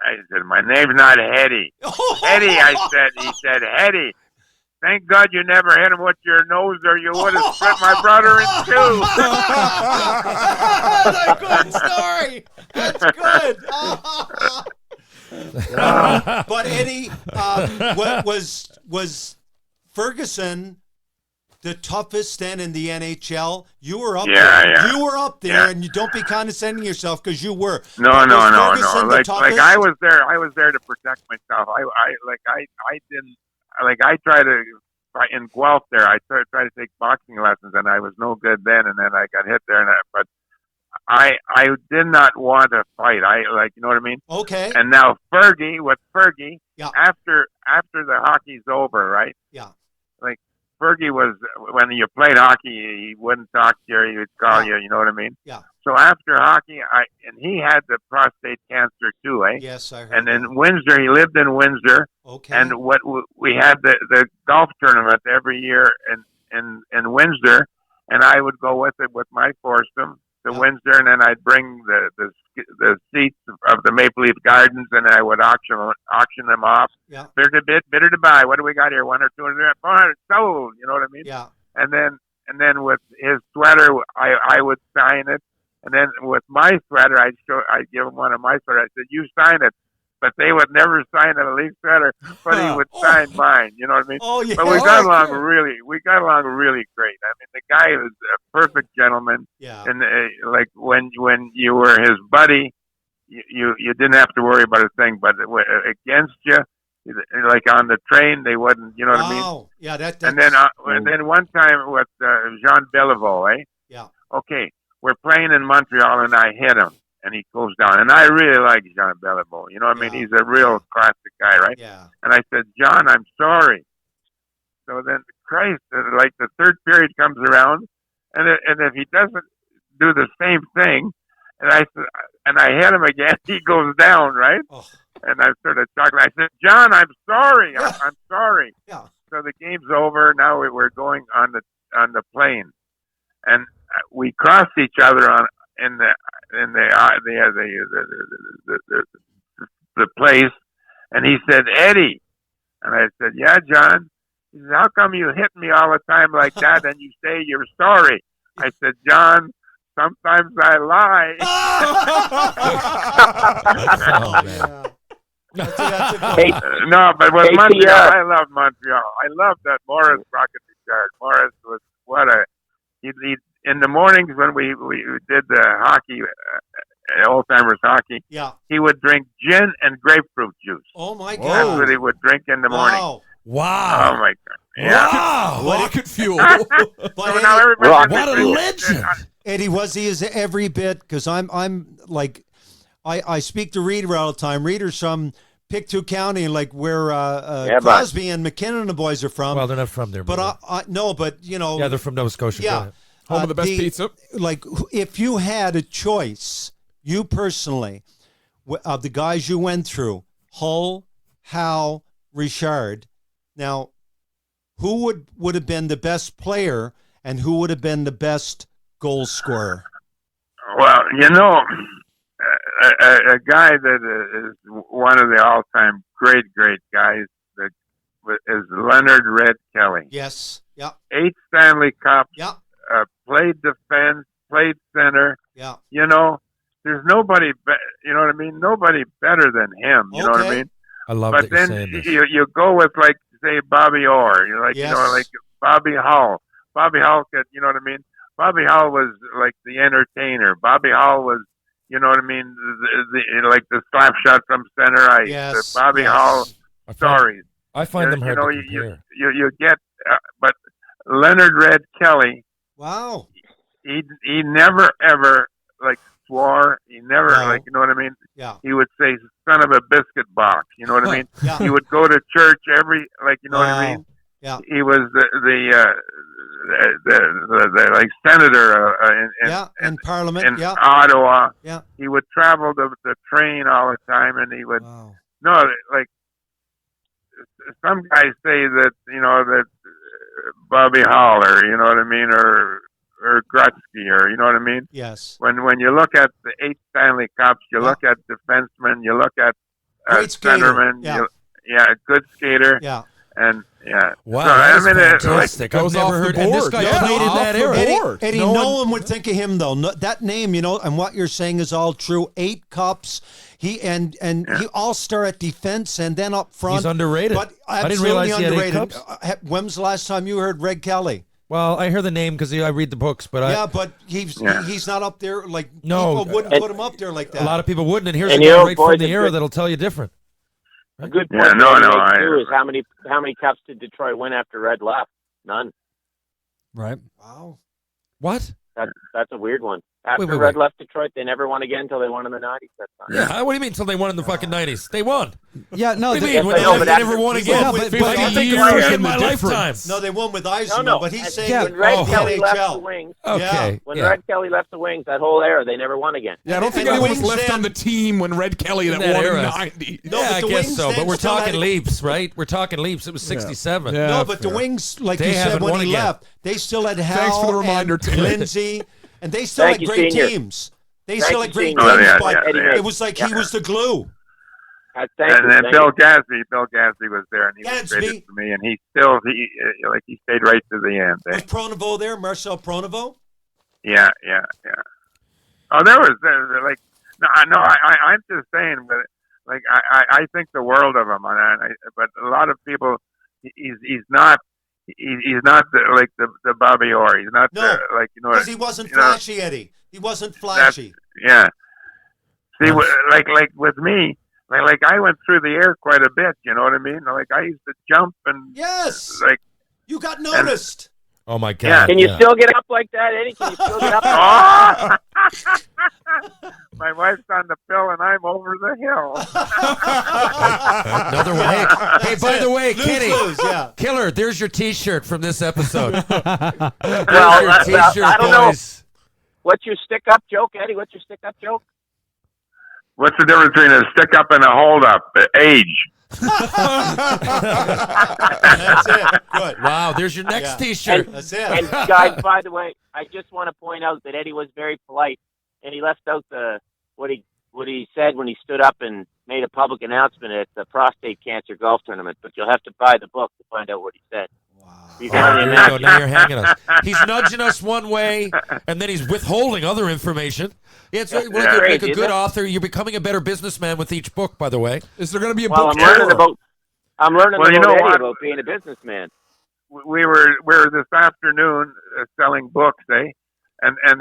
I said, my name's not Hetty. Hetty, he said, Hetty. Thank God you never hit him with your nose or you would have split my brother in two. That's a good story. That's good. But Eddie, was Ferguson the toughest then in the NHL? You were up there. Yeah. You were up there, and you don't be condescending yourself because you were. No. Ferguson the Like toughest? I was there. I was there to protect myself. I tried to in Guelph there. I tried to take boxing lessons, and I was no good then. And then I got hit there, but I did not want to fight. You know what I mean? Okay. And now Fergie, Yeah. after the hockey's over, right? Yeah. Like Fergie was, when you played hockey, he wouldn't talk to you. He would call you. You know what I mean? Yeah. So after hockey, and he had the prostate cancer too, eh? Yes, I heard. And in Windsor, he lived in Windsor. Okay. And what we had the golf tournament every year in Windsor, and I would go with it with my foursome to Windsor, and then I'd bring the seats of the Maple Leaf Gardens, and I would auction them off. Yeah. There's a bidder to buy. What do we got here? 100 or 200, 400 sold. You know what I mean? Yeah. And then with his sweater, I would sign it. And then with my sweater, I'd give him one of my sweaters. I said, "You sign it," but they would never sign a Leaf sweater, but he would sign mine. You know what I mean? Oh yeah. But we got along really great. I mean, the guy was a perfect gentleman. Yeah. And like when you were his buddy, you didn't have to worry about a thing. But against you, like on the train, they wouldn't. You know what I mean? Oh yeah. And then one time with Jean Beliveau, eh? Yeah. Okay, we're playing in Montreal, and I hit him, and he goes down. And I really like Jean Beliveau. You know what I mean? He's a real classic guy, right? Yeah. And I said, John, I'm sorry. So then, Christ, like the third period comes around, and if he doesn't do the same thing, and I hit him again, he goes down, right? Oh. And I started talking. I said, John, I'm sorry. I'm sorry. Yeah. So the game's over. Now we're going on the plane, and we crossed each other on in the place, and he said, Eddie, and I said, yeah, John. He said, how come you hit me all the time like that, and you say you're sorry? I said, John, sometimes I lie. Oh, man. Hey, No, but with Hey, Montreal, I love Montreal. I love that Morris Rocket Richard. Morris was what a he in the mornings when we did the hockey, old timers hockey. Yeah. He would drink gin and grapefruit juice. Oh my That's God. what he would drink in the morning. Wow. Wow. Oh my God! Yeah. Wow. Rocket fuel. But So Eddie, now everybody What has a to- legend. Eddie, was he is every bit, because I'm like, I speak to Reid all the time. Reid's from Pictou County, like where Yeah, Crosby and McKinnon and the boys are from. Well, they're not from there. but I no, but you know, yeah, they're from Nova Scotia. Go yeah. ahead. Home of the best pizza. Like, if you had a choice, you personally, of the guys you went through, Hull, Howe, Richard, now, who would have been the best player and who would have been the best goal scorer? Well, you know, a guy that is one of the all-time great guys that is Leonard Red Kelly. Yes. Yeah. 8 Stanley Cups. Yeah. Played defense. Played center. Yeah. You know, there's nobody. You know what I mean? Nobody better than him. You know what I Okay. mean? I love But that you're then saying this. you go with, like, say, Bobby Orr. You're like, Yes. you know, like Bobby Hull. Bobby Hull could, you know what I mean? Bobby Hull was like the entertainer. Bobby Hull was, you know what I mean, like the slap shot from center ice. Yes. The Bobby yes. Hull I find, stories. I find them You hard know, to compare. you get, but Leonard Red Kelly, Wow. he never ever like swore. He never No. like, you know what I mean. Yeah. He would say "son of a biscuit box." You know what I mean. Yeah. He would go to church every, like, you know what I Wow. mean. Yeah. He was the like senator In Parliament. in Yeah. Ottawa. Yeah. He would travel the train all the time, and he would Wow. no, like some guys say that, you know, that Bobby Hall, or you know what I mean, or Gretzky, or you know what I mean. Yes. When you look at the 8 Stanley Cups, you look at defensemen, you look at Great skater. centermen, Yeah. Good skater, Yeah. and yeah. Wow, So, that is it's like, fantastic. I've goes never off the heard. And this board. guy Yeah, played in off that the era. board. Eddie, No no one- one would think of him though. No, that name, you know, and what you're saying is all true. 8 cups. He he all-star at defense and then up front. He's underrated. But I didn't absolutely realize he had 8 underrated. cups. When's the last time you heard Red Kelly? Well, I hear the name because I read the books, but Yeah, but he's not up there like No. people wouldn't put him up there like that. a lot of people wouldn't. And here's And a you guy know, right boys, from the it's era good- that'll tell you different. A good Yeah, point no, to no, make, I- too, is how many cups did Detroit win after Red left? None. Right. Wow. What? That's a weird one. After wait, Red wait. left Detroit, they never won again until they won in the 90s. That's not Yeah. What do you mean until they won in the fucking 90s? They won. Yeah, no, What do you Yeah, mean? but When no, they but never after- won Yeah, again. but- I but can think years of first in in my the lifetime. difference. No, they won with Eisenman, No, but he's I- saying Yeah. when Red Oh. Kelly left the NHL. Wings, Okay. when yeah. Red Kelly left the Wings, that whole era, they never won again. Yeah, I don't think And the anyone was Wings left then- on the team when Red Kelly In that that won era. in '90. No, yeah, but I the guess Wings so. then But we're still had talking it- leaps, right? We're talking leaps. It was 67. Yeah. No, but the fair. Wings, like They you said haven't when won he again. left, they still had Hal Thanks for the reminder, and Tim. Lindsay, and they still Thank had you, great Senior. teams. They Thank still you, had great Senior. teams, Oh, yeah, but yeah, it was like he was the glue. Thank And you, then thank Bill you. Gadsby was there, and he was Gadsby. traded for me, and he stayed right to the end. Was Pronovo there, Marcel Pronovo? Yeah. Oh, there was like I'm just saying, but like I think the world of him, but a lot of people, he's not the Bobby Orr. He's not No, like, you know, Because he wasn't you know, flashy, Eddie. He wasn't flashy. yeah. See, like with me, like I went through the air quite a bit. You know what I mean? Like I used to jump and Yes. like. You got noticed. Oh, my God. Yeah. Can you still get up like that, Eddie? Can you still get up? Oh! My wife's on the pill and I'm over the hill. Another one. Hey, by the way, Kenny. Lose, yeah. Killer, there's your T-shirt from this episode. There's Well, your well, T-shirt, I don't know. boys. What's your stick-up joke, Eddie? What's your stick-up joke? What's the difference between a stick up and a hold up? Age. That's it. Good. Wow, there's your next Yeah. T-shirt. That's it. And guys, by the way, I just want to point out that Eddie was very polite, and he left out what he said when he stood up and made a public announcement at the prostate cancer golf tournament. But you'll have to buy the book to find out what he said. You can only There you go. imagine. Now you're hanging us. He's nudging us one way, and then he's withholding other information. It's like, like a good author. You're becoming a better businessman with each book, by the way. Is there going to be a Well, book? I'm learning Well, you about know Eddie what? about being a businessman. We were this afternoon selling books, and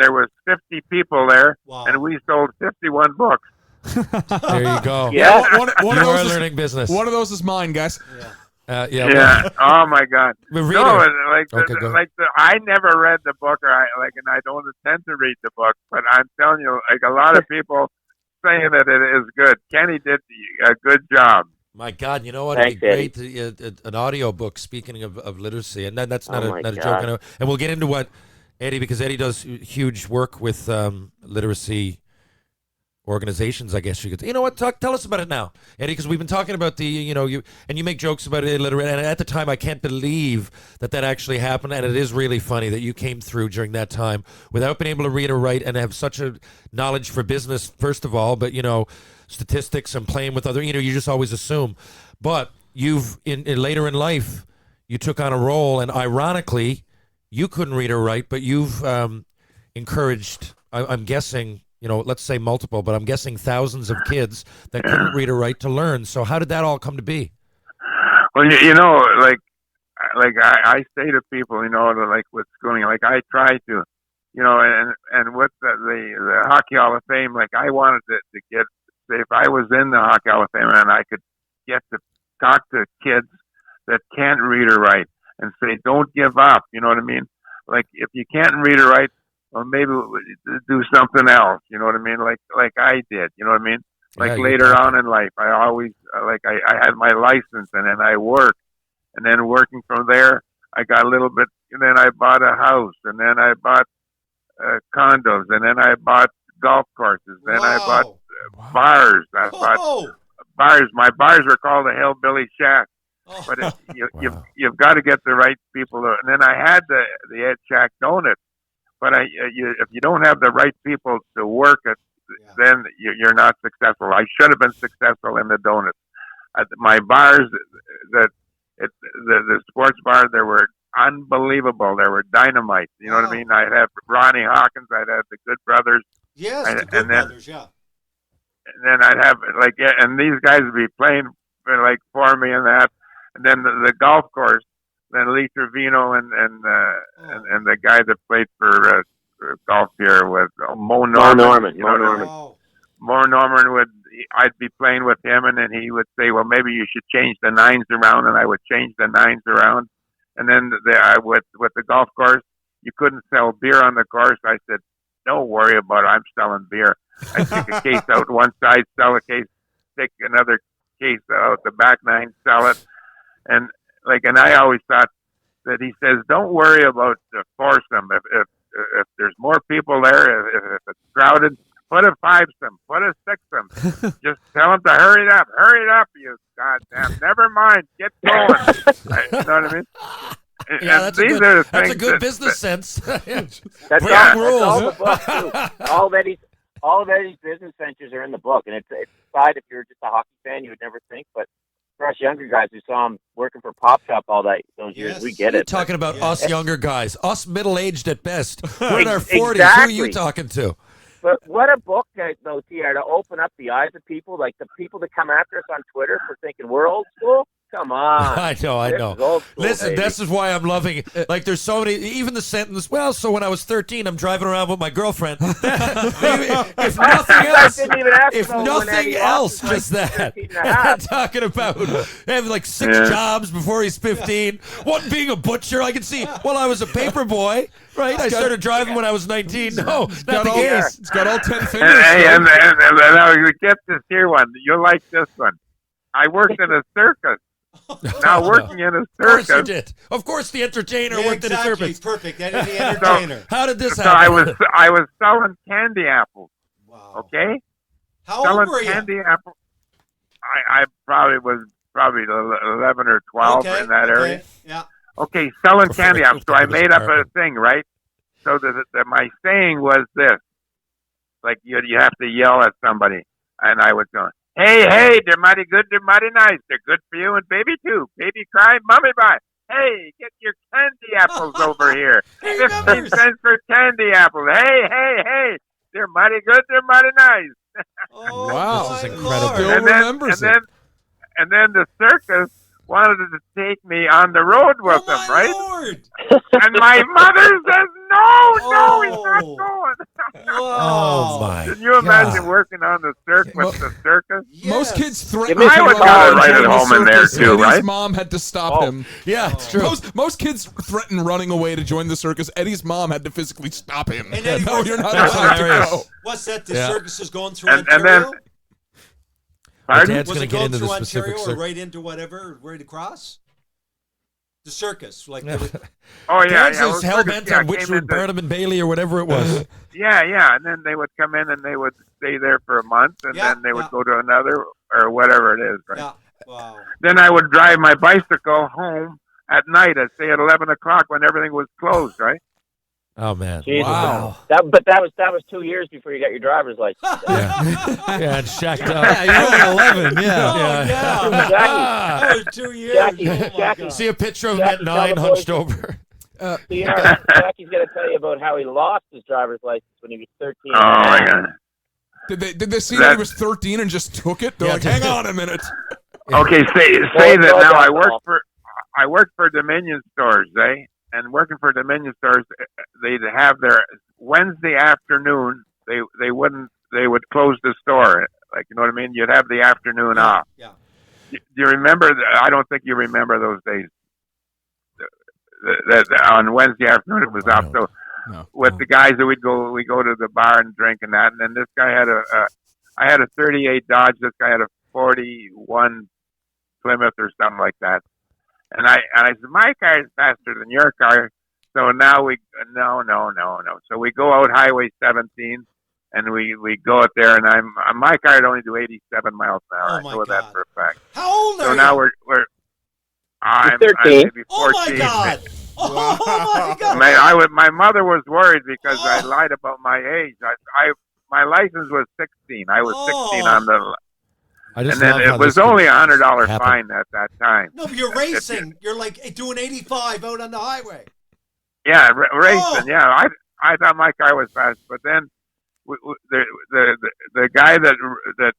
there was 50 people there, Wow. and we sold 51 books. There you go. Yeah. One You of are those is, learning business. one of those is mine, guys. Yeah. Oh my God. But read No, it. like Okay, go ahead. I never read the book, and I don't intend to read the book. But I'm telling you, like a lot of people saying that it is good. Kenny did a good job. My God, you know what? Thanks, It'd be great, an audio book, speaking of literacy. And that's not, Oh, not my a joke. God. And we'll get into what Eddie, because Eddie does huge work with literacy organizations, I guess you could. You know what? Tell us about it now, Eddie, because we've been talking about you make jokes about illiterate, and at the time I can't believe that actually happened, and it is really funny that you came through during that time without being able to read or write and have such a knowledge for business, first of all, but statistics and playing with other, you just always assume. But you've in later in life, you took on a role, and ironically, you couldn't read or write, but you've encouraged, I'm guessing, let's say multiple, but I'm guessing thousands of kids that couldn't read or write to learn. So how did that all come to be? Well, like I say to people, like with schooling, like I try to, and with the Hockey Hall of Fame, like I wanted to get, say, if I was in the Hockey Hall of Fame and I could get to talk to kids that can't read or write and say, don't give up. You know what I mean? Like if you can't read or write, well, maybe do something else. You know what I mean? Like I did. You know what I mean? Like Yeah, later on in life, I always I had my license, and then I worked, and then working from there, I got a little bit, and then I bought a house, and then I bought condos, and then I bought golf courses, then I bought bars. I bought bars. My bars were called the Hillbilly Shack. But you've got to get the right people. And then I had the Ed Shack Donuts. But if you don't have the right people to work it, then you're not successful. I should have been successful in the donuts. My bars, the sports bar, they were unbelievable. They were dynamite. You know what I mean? I'd have Ronnie Hawkins. I'd have the Good Brothers. Yes, and, the Good Brothers, yeah. And then I'd have and these guys would be playing for me and that. And then the golf course. Then Lee Trevino and the guy that played for golf here was Mo Norman. Mo Norman I'd be playing with him, and then he would say, "Well, maybe you should change the nines around," and I would change the nines around. And then with the golf course, you couldn't sell beer on the course. I said, "Don't worry about it. I'm selling beer." I take a case out one side, sell a case, take another case out the back nine, sell it, and I always thought that he says, don't worry about the foursome. If there's more people there, if it's crowded, put a fivesome, put a sixsome. Just tell them to hurry it up, you goddamn. Never mind, get going. You know what I mean? Yeah, and that's a good business sense. That's Breaking rules. all the book too. All of Eddie's business ventures are in the book, and it's side if you're just a hockey fan, you would never think, but for us younger guys who saw him working for Pop Shop all those years, we get You're it. talking about us younger guys, us middle-aged at best. We're in our 40s. Exactly. Who are you talking to? But what a book, though, TR, to open up the eyes of people, like the people that come after us on Twitter for thinking we're old school. Come on. I know. This is old school, Listen, baby. this is why I'm loving it. Like, there's so many, even the sentence, well, so when I was 13, I'm driving around with my girlfriend. If nothing else, didn't even ask if about when nothing Eddie else, Austin was just that. 13 and a half. Talking about having like 6 jobs before he's 15. What, being a butcher? I can see, well, I was a paper boy, right? I started driving when I was 19. No, not the case. It's got all 10 fingers. And now you get this here one. You'll like this one. I worked in a circus. Now working in a Of course you circus. did. Of course the entertainer Yeah, worked in a exactly. circus. Perfect. Eddie the entertainer. How did this So happen? I was selling candy apples. Wow. Okay, How selling old were you? candy apples. I probably was probably 11 or 12 Okay, in that okay, area. Yeah. Okay, selling Before candy they apples. moved So into I this made up a apartment. thing, right? So my saying was this: like you have to yell at somebody, and I was going, "Hey, hey, they're mighty good, they're mighty nice, they're good for you and baby too. Baby cry, mommy buy. Hey, get your candy apples over here. He 15 remembers. cents for candy apples. Hey, hey, hey, they're mighty good, they're mighty nice." Oh, Wow. This is my incredible. Lord. Bill and then, remembers and it. then, and then the circus wanted to take me on the road with them, my right? Lord. And my mother says, no, he's not Oh. going. Oh Wow. my Can you imagine God. working on the with the circus? Most Yes. kids threaten Give me to some I was go got out it and right join at the home in there circus. too, Eddie's right? mom had to stop Oh. him. Yeah, it's true. Most kids threaten running away to join the circus. Eddie's mom had to physically stop him. And Eddie, No, you're not That's allowed to hilarious. go. What's that? The Yeah. circus is going through And then- Ontario? Pardon? Dad's Was going it to get going into through the specific Ontario or circle. right into whatever, right across? The circus, like Yeah. Oh yeah, Dad's yeah. was well, hell circus, bent yeah, on which came into- Barnum and Bailey or whatever it was. Yeah, and then they would come in and they would stay there for a month, and Yeah, then they would yeah. go to another or whatever it is, right? Yeah. Wow. Then I would drive my bicycle home at night. I'd say at 11 o'clock when everything was closed, right? Oh man. Jesus. Wow. That was 2 years before you got your driver's license. Yeah. Yeah, and shacked up. Yeah, you're only 11. Yeah. Oh, yeah. Ah. That was 2 years. Jackie, Oh, my Jackie. God. See a picture of him at Jackie, tell 9 the boys- hunched over. So, you know, Jackie's going to tell you about how he lost his driver's license when he was 13. Oh my God. Did they see that he was 13 and just took it? They're Yeah, like, hang on a minute. Okay, say Well, that now. alcohol. I work for Dominion stores, eh? And working for Dominion stores, they'd have their Wednesday afternoon. They would close the store. Like, you know what I mean? You'd have the afternoon off. Yeah. Do you remember? I don't think you remember those days. That on Wednesday afternoon it was I off. don't. So No. with the guys that we go to the bar and drink and that. And then this guy had I had a 38 Dodge. This guy had a 41 Plymouth or something like that. And I said, my car is faster than your car. So now no. So we go out Highway 17 and we go out there, and my car would only do 87 miles an hour. Oh, I my know that God. for a fact. How old are So you? now I'm 13. maybe 14. Oh, my God. Oh, my God. My mother was worried because I Oh. lied about my age. My license was 16. I was 16 Oh. on the, I just and then love how it was this only could $100 happen. fine at that time. No, but you're racing. You're like doing 85 out on the highway. Yeah, racing. Oh. Yeah, I thought my car was fast, but then the guy that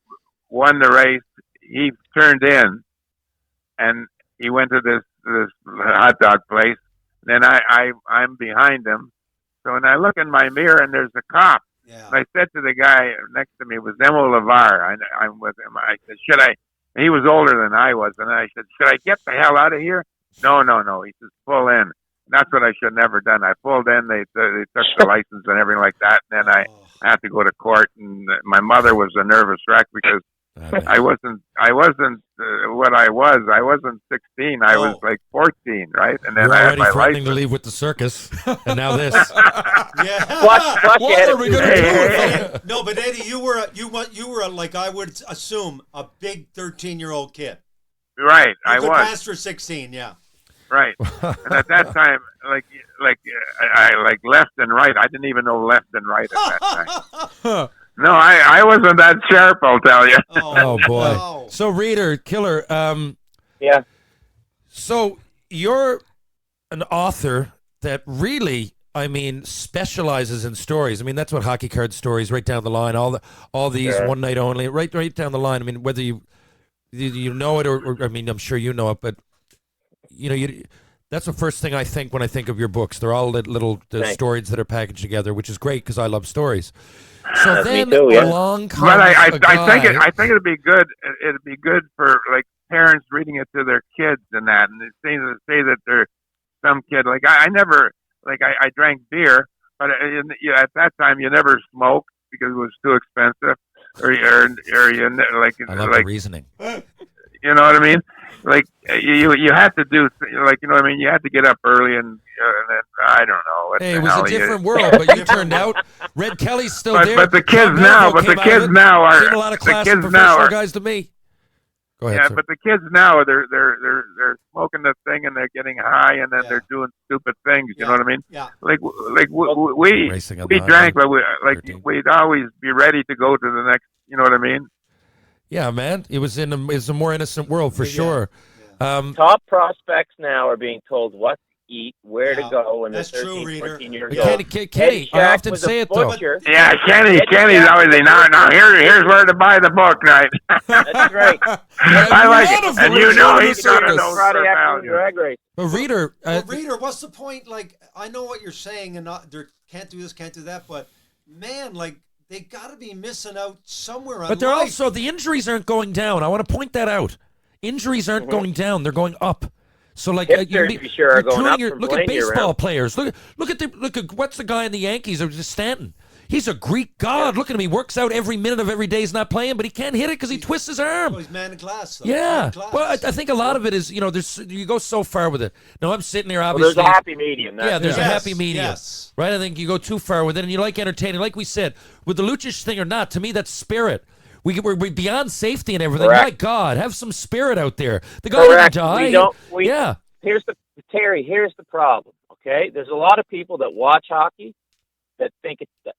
won the race, he turned in, and he went to this hot dog place. Then I'm behind him, so when I look in my mirror and there's a cop. Yeah. And I said to the guy next to me, it was Emo Lavar. I'm with him. I said, should I? He was older than I was, and I said, should I get the hell out of here? No. He says, pull in. That's what I should have never done. I pulled in. They took the license and everything like that, and then I had to go to court. And my mother was a nervous wreck because I wasn't what I was. I wasn't 16. I was like 14, right? And then You're I had already my threatening license. to leave with the circus, and now this. Yeah. Plus, you What had are a we few- going to do Hey, with hey, him? No, but Eddie, you were like I would assume a big 13-year-old kid. Right, You I could was. pass for 16. Yeah. Right. And at that time, I left and right. I didn't even know left and right at that time. No, I wasn't that sharp, I'll tell you. Oh boy. Wow. So Reader, Killer, Yeah. so you're an author that really, I mean, specializes in stories. I mean, that's what Hockey Card Stories, right down the line, all these Sure. one night only, right down the line. I mean, whether you know it or I mean, I'm sure you know it, but that's the first thing I think when I think of your books. They're all little Thanks. stories that are packaged together, which is great because I love stories. So Me then too, yeah. along comes But I a guy. think it'd be good. It'd be good for like parents reading it to their kids and that, and they say that they're some kid like I never like I drank beer, but at that time you never smoked because it was too expensive, or you like I love the like reasoning. you know what I mean? Like you had to do like you know what I mean? You had to get up early and then, I don't know. What Hey, the it was hell a you- different world, but you turned out. Red Kelly's still But- there. but the kids John now- Melville but the came out of kids it. now are- Seem a lot of the class kids professional now are- guys to me. Go ahead. Yeah, sir. but the kids now they're smoking the thing and they're getting high and then they're doing stupid things. You know what I mean? Yeah. Like we Racing on the drank, but Thirteen. we'd always be ready to go to the next. You know what I mean? Yeah, man. It was a more innocent world for sure. Top prospects now are being told what to eat, where to go when they're That's true, 13, Reader. 14 years Kenny, old. Kenny, I Shaq often was say a it though. butcher. Yeah, Kenny's Jack always was now here's where to buy the book, right? That's right. I like it, and you know he's got circus. those Friday for afternoon value. drag race. But Reader, Well, Reader, what's the point? Like, I know what you're saying, and can't do this, can't do that, but man, like, they got to be missing out somewhere on but they're life. also the injuries aren't going down. I want to point that out. Injuries aren't going down; they're going up. So like Hip surgery sure are going up from look at playing year baseball round. players. Look at what's the guy in the Yankees? Just Stanton. He's a Greek god. Look at him. He works out every minute of every day. He's not playing, but he can't hit it because he twists his arm. Oh, he's man of glass, though. Yeah. Man of glass. Well, I think a lot of it is, you go so far with it. Now, I'm sitting here, Well, obviously. there's a happy medium. That's Yeah, there's a Yes, happy medium. yes. Right? I think you go too far with it, and you like entertaining. Like we said, with the Lucic thing or not, to me, that's spirit. We're beyond safety and everything. Correct. My God, have some spirit out there. The guy Correct. didn't die. Yeah. Here's the problem. Okay, there's a lot of people that watch hockey that think it's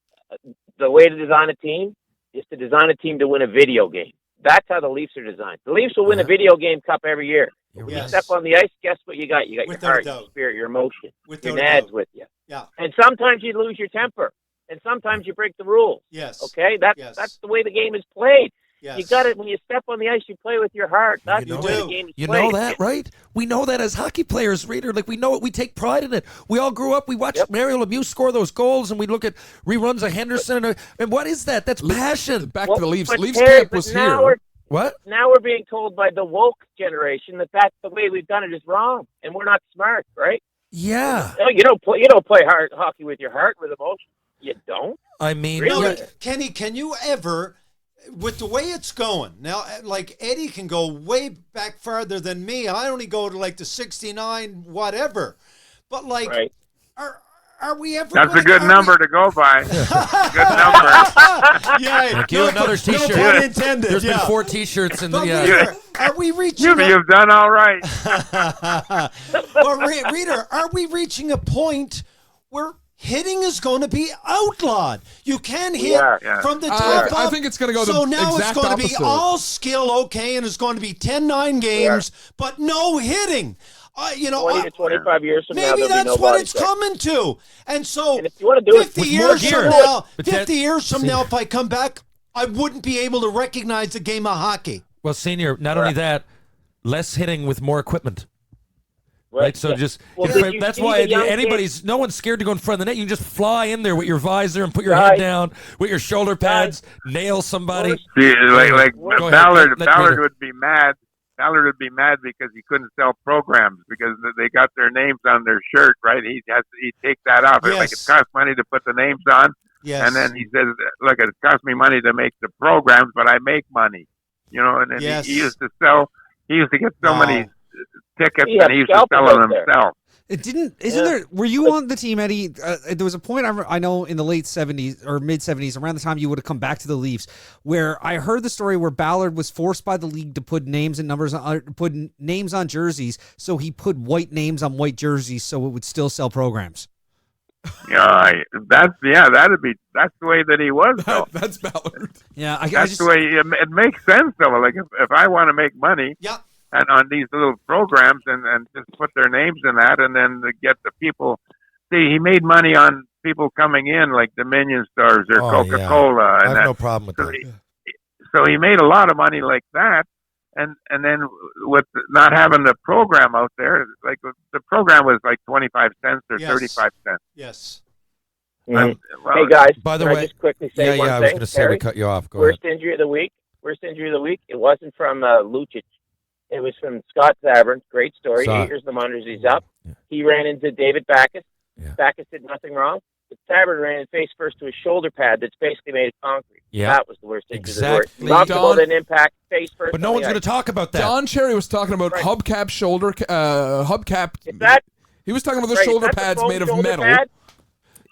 the way to design a team is to design a team to win a video game. That's how the Leafs are designed. The Leafs will win a video game cup every year. When you Yes. step on the ice, guess what you got? You got Without your heart, doubt. your spirit, your emotion, Without your a nads doubt. with you. Yeah. And sometimes you lose your temper, and sometimes you break the rules. Yes. Okay, Yes. that's the way the game is played. Yes. You got it when you step on the ice. You play with your heart. That's You the know way it. the game is You played. know that, right? We know that as hockey players, Reader. Like, we know it. We take pride in it. We all grew up. We watched Mario Lemieux score those goals, and we look at reruns of Henderson. And what is that? That's passion. Back to the Leafs. But Leafs Terry, camp was but now here. we're- What? Now we're being told by the woke generation that that's the way we've done it is wrong, and we're not smart, right? Yeah. No, you don't play hockey with your heart, with emotion. You don't. I mean, Really? No, yeah. but Kenny, can you ever, with the way it's going now, like Eddie can go way back farther than me. I only go to like the 69, whatever. But like, Right. are we ever? That's a gonna- good are number to go by. Good number. Yeah, Thank you. Another T-shirt. No pun intended. There's yeah. been 4 T-shirts and But yeah. Reader, are we reaching? You've done all right. Well, Reader, are we reaching a point where hitting is going to be outlawed? You can hit are. Yeah. from the I top I up. think it's going to go So the now it's exact going to be opposite. all skill, okay, and it's going to be 10-9 games, but no hitting. 20 to 25 years from now, maybe there'll be that's no what body it's check. coming to. And so And if you want to do it 50 with more years gear. from now, But 50 that- years from now, if I come back, I wouldn't be able to recognize the game of hockey. Well, Senior, not only that, less hitting with more equipment. Right, so just did you that's see why the young no one's scared to go in front of the net. You can just fly in there with your visor and put your Right. head down with your shoulder pads, nail somebody. See, like Go ahead. Ballard, Let Ballard Reader. would be mad. Ballard would be mad because he couldn't sell programs because they got their names on their shirt, right? He'd take that off. Yes. Like it costs money to put the names on, Yes. and then he says, "Look, it costs me money to make the programs, but I make money." And then Yes. he used to sell. He used to get so Wow. many tickets, He and had he used to scalpers sell them out there. himself. It didn't. Isn't there? Were you on the team, Eddie? There was a point I know in the late '70s or mid '70s, around the time you would have come back to the Leafs, where I heard the story where Ballard was forced by the league to put names and numbers put names on jerseys, so he put white names on white jerseys, so it would still sell programs. That's the way that he was. Though. That's Ballard. Yeah, I That's just the way it makes sense though. Like if I want to make money, Yeah. and on these little programs and just put their names in that, and then to get the people. See, he made money on people coming in like Dominion stars or Oh, yeah. Coca-Cola, I and have that. no problem with So that. so he made a lot of money like that, and then with not having the program out there, like the program was like 25 cents or Yes. 35 cents. Yes. Mhm. Well, Hey guys, By the can way- I just quickly say one I thing? was going to say we Terry? cut you off. Go Worst ahead. injury of the week. Worst injury of the week. It wasn't from Lucic. It was from Scott Tavern. Great story. Saw 8 it. years in the minors. He's up. Yeah. He ran into David Backus. Yeah. Backus did nothing wrong. But Tavern ran face first to a shoulder pad that's basically made of concrete. Yeah. That was the worst injury Exactly. of the week. Knockable Don- an impact face first. But no on one's the going to talk about that. Don Cherry was talking about Right. hubcap shoulder hubcap. Is that He was talking about the right, shoulder is that pads foam made of shoulder metal. pad?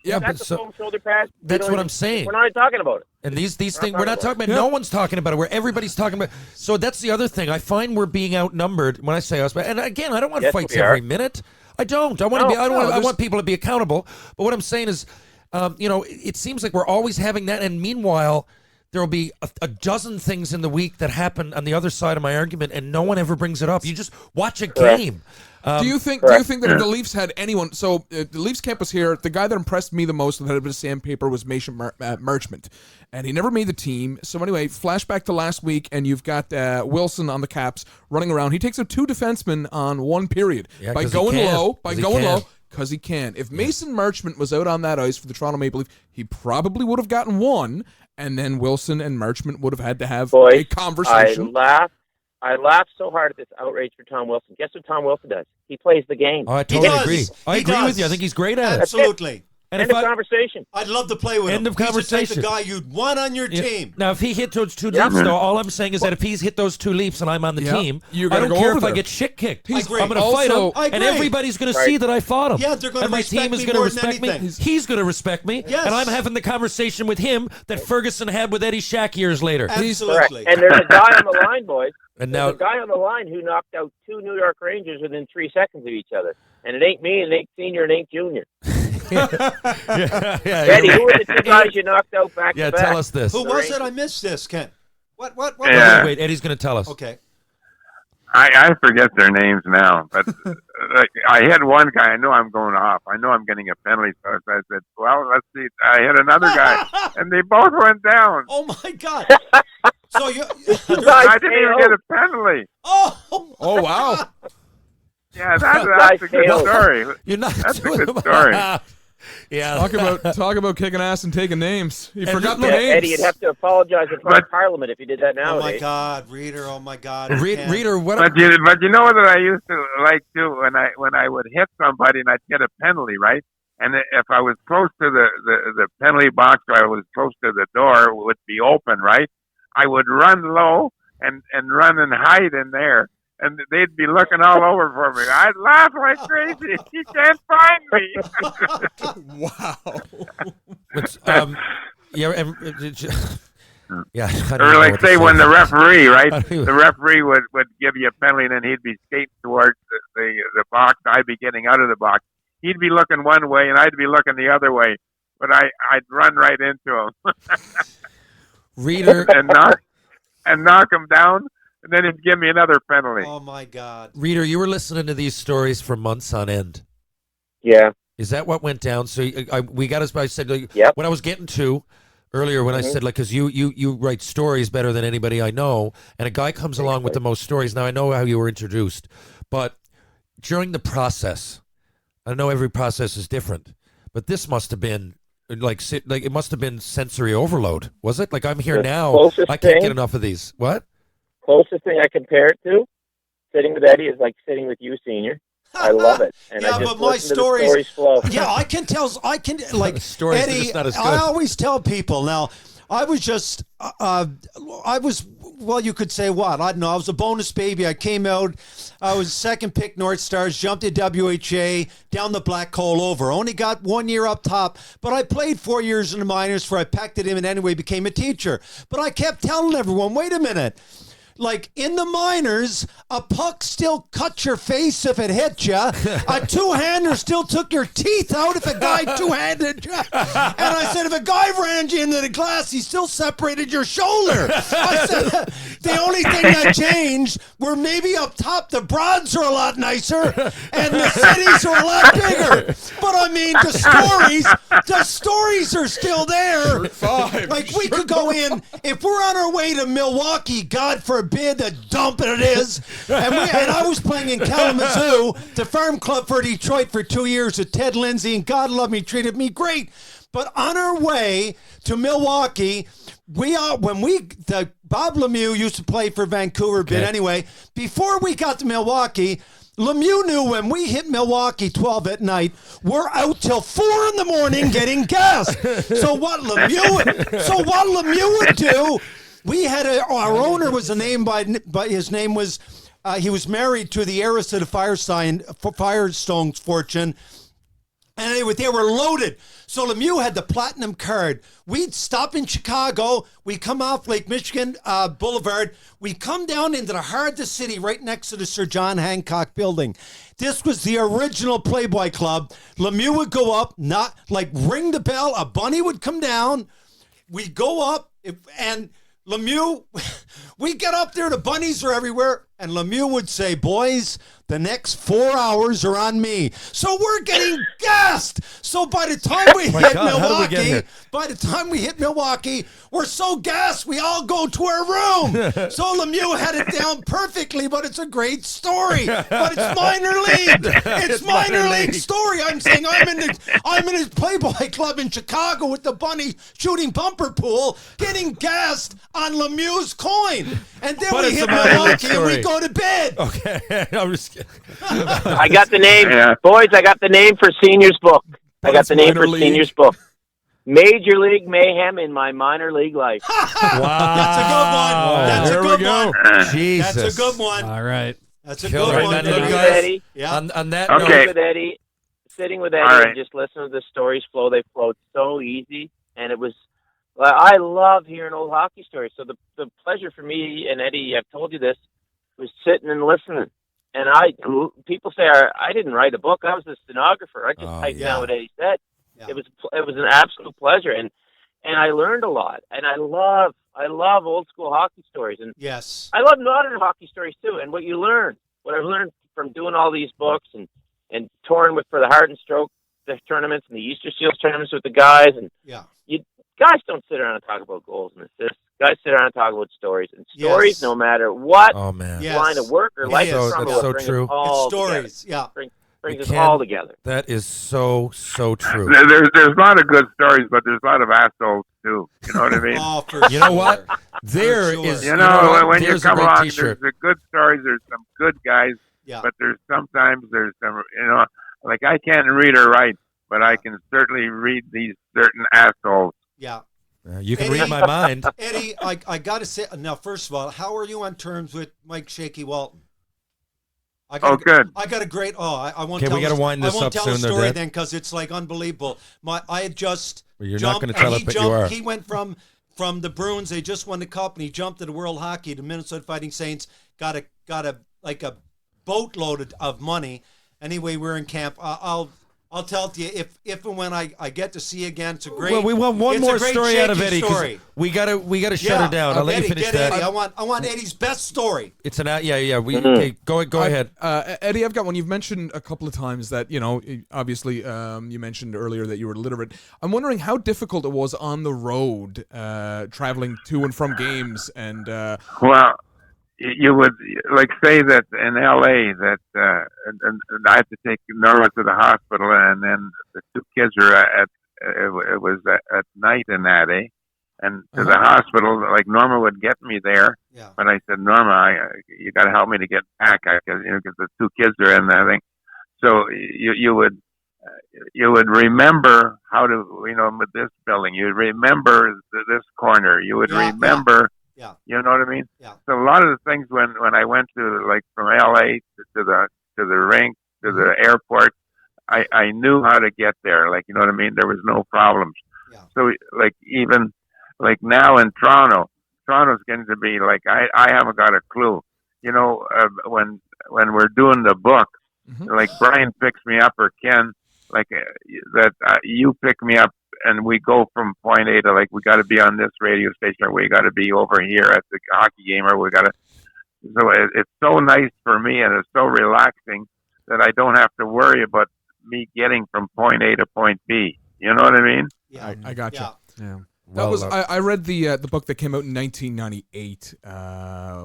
Yeah, That's but the so foam shoulder pad. that's You what don't I'm saying. We're not talking about it. And these things, we're not talking talking about. No one's talking about it. Where everybody's talking about. So that's the other thing. I find we're being outnumbered when I say us. And again, I don't want Yes, fights we are. every minute. I don't. I want to No, be. I don't. no, I want people to be accountable. But what I'm saying is, it seems like we're always having that. And meanwhile, there will be a dozen things in the week that happen on the other side of my argument, and no one ever brings it up. You just watch a game. Do you think that if the Leafs had anyone? So the Leafs camp was here. The guy that impressed me the most that had a bit of sandpaper was Mason Marchment, and he never made the team. So anyway, flashback to last week, and you've got Wilson on the Caps running around. He takes out 2 defensemen on 1 period by 'cause going he can. low. 'Cause he can. Because he can. If Mason Marchment was out on that ice for the Toronto Maple Leafs, he probably would have gotten 1, and then Wilson and Marchment would have had to have a conversation. I laughed so hard at this outrage for Tom Wilson. Guess what Tom Wilson does? He plays the game. Oh, I totally does. agree. I He agree does. with you. I think he's great at it. Absolutely. And End if of conversation. I'd love to play with him. End of He's the type conversation. of guy you'd want on your team. Now, if he hit those 2 leaps, though, all I'm saying is that if he's hit those 2 leaps and I'm on the Yeah. team, You're I gonna don't go care over if I there. get shit kicked. I agree. I'm going to fight him, I and agree. everybody's going to see that I fought him. Yeah, they're gonna and my respect team is me going to more than respect me. anything. He's going to respect me, Yes. and I'm having the conversation with him that Ferguson had with Eddie Shack years later. Correct. Absolutely. And there's a guy on the line, boys. And There's now, a guy on the line who knocked out 2 New York Rangers within 3 seconds of each other. And it ain't me, and it ain't Senior, and it ain't Junior. yeah, Eddie, who were the 2 guys you knocked out back yeah, to back? tell us this. Who was it? I missed this, Ken. What? Yeah. Wait, Eddie's going to tell us. Okay. I forget their names now, but like, I had one guy. I know I'm going off. I know I'm getting a penalty. So I said, well, let's see. I had another guy, and they both went down. Oh, my God. So you... I didn't even get a penalty. Oh, Oh, wow. Yeah, that's a good story. You're not That's a doing good story. Yeah. Talk about kicking ass and taking names. You And forgot look, the names. Eddie, you'd have to apologize in front of Parliament if you did that oh my nowadays. God, Reader. Oh, my God. Ken. Reader, what? But you know what I used to like too when I would hit somebody and I'd get a penalty, right? And if I was close to the penalty box or I was close to the door, it would be open, right? I would run low and run and hide in there. And they'd be looking all over for me. I'd laugh like crazy. You can't find me. Wow. Yeah, I don't Or know like what to say when the referee, right? I don't even- The referee would give you a penalty, and then he'd be skating towards the box. I'd be getting out of the box. He'd be looking one way, and I'd be looking the other way. But I'd run right into him Reader, and knock him down, and then he'd give me another penalty. Oh, my God. Reader, you were listening to these stories for months on end. Yeah. Is that what went down? So we got us. I said like, Yep. when I was getting to earlier when I said like because you write stories better than anybody I know, and a guy comes along with the most stories. Now I know how you were introduced, but during the process, I know every process is different, but this must have been like it must have been sensory overload, was it? Like I'm here The now, closest I can't thing- get enough of these. What? Closest thing I compare it to, sitting with Eddie, is like sitting with you, Senior. I love it. And Yeah, I just but my listen to the stories flow. Yeah, I can tell. Like Stories are Eddie. just not as good. I always tell people now. I was just, well, you could say what? I don't know. I was a bonus baby. I came out. I was second pick North Stars, jumped to WHA, down the black hole over. Only got 1 year up top, but I played 4 years in the minors where I packed it in and anyway became a teacher. But I kept telling everyone, wait a minute. Like in the minors, a puck still cut your face if it hit you. A two-hander still took your teeth out if a guy two-handed you. And I said, if a guy ran you into the glass, he still separated your shoulder. I said, the only thing that changed were maybe up top the broads are a lot nicer and the cities are a lot bigger. But I mean, the stories are still there. Five. Like we could go in if we're on our way to Milwaukee, God forbid the dump it is. And I was playing in Kalamazoo, the farm club for Detroit for 2 years with Ted Lindsay, and God love me, treated me great. But on our way to Milwaukee, Bob Lemieux used to play for Vancouver, but anyway, before we got to Milwaukee, Lemieux knew when we hit Milwaukee 12 at night, we're out till 4 in the morning getting gas. So what Lemieux would do, we had our owner was a name by his name was he was married to the heiress of the Firestone's fortune. And anyway, they were loaded. So Lemieux had the platinum card. We'd stop in Chicago. We come off Lake Michigan Boulevard. We come down into the heart of the city right next to the Sir John Hancock building. This was the original Playboy Club. Lemieux would go up, not like ring the bell. A bunny would come down. We go up and Lemieux, we get up there. The bunnies are everywhere. And Lemieux would say, boys, the next 4 hours are on me. So we're getting gassed. So by the time we hit Milwaukee, we're so gassed we all go to our room. So Lemieux had it down perfectly, but it's a great story. But it's minor league. It's minor league story. I'm saying I'm in his Playboy Club in Chicago with the bunny shooting bumper pool, getting gassed on Lemieux's coin. And then we hit Milwaukee and we go to bed. Okay. I'm just kidding. I got the name. Boys, I got the name for Senior's book. I got the name for Senior's book. Major League Mayhem in My Minor League Life. Wow. That's a good one. Jesus. That's a good one. All right. That's a Killer. good one. And then Sitting you with guys- Eddie. Yeah. On that Okay. note, Sitting with Eddie All right. and just listening to the stories flow. They flowed so easy, and it was. Well, I love hearing old hockey stories. So the pleasure for me and Eddie, I've told you this, was sitting and listening. And people say I didn't write a book. I was a stenographer. I just typed down what Eddie said. Yeah. It was an absolute pleasure, and I learned a lot. And I love old school hockey stories, and Yes. I love modern hockey stories too. And what I've learned from doing all these books and touring for the Heart and Stroke the tournaments and the Easter Seals tournaments with the guys, and Yeah. guys don't sit around and talk about goals and assists. Guys sit around and talk about stories. And stories, Yes. no matter what oh man, Yeah. line of work or It life is. is from, That's so bring true. us all It's stories. Yeah. together. Brings us can- all together. that is so true. There's a lot of good stories, but there's a lot of assholes too. You know what I mean? Oh, for You know what? sure. There sure. is. You know, what? when you There's a come great along, T-shirt. there's the good stories. There's some good guys, Yeah. but there's some, like I can't read or write, but I can certainly read these certain assholes. Yeah. You can Eddie- read my mind. Eddie, I got to say, now, first of all, how are you on terms with Mike Shaky Walton? Good. I got a great. I won't. Okay, tell we gotta the- wind this I won't up tell soon, the though, story Dad. then because it's like unbelievable. I had just. Well, you're not jumped, gonna tell and it, but you are. He went from the Bruins. They just won the cup, and he jumped to the World Hockey. The Minnesota Fighting Saints got a boatload of money. Anyway, we're in camp. I'll tell it to you if and when I get to see you again. It's a great. Well, we want one it's a more great story out of shaky Eddie because story. we gotta shut her down. I'll let you finish get that. Eddie. I want Eddie's best story. It's an okay, go ahead. Eddie, I've got one. You've mentioned a couple of times that, obviously you mentioned earlier that you were literate. I'm wondering how difficult it was on the road, traveling to and from games. And Well, you would like say that in L.A. that and I had to take Norma to the hospital, and then the two kids were it was at night in that, and to the hospital. Like Norma would get me there, Yeah. but I said, Norma, you got to help me to get back, because the two kids are in that thing. So you would remember how to, with this building, you would remember this corner, you would remember. Yeah. You know what I mean? Yeah. So a lot of the things when I went to, like, from LA to the rink to the airport, I knew how to get there. Like, you know what I mean? There was no problems. Yeah. So like even like now in Toronto's getting to be like I haven't got a clue. When we're doing the book, like Brian picks me up or Ken, like you pick me up. And we go from point A to, like, we got to be on this radio station, or we got to be over here at the hockey game, or we got to. So it's so nice for me, and it's so relaxing that I don't have to worry about me getting from point A to point B. You know what I mean? Yeah. I got you. Yeah. I read the book that came out in 1998, a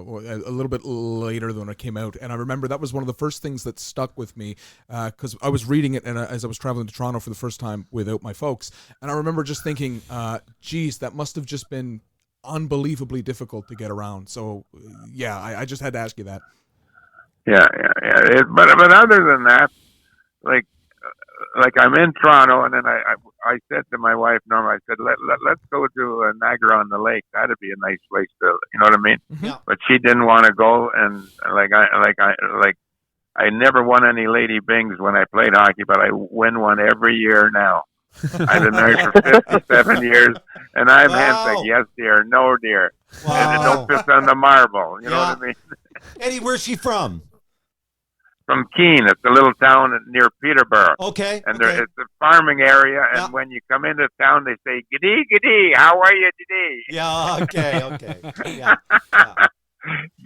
little bit later than it came out, and I remember that was one of the first things that stuck with me because I was reading it as I was traveling to Toronto for the first time without my folks, and I remember just thinking, geez, that must have just been unbelievably difficult to get around. So, yeah, I just had to ask you that. Yeah. But other than that, like I'm in Toronto, and then I said to my wife Norma, I said let's go to Niagara on the Lake. That'd be a nice place to, you know what I mean? Yeah. But she didn't want to go, and I never won any Lady Bings when I played hockey, but I win one every year now. I've been married for 57 years, and I'm hands like, yes, dear, no, dear. And don't piss on the marble. You know what I mean? Eddie, where's she from? From Keene. It's a little town near Peterborough. Okay. And it's a farming area, and when you come into town, they say, g'dee, g'dee, how are you today? Yeah, okay. Yeah.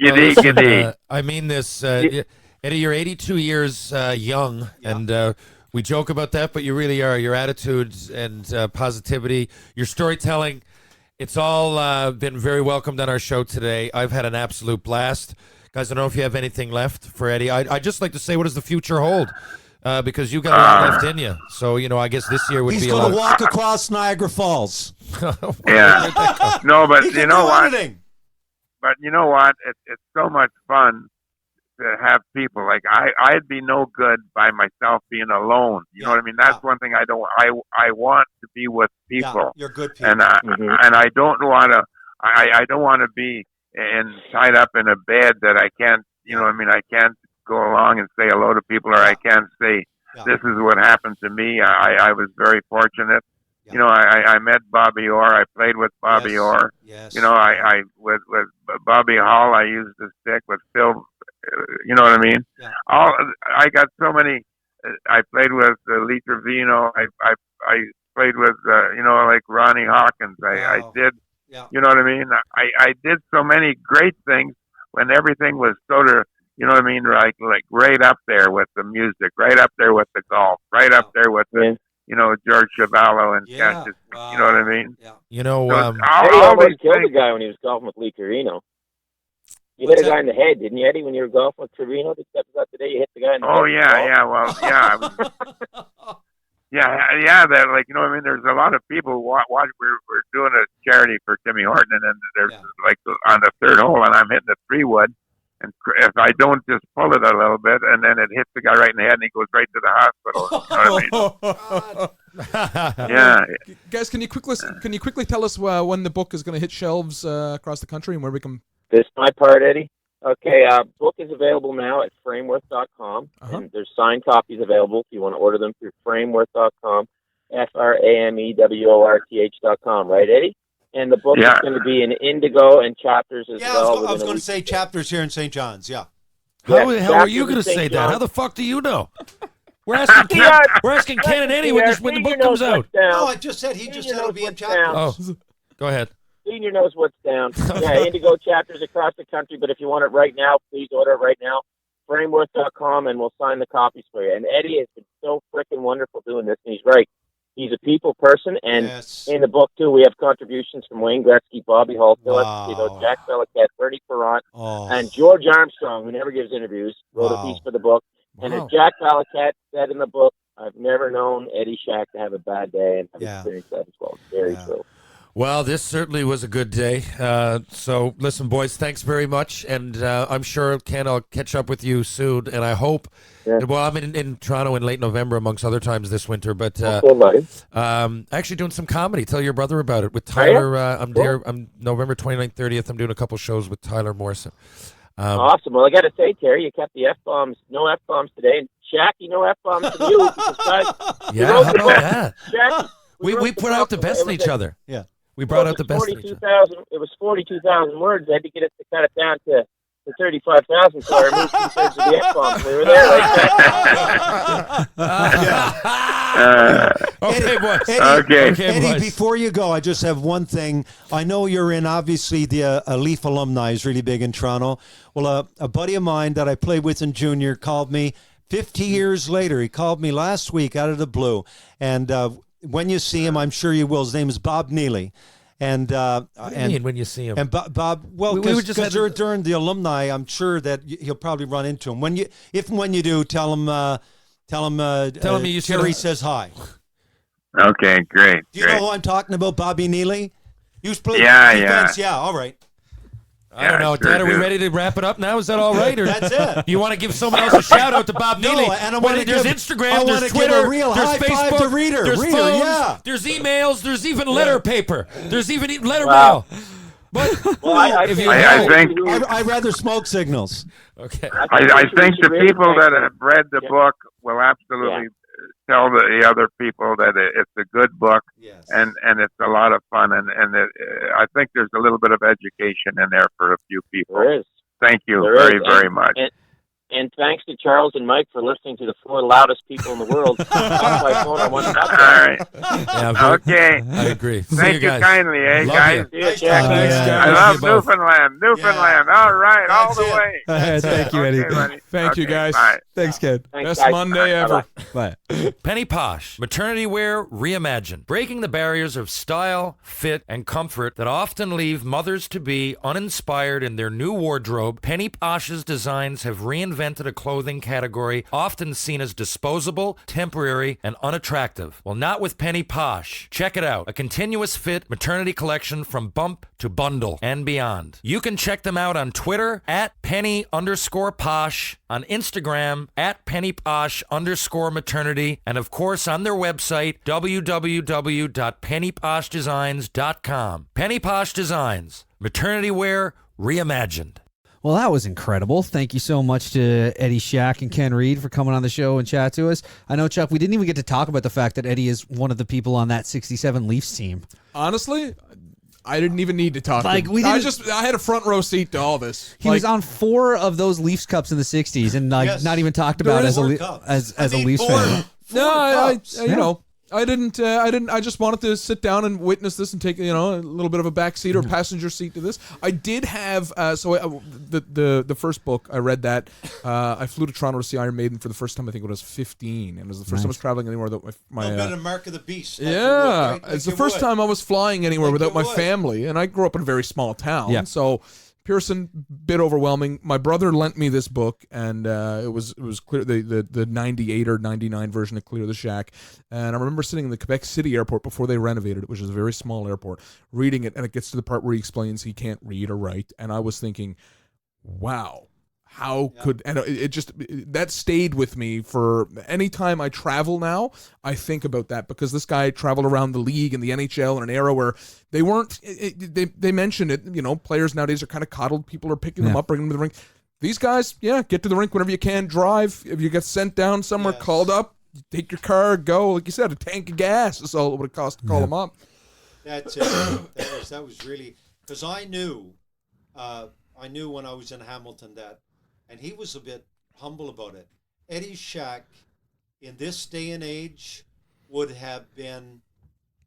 G'dee, g'dee. I mean this, Eddie, you're 82 years young, and we joke about that, but you really are. Your attitudes and positivity, your storytelling, it's all been very welcomed on our show today. I've had an absolute blast. Guys, I don't know if you have anything left for Eddie. I'd just like to say, what does the future hold? Because you got a lot left in you. So, I guess this year would be a lot. He's going to walk across Niagara Falls. Yeah. No, but you know what? Anything. But you know what? It's so much fun to have people. Like I'd be no good by myself being alone. You know what I mean? That's one thing I don't. I want to be with people. Yeah, you're good people. And I don't want to. I don't want to be tied up in a bed that I can't. You know what I mean? I can't go along and say hello to people, or I can't say this is what happened to me. I was very fortunate. Yeah. I met Bobby Orr. I played with Bobby Orr. Yes. I with Bobby Hall, I used the stick. With Phil, you know what I mean? Yeah. I got so many. I played with Lee Trevino. I played with like Ronnie Hawkins. I did. Yeah. You know what I mean? I did so many great things when everything was sort of, you know what I mean, like right up there with the music, right up there with the golf, right up there with the. George Chavallo and catches. You know what I mean? Yeah. Eddie almost killed a guy when he was golfing with Lee Trevino. You hit a guy in the head, didn't you, Eddie, when you were golfing with Trevino? That today you hit the guy in the head. Oh, yeah. Well, yeah. That, like, you know what I mean? There's a lot of people who watch. We're doing a charity for Timmy Horton, and then there's like on the third hole, and I'm hitting the 3-wood. And if I don't just pull it a little bit, and then it hits the guy right in the head, and he goes right to the hospital. You know what I mean? Yeah. Guys, can you quickly tell us when the book is going to hit shelves across the country and where we can? This is my part, Eddie. Okay, book is available now at frameworth.com, and there's signed copies available if you want to order them through frameworth.com, FRAMEWORTH.com. Right, Eddie? And the book is going to be in indigo and chapters as well. I was going to say chapters here in St. John's, How the hell are you going to say that? How the fuck do you know? We're asking Ken and Eddie when the book comes out. No, I just said he just said it'll be in chapters. Oh, go ahead. Senior knows what's down. Yeah, indigo chapters across the country, but if you want it right now, please order it right now. Frameworth.com, and we'll sign the copies for you. And Eddie has been so freaking wonderful doing this, and he's right. He's a people person, and in the book, too, we have contributions from Wayne Gretzky, Bobby Hall, Phil Esposito, Jack Belicat, Bernie Perrant, and George Armstrong, who never gives interviews, wrote a piece for the book. And as Jack Belicat said in the book, I've never known Eddie Shack to have a bad day, and I've experienced that as well. Very true. Well, this certainly was a good day. So, listen, boys, thanks very much. And I'm sure, Ken, I'll catch up with you soon. And I hope, well, I'm in Toronto in late November, amongst other times this winter. But actually doing some comedy. Tell your brother about it with Tyler. I'm there. I'm November 29th, 30th. I'm doing a couple shows with Tyler Morrison. Awesome. Well, I got to say, Terry, you kept the F-bombs, no F-bombs today. And Shaq, no F-bombs from you. Yeah, how about that? Shaq, we put out the best in each other. Yeah. We brought out the best. It was 42,000 words. I had to get it to cut it down to 35,000, so I removed 2/3 of the F-bombs. We were there like that. Okay, boys. Eddie, before you go, I just have one thing. I know you're in, obviously, the Leaf alumni is really big in Toronto. Well, a buddy of mine that I played with in junior called me 50 years later. He called me last week out of the blue, and when you see him, I'm sure you will. His name is Bob Neely. And what do you mean when you see him? And Bob, well, because during the alumni, I'm sure that he'll probably run into him. When you do, tell him Terry says hi. Okay, great. Do you know who I'm talking about, Bobby Neely? You play defense, all right. I don't know, Dad. Are we ready to wrap it up now? Is that all right? Or that's it. You want to give someone else a shout out to Bob Neely? And there's Instagram, there's Twitter, there's Facebook, to Reader. There's phones, there's emails, there's even letter paper, there's even letter mail. But Well, I think I'd rather smoke signals. okay. I think the really people thank- that have read the book will absolutely tell the other people that it's a good book Yes. and it's a lot of fun and I think there's a little bit of education in there for a few people. There is. Thank you There very, is. very much. And thanks to Charles and Mike for listening to the 4 loudest people in the world on my phone on one All podcast. right. Yeah, Okay. I agree. See Thank you guys. kindly, Love guys. you. See you, Jack. Thanks, I guys. love you both. Newfoundland. Newfoundland. All right. All That's the it. way. Thank you, Eddie. Okay, buddy. Thank you, Okay, guys. Bye. Thanks, Ken. Thanks, Best guys. Monday Bye-bye. ever. Bye. Penny Posh, maternity wear reimagined, breaking the barriers of style, fit, and comfort that often leave mothers-to-be uninspired in their new wardrobe. Penny Posh's designs have reinvented a clothing category often seen as disposable, temporary, and unattractive. Well, not with Penny Posh. Check it out. A continuous fit maternity collection from bump to bundle and beyond. You can check them out on Twitter at Penny_Posh, on Instagram at Penny_Posh_maternity, and of course on their website, www.pennyposhdesigns.com. Penny Posh Designs, maternity wear reimagined. Well, that was incredible. Thank you so much to Eddie Shack and Ken Reid for coming on the show and chat to us. I know, Chuck, we didn't even get to talk about the fact that Eddie is one of the people on that 67 Leafs team. Honestly, I didn't even need to talk Like, to him. we I didn't- had a front row seat to all this. He was on 4 of those Leafs Cups in the 60s and Yes. not even talked about as a Leafs fan. No, I cups. you know, I didn't. I just wanted to sit down and witness this and take a little bit of a back seat or passenger seat to this. I did have the first book. I read that. I flew to Toronto to see Iron Maiden for the first time. I think it was 15, and it was the first time I was traveling anywhere without my. A bit of Mark of the Beast. Yeah, Like it's the you first would. time I was flying anywhere Like without you my would. family, and I grew up in a very small town. Yeah. So Pearson, bit overwhelming. My brother lent me this book, and it was clear the 98 or 99 version of Clear the Shack. And I remember sitting in the Quebec City airport before they renovated it, which is a very small airport, reading it, and it gets to the part where he explains he can't read or write, and I was thinking, wow. How could, and it just, that stayed with me for any time I travel now. I think about that because this guy traveled around the league and the NHL in an era where they weren't, they mentioned it, players nowadays are kind of coddled. People are picking them up, bringing them to the rink. These guys, get to the rink whenever you can, drive. If you get sent down somewhere, called up, you take your car, go. Like you said, a tank of gas is all it would cost to call them up. That's it. That was really, because I knew when I was in Hamilton that, and he was a bit humble about it. Eddie Shack, in this day and age, would have been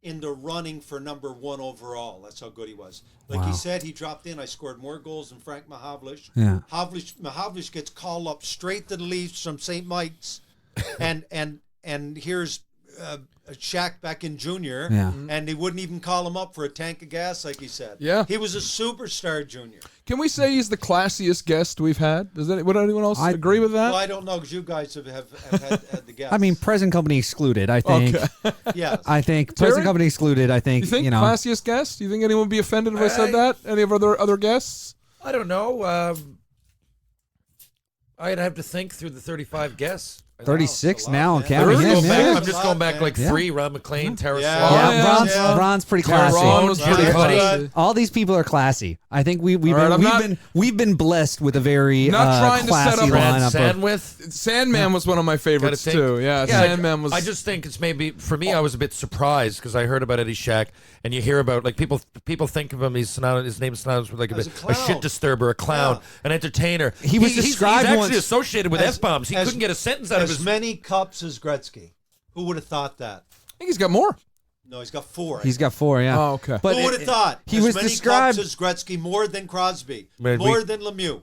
in the running for number 1 overall. That's how good he was. Like he said, he dropped in. I scored more goals than Frank Mahavlich. Yeah. Mahavlich gets called up straight to the Leafs from St. Mike's, and here's Shack back in junior, and they wouldn't even call him up for a tank of gas, like he said. Yeah. He was a superstar junior. Can we say he's the classiest guest we've had? Would anyone else agree with that? Well, I don't know, because you guys have had the guests. I mean, present company excluded, I think. Okay. yes. I think Terry? present company excluded, I think, You think classiest guest? Do you think anyone would be offended if I said that? Any of our other guests? I don't know. I'd have to think through the 35 guests. 36 lot, now, man. counting There is. him. Yeah. I'm just going back like Yeah. 3. Ron McLean, Tara Yeah. Slaughter. Yeah, Yeah. Ron's, Yeah. Ron's pretty Ron classy. was Yeah, pretty that's classy. good. All these people are classy. I think we've right, I'm not- been blessed with a very Not trying to set classy up Brad lineup. Sandwith. Sandman was one of my favorites Gotta think. too. Yeah, Yeah, Sandman was. I just think it's maybe for me. I was a bit surprised because I heard about Eddie Shack, and you hear about like people think of him. His name is synonymous with like As a a clown. shit disturber, a clown, an entertainer. He was he's described actually once- associated with as- F-bombs. He as- couldn't get a sentence out of as his. many cups as Gretzky. Who would have thought that? I think he's got more. No, he's got 4. He's got 4, yeah. Oh, okay. But Who would have thought? he as was many described- cups as Gretzky, more than Crosby, Man, more than Lemieux.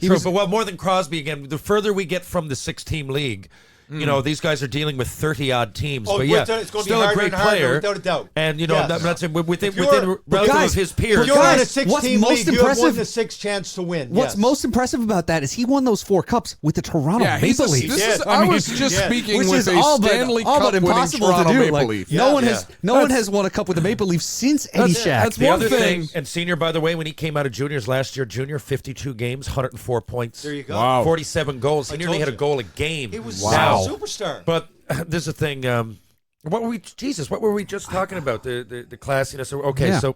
True, but well, more than Crosby again. The further we get from the 6-team league, these guys are dealing with 30-odd teams. Oh, but yeah, it's going to be still a harder great and harder, player, without a doubt. and Yes. I'm not saying within you're- relative guys, of his If peers. you're on a Guys, 6-team what's league, most you have more impressive- than a 6 chance to win. What's yes. most impressive about that is he won those 4 cups with the Toronto Yeah, he's Maple a, Leafs. this is. did. I I mean, was just yeah. speaking Which with is a Stanley all Cup but winning impossible Toronto to do. Maple Like, Leaf. no one Yeah. has won a cup with the Maple Leafs since Eddie That's- Shack. that's The one other thing. thing, and senior, by the way, when he came out of juniors last year, junior 52 games, 104 points. There you go. Wow. 47 goals. He I nearly told had a you. goal a game. He was Wow. a superstar. But there's a thing. What were we? Jesus, what were we just talking about? The classiness. Okay, Yeah. so,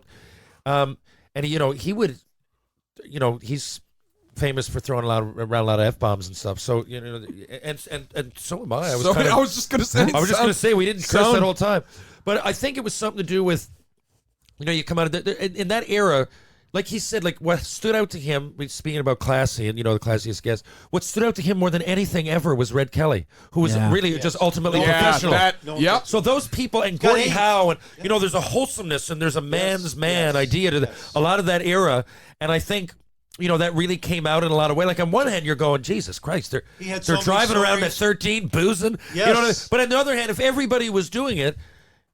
and and he would, he's famous for throwing around a lot of F-bombs and stuff. So and so am I. I was just gonna say we didn't curse that whole time, but I think it was something to do with, you come out of in that era. Like he said, like what stood out to him, speaking about classy and, the classiest guest, what stood out to him more than anything ever was Red Kelly, who was really just ultimately professional. So those people, and Gordie Howe, and, there's a wholesomeness and there's a man's man idea to a lot of that era. And I think, that really came out in a lot of ways. Like on one hand, you're going, Jesus Christ, they're driving around at 13, boozing. Yes. But on the other hand, if everybody was doing it,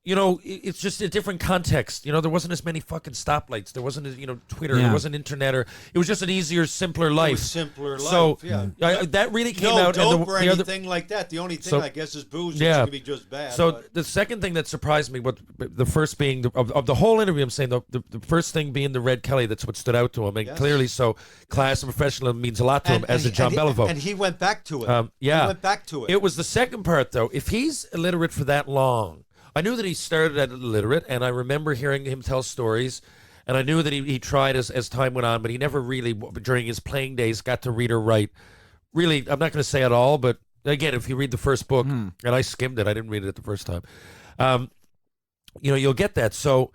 it's just a different context. There wasn't as many fucking stoplights. There wasn't, Twitter. There wasn't internet. Or it was just an easier, simpler life. It was simpler life. So yeah. that really came no out. Dope or anything like that. The only thing I guess is booze. Yeah. It's gonna be just bad. So the second thing that surprised me, the first being of the whole interview, I'm saying the first thing being the Red Kelly. That's what stood out to him, and clearly so. Class and professional means a lot to him as a John Beliveau. And he went back to it. He went back to it. It was the second part though. If he's illiterate for that long. I knew that he started at illiterate, and I remember hearing him tell stories, and I knew that he tried as time went on, but he never really, during his playing days, got to read or write. Really, I'm not going to say at all, but again, if you read the first book, and I skimmed it, I didn't read it the first time, you'll get that. So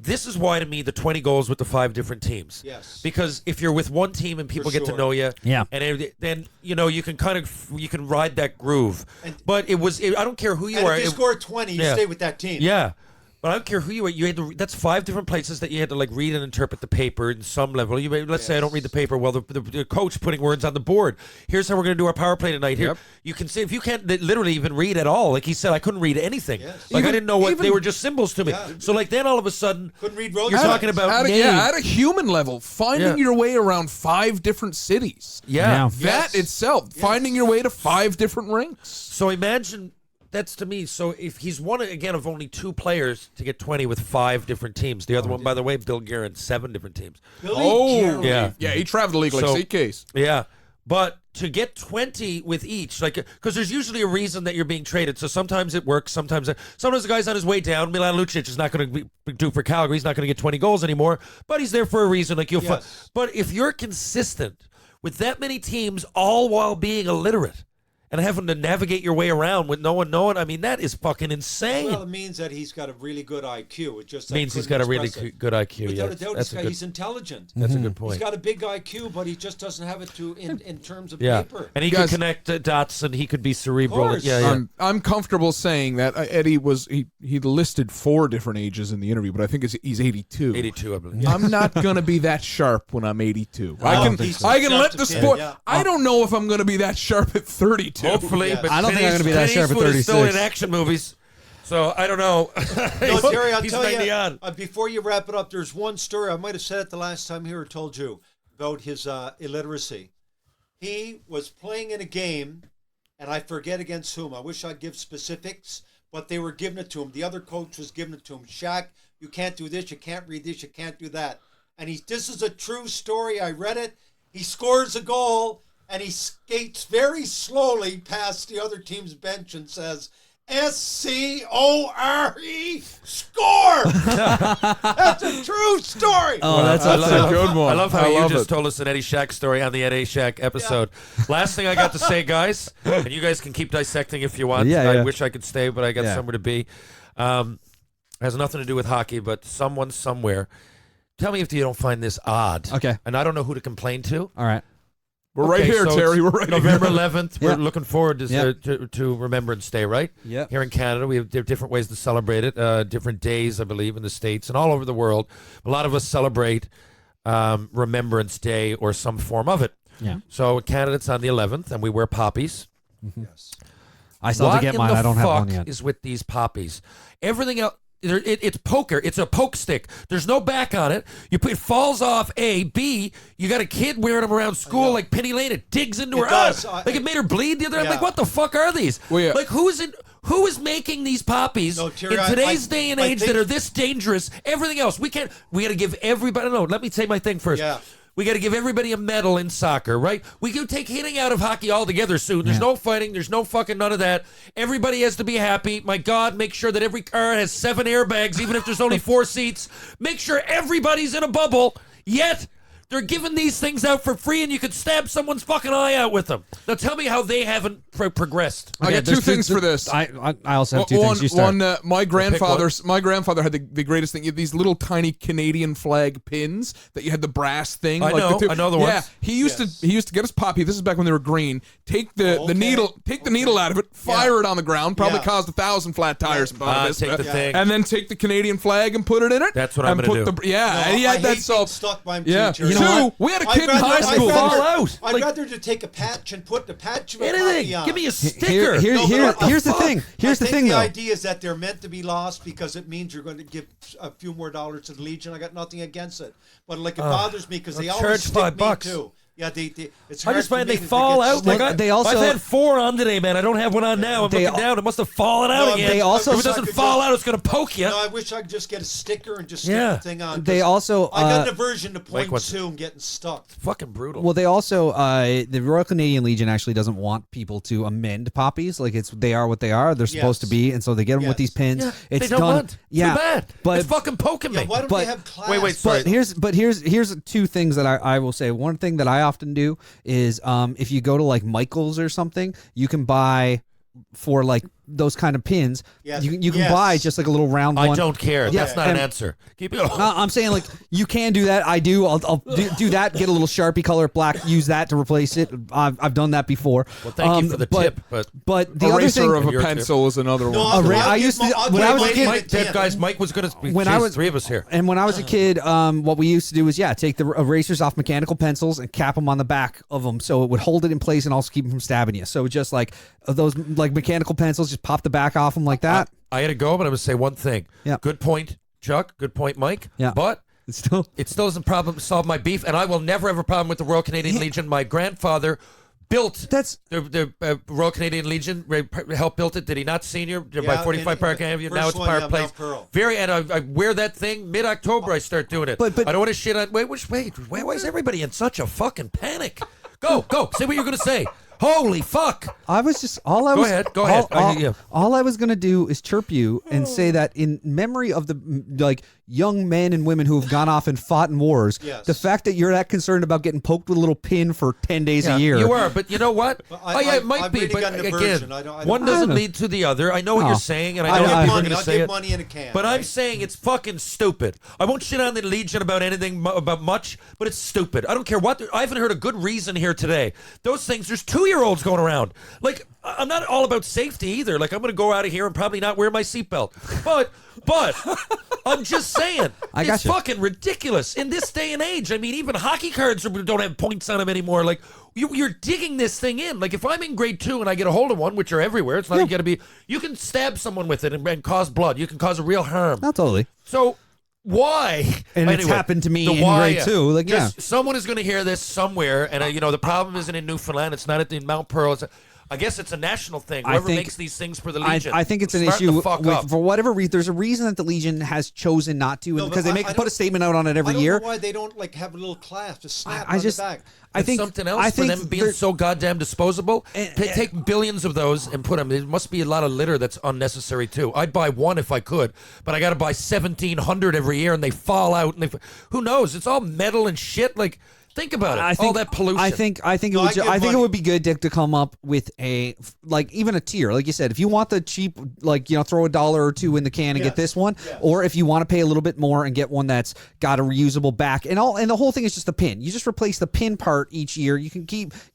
this is why, to me, the 20 goals with the 5 different teams. Yes. Because if you're with one team and people get to know you, and then you can ride that groove. But I don't care who you are. If you score 20, you stay with that team. Yeah. But I don't care who you are. You had to. That's 5 different places that you had to read and interpret the paper in some level. Let's say I don't read the paper. Well, the coach putting words on the board. Here's how we're going to do our power play tonight. Here, you can say if you can't literally even read at all. Like he said, I couldn't read anything. Yes. I didn't know what they were. Just symbols to me. Yeah. So then all of a sudden, couldn't read road. You're talking about at a human level, finding your way around 5 different cities. Yeah. That itself, finding your way to 5 different rinks. So imagine. That's to me. So if he's one again of only 2 players to get 20 with 5 different teams. The other one, by the way, Bill Guerin, 7 different teams. Yeah, he traveled the league like suitcase. Yeah, but to get 20 with each, because there's usually a reason that you're being traded. So sometimes it works. Sometimes the guy's on his way down. Milan Lucic is not going to do for Calgary. He's not going to get 20 goals anymore. But he's there for a reason. But if you're consistent with that many teams, all while being illiterate. And having to navigate your way around with no one knowing, I mean, that is fucking insane. Well, it means that he's got a really good IQ. It just means he's got a really good IQ. Without a doubt, he's intelligent. That's a good point. He's got a big IQ, but he just doesn't have it in terms of paper. And he can connect dots, and he could be cerebral. I'm comfortable saying that Eddie he listed 4 different ages in the interview, but I think he's 82. 82, I believe. I'm not going to be that sharp when I'm 82. I can let the sport. Yeah. I don't know if I'm going to be that sharp at 32. Hopefully, but I don't think I'm going to be that sharp at 36. Still in action movies, so I don't know. No, Terry, I'll tell you. Before you wrap it up, there's one story I might have said it the last time here or told you about his illiteracy. He was playing in a game, and I forget against whom. I wish I'd give specifics, but they were giving it to him. The other coach was giving it to him. Shaq, you can't do this. You can't read this. You can't do that. And this is a true story. I read it. He scores a goal. And he skates very slowly past the other team's bench and says, S-C-O-R-E, score! That's a true story. Oh, that's a good one. I love how you just told us an Eddie Shack story on the Eddie Shack episode. Yeah. Last thing I got to say, guys, and you guys can keep dissecting if you want. I wish I could stay, but I got somewhere to be. Has nothing to do with hockey, but someone somewhere. Tell me if you don't find this odd. Okay. And I don't know who to complain to. All right. We're right here, so Terry. We're right November here. 11th. We're looking forward to Remembrance Day, right? Yeah. Here in Canada, we have different ways to celebrate it. Different days, I believe, in the States and all over the world. A lot of us celebrate Remembrance Day or some form of it. Yeah. So in Canada, it's on the 11th, and we wear poppies. Mm-hmm. Yes. I still have to get mine. I don't have one yet. What is with these poppies? Everything else. It's poker. It's a poke stick. There's no back on it. It falls off. A. B. You got a kid wearing them around school like Penny Lane. It digs into her eyes. Like it made her bleed the other. I'm like, what the fuck are these? Well, like who is making these poppies in today's day and age that are this dangerous? Everything else we got to give everybody. No, let me say my thing first. Yeah. We got to give everybody a medal in soccer, right? We can take hitting out of hockey altogether soon. There's no fighting. There's no fucking none of that. Everybody has to be happy. My God, make sure that every car has 7 airbags, even if there's only 4 seats. Make sure everybody's in a bubble. Yet they're giving these things out for free, and you could stab someone's fucking eye out with them. Now tell me how they haven't progressed. I got 2 things for this. I also have 2 things. You start. One, my grandfather had the greatest thing. You had these little tiny Canadian flag pins that you had the brass thing. I know the ones. Yeah, he used to get us poppy. This is back when they were green. Take the needle out of it, fire it on the ground. Probably caused 1,000 flat tires. Take the thing, and then take the Canadian flag and put it in it. That's what I'm going to do. And he had that stuck by him. Yeah. Too, we had a kid in high school. Fall out. I'd rather to take a patch and put the patch of Anything. on. Give me a sticker. Here's the thing. Here's the thing, the though. idea is that they're meant to be lost because it means you're going to give a few more dollars to the Legion. I got nothing against it, but like it bothers me because they always stick $5 me too. Yeah, it's I hard just for find me they to fall get out. stuck. Like they also- I've had 4 on today, man. I don't have one on now. I'm looking down. It must have fallen out No, again. they also- if it doesn't fall out, it's going to poke you. No, I wish I could just get a sticker and just stick the thing on. They also I got an aversion to Mike wants- .2 and getting stuck. Fucking brutal. Well, they also the Royal Canadian Legion actually doesn't want people to amend poppies. Like they are what they are. They're supposed to be, and so they get them with these pins. Yeah, It's they don't done. want. Yeah, Too bad. but it's fucking poking me. Yeah, why don't But- they have class? Wait, sorry. But here's 2 things that I will say. One thing that I often do is if you go to like Michael's or something, you can buy for like those kind of pins. Yes. You can buy just like a little round one. I don't care. Yeah, That's not an and- answer. Keep it going. No, I'm saying like you can do that. I do. I'll do that. Get a little Sharpie color it black. Use that to replace it. I've done that before. Well, thank you for the tip, but the other eraser thing of a Your pencil is another one. I used to when I was a kid. Guys, Mike was going to. When I was 3 of us here. And when I was a kid, what we used to do was take the erasers off mechanical pencils and cap them on the back of them, so it would hold it in place and also keep them from stabbing you. So just like those like mechanical pencils, just pop the back off them like that. I had to go, but I'm going to say one thing. Yeah. Good point, Chuck. Good point, Mike. Yeah. But It's still it still doesn't solve my beef, and I will never have a problem with the Royal Canadian Legion. My grandfather built the Royal Canadian Legion, helped built it. Did he not, Senior? By 45 Park Avenue. Now it's Park Place. And I wear that thing mid-October. I start doing it. But I don't want to shit on. Wait. Why is everybody in such a fucking panic? Go. Say what you're going to say. Holy fuck! I was just all I was. Go ahead. All I was gonna do is chirp you and say that in memory of the like young men and women who have gone off and fought in wars. Yes. The fact that you're that concerned about getting poked with a little pin for 10 days a year. You are, but you know what? It might I've be, really but got an again, aversion. I don't one know. doesn't lead to the other. I know what Oh. you're saying, and I I know don't how give people are money. going to I'll say give it. money in a can. But I'm right? saying it's fucking stupid. I won't shit on the Legion about anything about much, but it's stupid. I don't care what. I haven't heard a good reason here today. Those things. There's 2-year-olds going around. Like I'm not all about safety either. Like I'm going to go out of here and probably not wear my seatbelt. But I'm just saying, it's fucking ridiculous in this day and age. I mean, even hockey cards don't have points on them anymore. Like you're digging this thing in. Like if I'm in grade 2 and I get a hold of one, which are everywhere, it's not going to be. You can stab someone with it and cause blood. You can cause a real harm. Not totally. So why? And it's happened to me in grade 2. Like someone is going to hear this somewhere, and the problem isn't in Newfoundland. It's not in Mount Pearl. I guess it's a national thing. Whoever makes these things for the Legion. I think it's an issue for whatever reason. There's a reason that the Legion has chosen not to, because they put a statement out on it every year. I don't know why they don't like have a little class to snap I on just- the back. I think something else for them being so goddamn disposable. Take billions of those and put them. There must be a lot of litter that's unnecessary too. I'd buy one if I could, but I got to buy 1,700 every year, and they fall out. And who knows? It's all metal and shit. Like. Think about it. All that pollution. I think it would be good to come up with even a tier, like you said. If you want the cheap, throw $1 or $2 in the can and get this one, or if you want to pay a little bit more and get one that's got a reusable back, and the whole thing is just the pin. You just replace the pin part each year. You can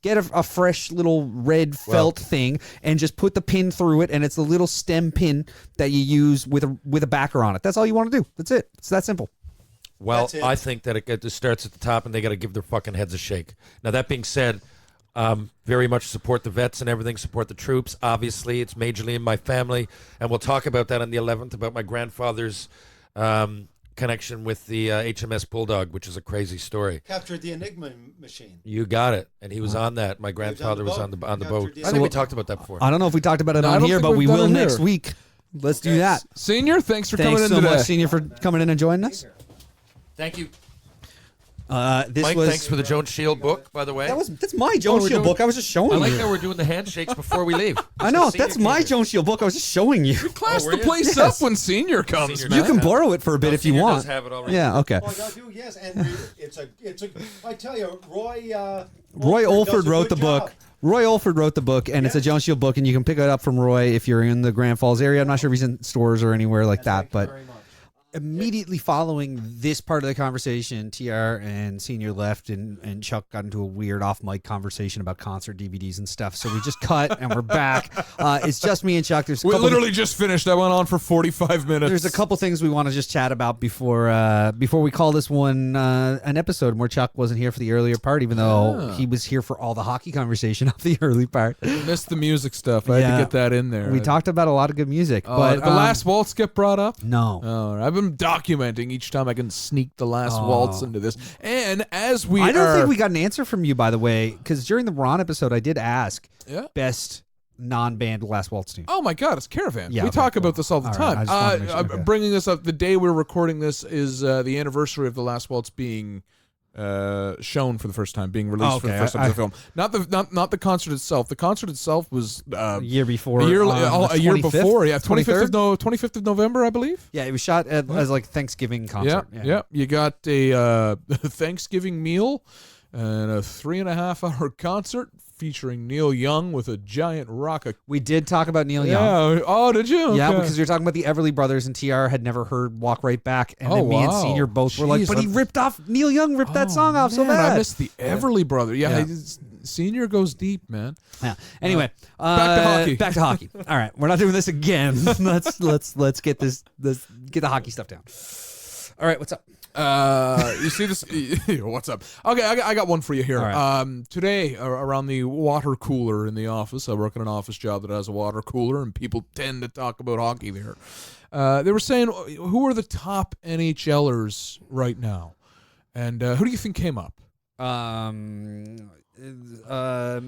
get a fresh little red felt thing and just put the pin through it, and it's a little stem pin that you use with a backer on it. That's all you want to do. That's it. It's that simple. Well, I think that it just starts at the top, and they got to give their fucking heads a shake. Now, that being said, very much support the vets and everything, support the troops. Obviously, it's majorly in my family, and we'll talk about that on the 11th, about my grandfather's connection with the HMS Bulldog, which is a crazy story. Captured the Enigma machine. You got it, and he was on that. My grandfather was on the boat. I think we talked about that before. I don't know if we talked about it on here, but we will next week. Let's do that. Senior, thanks for coming in today. today. Thanks so much, Senior, for coming in and joining us. Thank you. This Mike, was thanks for the Jones Shield book, by the way. that's my Jones we're Shield doing- book. I was just showing I you. like that we're doing the handshakes before we leave. I know Senior that's my came in. Jones Shield book. I was just showing you. Class were the you? place Yes. up when senior comes, Senior man. You can borrow it for a bit No, if you Senior want. does have it already. Yeah. Okay. All I gotta do, yes, and read it. It's a. I tell you, Roy. Roy Olford Olford does a wrote good the book. job. Roy Olford wrote the book, and it's a Jones Shield book, and you can pick it up from Roy if you're in the Grand Falls area. I'm not sure if he's in stores or anywhere like that, but immediately following this part of the conversation, TR and Senior left, and Chuck got into a weird off-mic conversation about concert DVDs and stuff. So we just cut, and we're back. It's just me and Chuck. There's a We couple literally just finished. I went on for 45 minutes. There's a couple things we want to just chat about before we call this one an episode where Chuck wasn't here for the earlier part, even though he was here for all the hockey conversation of the early part. Missed the music stuff. I had to get that in there. We talked about a lot of good music, but the last waltz get brought up. no. Oh, I've been documenting each time I can sneak the last waltz into this. And as we I don't think we got an answer from you, by the way, because during the Ron episode, I did ask best non-band last waltz team. Oh my God, it's Caravan. Yeah, we okay, talk cool. about this all the All right, time. I just wanted to mention- okay. Bringing this up, the day we're recording this is the anniversary of the last waltz being shown for the first time, being released for the first time in the film. Not the concert itself. The concert itself was A year before, a year the before. Yeah, 23rd? 25th of November, I believe. Yeah, it was shot as like Thanksgiving concert. Yeah. You got a Thanksgiving meal and a 3.5-hour concert featuring Neil Young with a giant rock. We did talk about Neil Young. Yeah. Oh, did you? Yeah, Okay. because you're talking about the Everly Brothers, and TR had never heard "Walk Right Back," and Oh, then me and wow. Senior both were like, Jeez, "But he ripped off Neil Young, ripped that song off so Man, bad." I missed the Everly brother. Yeah. Senior goes deep, man. Yeah. Anyway, back to hockey. Back to hockey. All right, we're not doing this again. let's get this get the hockey stuff down. All right, what's up? You see this? What's up? Okay, I got one for you here. All right. Today, around the water cooler in the office, I work in an office job that has a water cooler, and people tend to talk about hockey there. They were saying, who are the top NHLers right now? And who do you think came up?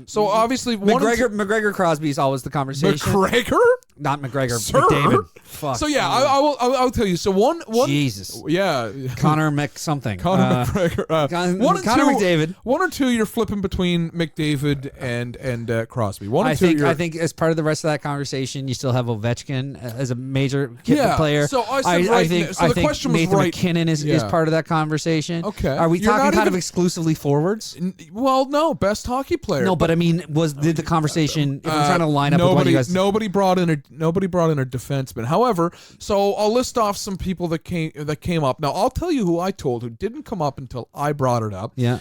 So obviously, McGregor Crosby is always the conversation. McGregor? Not McGregor. Sir? McDavid. Fuck. So yeah, I'll tell you. So one Jesus. yeah, Connor Mc something. Connor McGregor. One and Connor two, McDavid. One or two, you're flipping between McDavid and Crosby. One or I two, think you're, I think as part of the rest of that conversation, you still have Ovechkin as a major Yeah, player. so I said right think now- so I the think question was Nathan right. McKinnon is Yeah. part of that conversation. Okay. Are we You're talking not kind of even- exclusively forwards? Well, no, best hockey player. No, but I mean, did the conversation? If I'm trying to line up with what you guys. Nobody brought in a defenseman. However, so I'll list off some people that came up. Now I'll tell you who I told who didn't come up until I brought it up. Yeah.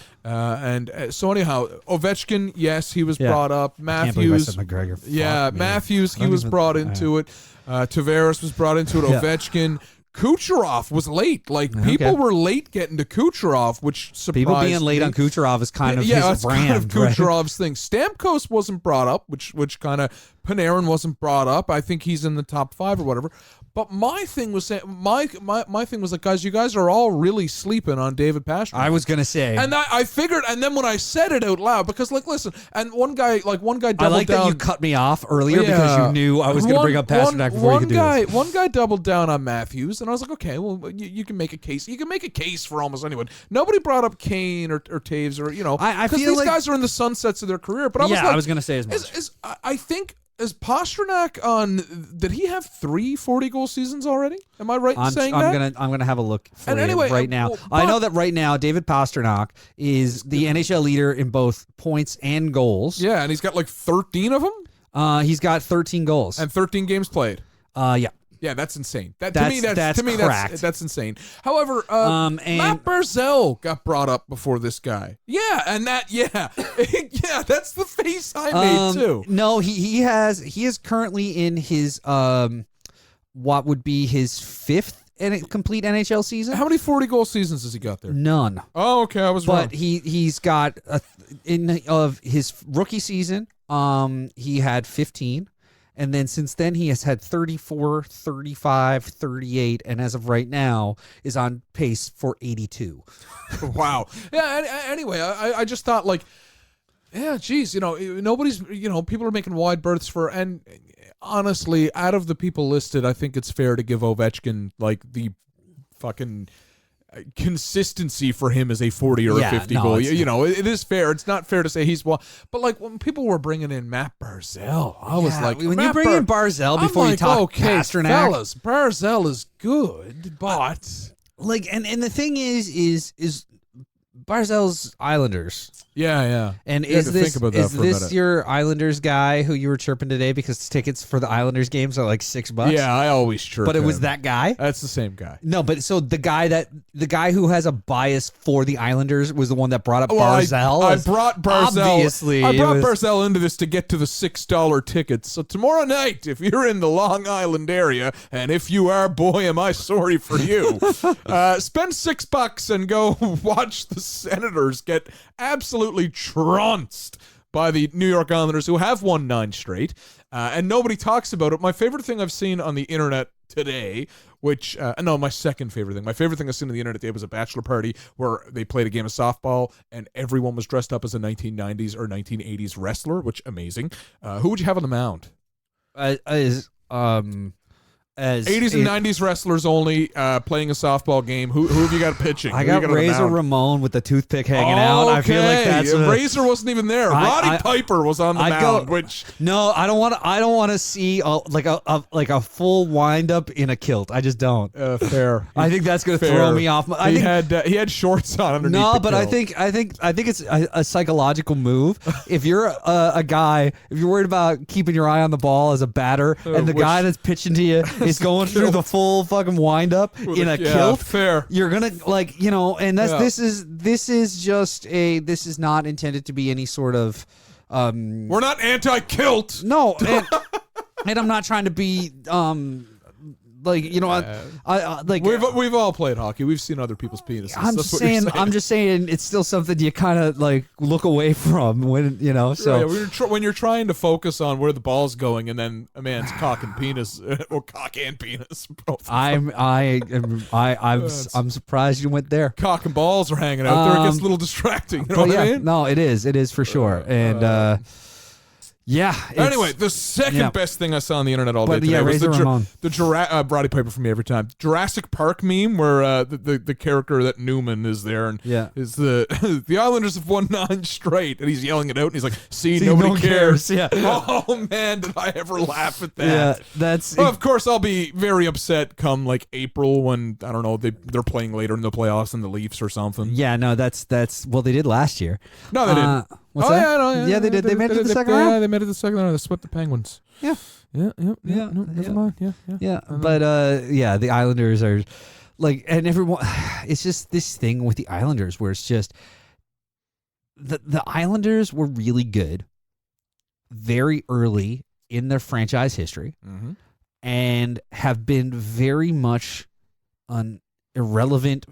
So anyhow, Ovechkin, yes, he was Yeah. brought up. Can't believe I Matthews, said McGregor. yeah, Fuck me. Matthews, he Don't was even- brought into it. Tavares was brought into it. Yeah. Ovechkin. Kucherov was late. Like people Okay. were late getting to Kucherov, which surprised People being late me. on Kucherov is kind of Yeah, his that's brand, kind of right? Kucherov's thing. Stamkos wasn't brought up, which kind of Panarin wasn't brought up. I think he's in the top 5 or whatever. But my thing was my thing was like, guys, you guys are all really sleeping on David Pastrnak. I was gonna say, And I figured, and then when I said it out loud, because like, listen, and one guy doubled I like down. that you cut me off earlier because you knew I was going to bring up Pasternak before you could do this. One guy doubled down on Matthews, and I was like, okay, well, you can make a case. You can make a case for almost anyone. Nobody brought up Kane or Taves or I because feel these like- guys are in the sunsets of their career. But I was Yeah, like, I was going to say as much. I think. Is Pastrnak on? Did he have 3 40-goal seasons already? Am I right in saying that? I'm gonna have a look for And you anyway, right now. well, I know but- that right now David Pastrnak is the NHL leader in both points and goals. Yeah, and he's got like 13 of them He's got 13 goals. and 13 games played. Yeah. Yeah, that's insane. That's cracked. That's insane. However, And- Matt Barzell got brought up before this guy. Yeah, and yeah, that's the face I made too. No, he is currently in his what would be his 5th complete NHL season. How many 40-goal seasons has he got there? None. Oh, okay, I was wrong. But he's got of his rookie season, he had 15. And then since then, he has had 34, 35, 38, and as of right now, is on pace for 82. Wow. Yeah. Anyway, I just thought like, yeah, geez, nobody's, people are making wide berths for, and honestly, out of the people listed, I think it's fair to give Ovechkin like the fucking consistency for him as a 40 or a 50 goal. It is fair. It's not fair to say he's but like when people were bringing in Matt Barzal, I was like, when you bring in Barzal before you talk Pasternak, fellas, Barzal is good, but like, and the thing is Barzal's Islanders. Yeah. And you is this think about that is for a this minute. your Islanders guy who you were chirping today because tickets for the Islanders games are like $6? Yeah, I always chirp. But it was him. that guy. That's the same guy. No, but so the guy who has a bias for the Islanders was the one that brought up Barzal. I brought Barzal. Obviously, I brought Barzal into this to get to the $6 tickets. So tomorrow night, if you're in the Long Island area, and if you are, boy, am I sorry for you. Spend $6 and go watch the Senators get absolutely trounced by the New York Islanders, who have won 9 straight, and nobody talks about it. My favorite thing I've seen on the internet today, my second favorite thing. My favorite thing I've seen on the internet today was a bachelor party where they played a game of softball, and everyone was dressed up as a 1990s or 1980s wrestler, which amazing. Who would you have on the mound? As 80s and 90s wrestlers only playing a softball game. Who have you got pitching? I got Razor Ramon with the toothpick hanging out. I feel like that's Razor wasn't even there. Roddy Piper was on the mound. No, I don't want to see like a full wind up in a kilt. I just don't. Fair. I think that's going to throw me off. He had shorts on underneath. No, the but kilt. I think it's a psychological move. If you're a guy, if you're worried about keeping your eye on the ball as a batter, and the guy that's pitching to you is going through the full fucking wind up in a kilt. Fair. You're gonna and this is not intended to be any sort of we're not anti-kilt. No, and I'm not trying to be we've all played hockey. We've seen other people's penises. I'm just saying it's still something you kind of like look away from when So when you're trying to focus on where the ball's going, and then a man's cock and penis or cock and penis. I'm surprised you went there. Cock and balls are hanging out there. It gets a little distracting. You know what I mean? No, it is for sure. And yeah. Anyway, the second best thing I saw on the internet all day today was the Roddy Piper for me every time. Jurassic Park meme where the character that Newman is there and is the Islanders have won 9 straight, and he's yelling it out and he's like, see nobody cares. Yeah. Oh man, did I ever laugh at that? Yeah, of course I'll be very upset come like April when I don't know they're playing later in the playoffs and the Leafs or something. Yeah, no, that's well they did last year. No, they didn't. What's that? Yeah, they did. They made it to the second round. Yeah, they made it to the second round. They swept the Penguins. Yeah. No, never mind. Yeah. But the Islanders are like, and everyone. It's just this thing with the Islanders where it's just the Islanders were really good very early in their franchise history, and have been very much an irrelevant,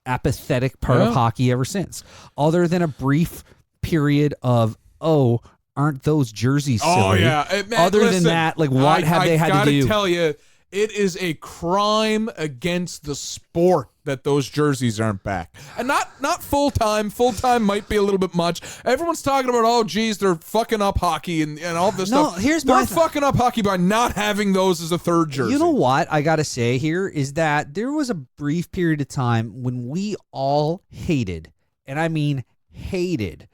apathetic part of hockey ever since, other than a brief period of aren't those jerseys silly? Oh yeah. Other than that, like what have they had to do? I gotta tell you, it is a crime against the sport that those jerseys aren't back, and not full time. Full time might be a little bit much. Everyone's talking about they're fucking up hockey and all this stuff. They're fucking up hockey by not having those as a third jersey. You know what I gotta say here is that there was a brief period of time when we all hated, and I mean hated,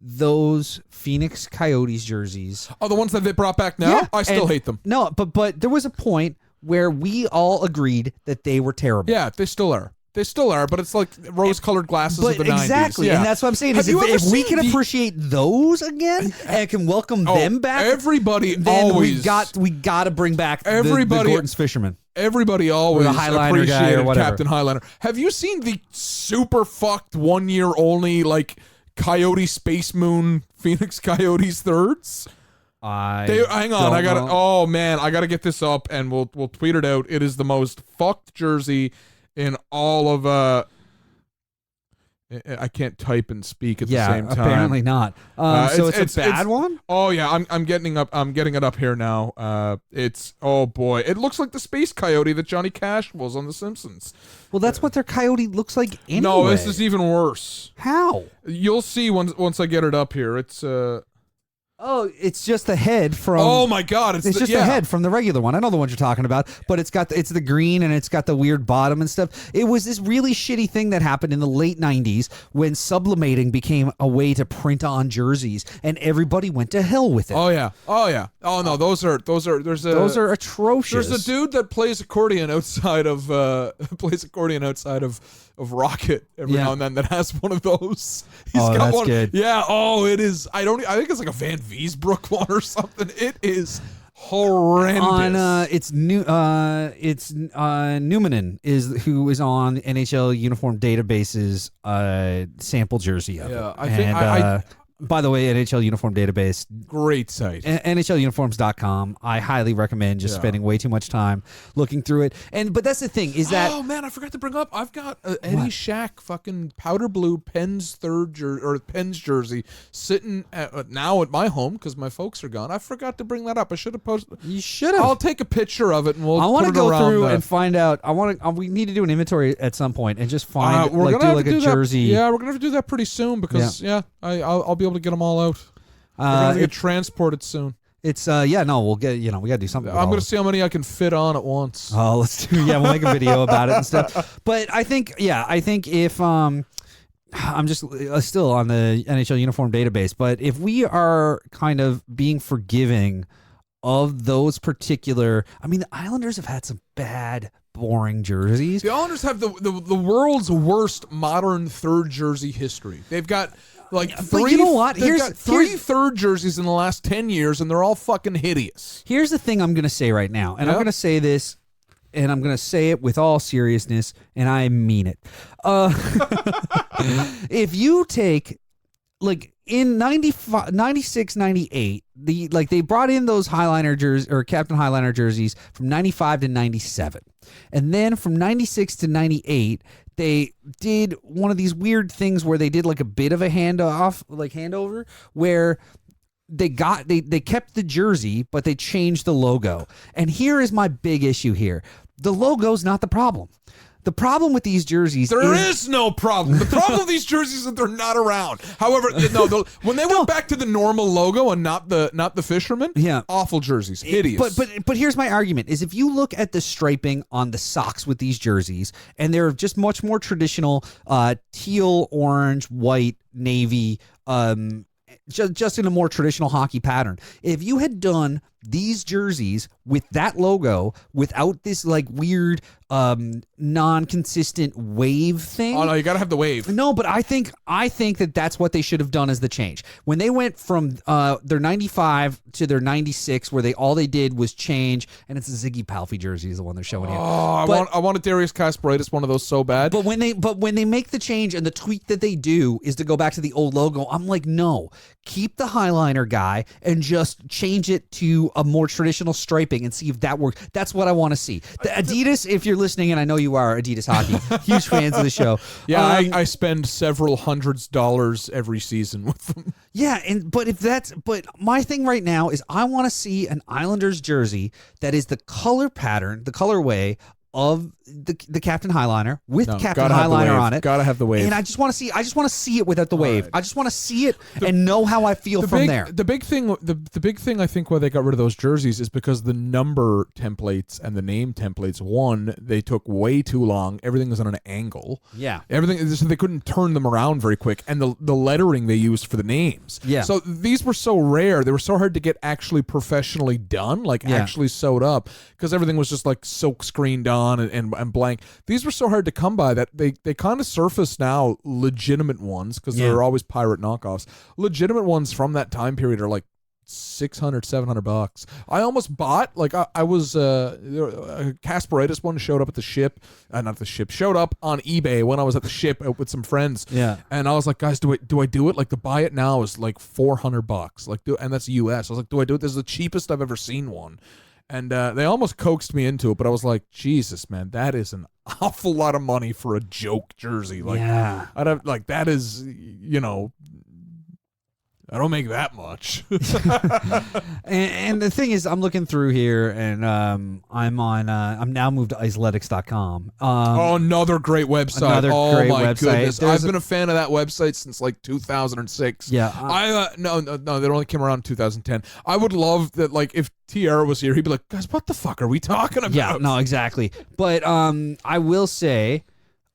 those Phoenix Coyotes jerseys. Oh, the ones that they brought back now? Yeah, I still hate them. No, but there was a point where we all agreed that they were terrible. Yeah, they still are. But it's like rose-colored glasses of the 90s. Exactly, and that's what I'm saying. If we can appreciate those again and can welcome them back, everybody then always we got to bring back the Gordon's Fisherman. Everybody always appreciated guy Captain Highliner. Have you seen the super fucked 1 year only like Coyote Space Moon Phoenix Coyotes thirds? Hang on, I got. Oh man, I got to get this up and we'll tweet it out. It is the most fucked jersey in all of I can't type and speak at the same time. Apparently not. So it's a bad one? Oh yeah, I'm getting it up here now. It's oh boy, it looks like the space coyote that Johnny Cash was on The Simpsons. Well, that's what their coyote looks like anyway. No, this is even worse. How? You'll see once I get it up here. It's Oh, it's just the head from. Oh my God! It's just the head from the regular one. I know the one you're talking about, but it's the green and it's got the weird bottom and stuff. It was this really shitty thing that happened in the late '90s when sublimating became a way to print on jerseys, and everybody went to hell with it. Oh yeah. Oh no, those are those are atrocious. There's a dude that plays accordion outside of Rocket every now and then that has one of those. He's got that's one. good. Yeah. Oh, it is. I think it's like a Van Viesbroek one or something. It is horrendous. Numanen who is on NHL Uniform Database's sample jersey of it. I think by the way, NHL Uniform Database, great site. NHLuniforms.com. I highly recommend just spending way too much time looking through it. But that's the thing is that. Oh man, I forgot to bring up. I've got Eddie Shack fucking powder blue Pens Pens jersey sitting now at my home because my folks are gone. I forgot to bring that up. I should have posted. You should have. I'll take a picture of it and we'll. I want to go through and find out. We need to do an inventory at some point and just find a jersey. Yeah, we're gonna have to do that pretty soon because I'll be able to get them all out. They're gonna get transported soon. It's we'll get we gotta do something. I'm gonna see how many I can fit on at once. Oh, let's do. Yeah, we'll make a video about it and stuff. But I think if I'm just still on the NHL Uniform Database, but if we are kind of being forgiving of those particular, the Islanders have had some bad, boring jerseys. The Islanders have the world's worst modern third jersey history. They've got. But you know what? Here's three third jerseys in the last 10 years, and they're all fucking hideous. Here's the thing I'm going to say right now, and I'm going to say this, and I'm going to say it with all seriousness, and I mean it. If you take, in 95, 96, 98, they brought in those Highliner jerseys or Captain Highliner jerseys from 95 to 97, and then from 96 to 98. They did one of these weird things where they did a bit of a handover, where they kept the jersey, but they changed the logo. And here is my big issue here. The logo's not the problem. The problem with these jerseys is no problem. The problem with these jerseys is that they're not around. However, when they went back to the normal logo and not the fisherman, awful jerseys, hideous. But here's my argument: is if you look at the striping on the socks with these jerseys, and they're just much more traditional, teal, orange, white, navy, just in a more traditional hockey pattern. If you had done these jerseys with that logo without this weird non-consistent wave thing. Oh no, you gotta have the wave. No, but I think that's what they should have done as the change. When they went from their 95 to their 96, where all they did was change, and it's a Ziggy Palffy jersey is the one they're showing here. Oh, I want a Darius Kasparaitis, one of those so bad. But when they make the change and the tweak that they do is to go back to the old logo, I'm like, no, keep the Highliner guy and just change it to a more traditional striping and see if that works. That's what I want to see. The Adidas, if you're listening, and I know you are, Adidas Hockey, huge fans of the show. Yeah, I spend several $100s every season with them. Yeah, but my thing right now is I want to see an Islanders jersey that is the color pattern, the colorway of the Captain Highliner with Captain Highliner on it. Gotta have the wave. And I just want to see it without the wave. Right. I just want to see it and know how I feel from there. The big thing I think why they got rid of those jerseys is because the number templates and the name templates, one, they took way too long. Everything was on an angle. Yeah. Everything, so they couldn't turn them around very quick. And the lettering they used for the names. Yeah. So these were so rare. They were so hard to get actually professionally done, actually sewed up, because everything was just silk screened on and blank. These were so hard to come by that they kind of surface now legitimate ones, because there are always pirate knockoffs. Legitimate ones from that time period are $600, $700. I almost bought I was a Kasparaitis one showed up at the ship, showed up on eBay when I was at the ship with some friends. Yeah, and I was like, guys, do I do it? To buy it now is $400. And that's US. I was like, do I do it? This is the cheapest I've ever seen one. And they almost coaxed me into it, but I was like, Jesus, man, that is an awful lot of money for a joke jersey. I'd have that is, I don't make that much. And the thing is, I'm looking through here, and I'm now moved to iceletics.com. Another great website. Another great my website. goodness. There's I've been a fan of that website since like 2006. Yeah. No, they only came around in 2010. I would love that, like, if Tierra was here, he'd be like, guys, what the fuck are we talking about? Yeah, no, exactly. But I will say,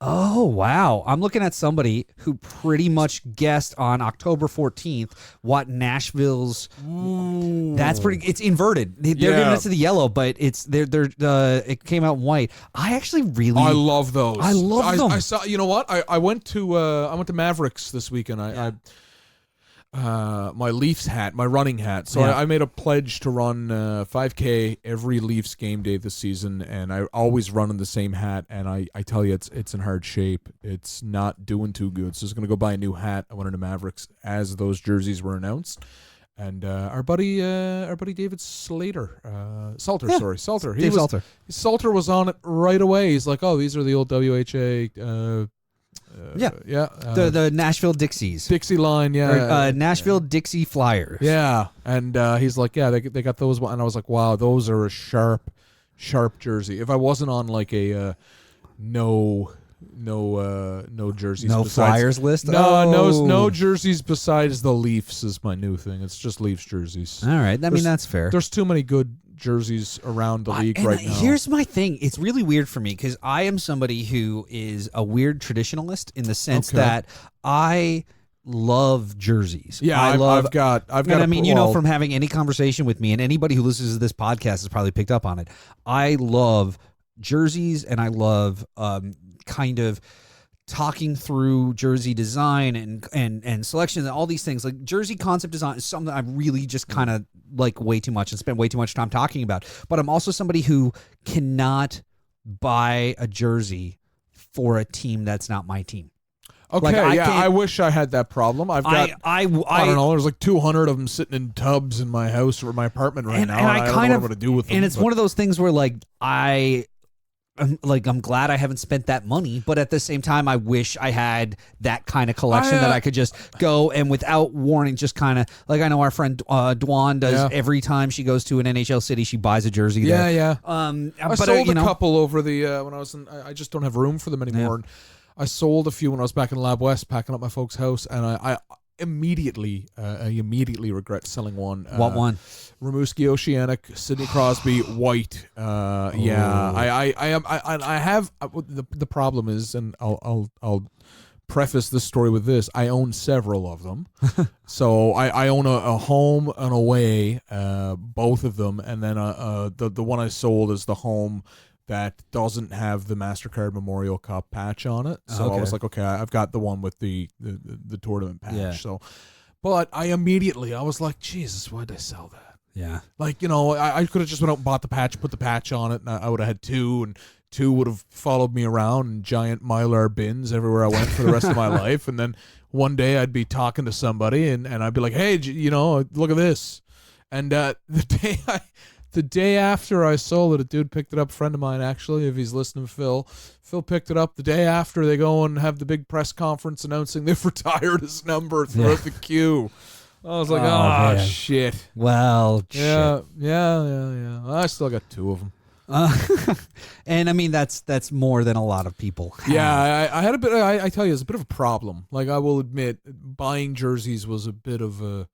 oh, wow. I'm looking at somebody who pretty much guessed on October 14th what Nashville's. That's pretty. It's inverted. They're giving it to the yellow, but it came out in white. I actually really. I love those. I love them. I saw. You know what? I went to Mavericks this weekend. My Leafs hat, my running hat. So I made a pledge to run 5K every Leafs game day this season, and I always run in the same hat. And I tell you, it's in hard shape. It's not doing too good. So I was going to go buy a new hat. I went into Mavericks as those jerseys were announced. And our buddy David Salter. Dave Salter. Salter was on it right away. He's like, oh, these are the old WHA. The Nashville Dixies. Dixie line, Nashville Dixie Flyers. Yeah, and he's like, yeah, they got those, and I was like, wow, those are a sharp jersey. If I wasn't on like a no jerseys, no besides, Flyers list. No jerseys besides the Leafs is my new thing. It's just Leafs jerseys. All right, that's fair. There's too many good jerseys around the league right now. Here's my thing. It's really weird for me because I am somebody who is a weird traditionalist in the sense that I love jerseys. Yeah, I've got. And I mean, from having any conversation with me, and anybody who listens to this podcast has probably picked up on it. I love jerseys, and I love kind of talking through jersey design and selection and all these things. Like jersey concept design is something I really just kind of like way too much and spend way too much time talking about. But I'm also somebody who cannot buy a jersey for a team that's not my team. Okay, I wish I had that problem. I've got I don't know. There's like 200 of them sitting in tubs in my house or my apartment right now. And I don't know what I'm going to do with them. And it's one of those things where I'm glad I haven't spent that money, but at the same time, I wish I had that kind of collection that I could just go and without warning, just kind of like I know our friend Dwan does every time she goes to an NHL city, she buys a jersey there. Yeah. I sold a couple over the when I was in. I just don't have room for them anymore. And I sold a few when I was back in Lab West, packing up my folks' house, and I immediately regret selling one. What one? Rimouski Oceanic, Sidney Crosby, white. I have the problem is, and I'll preface this story with this: I own several of them. So I own a home and away, both of them, and then the one I sold is the home that doesn't have the MasterCard Memorial Cup patch on it. So I was like, okay, I've got the one with the tournament patch. Yeah. So, but I was like, Jesus, why'd I sell that? Yeah. Like, I could have just went out and bought the patch, put the patch on it, and I would have had two, and two would have followed me around in giant Mylar bins everywhere I went for the rest of my life. And then one day I'd be talking to somebody, and I'd be like, hey, look at this. And the day after I sold it, a dude picked it up, a friend of mine actually, if he's listening, Phil picked it up. The day after, they go and have the big press conference announcing they've retired his number throughout the queue. I was like, oh shit. Well, yeah. I still got two of them. And I mean, that's more than a lot of people have. Yeah, I had a bit. I tell you, it's a bit of a problem. Like, I will admit, buying jerseys was a bit of a.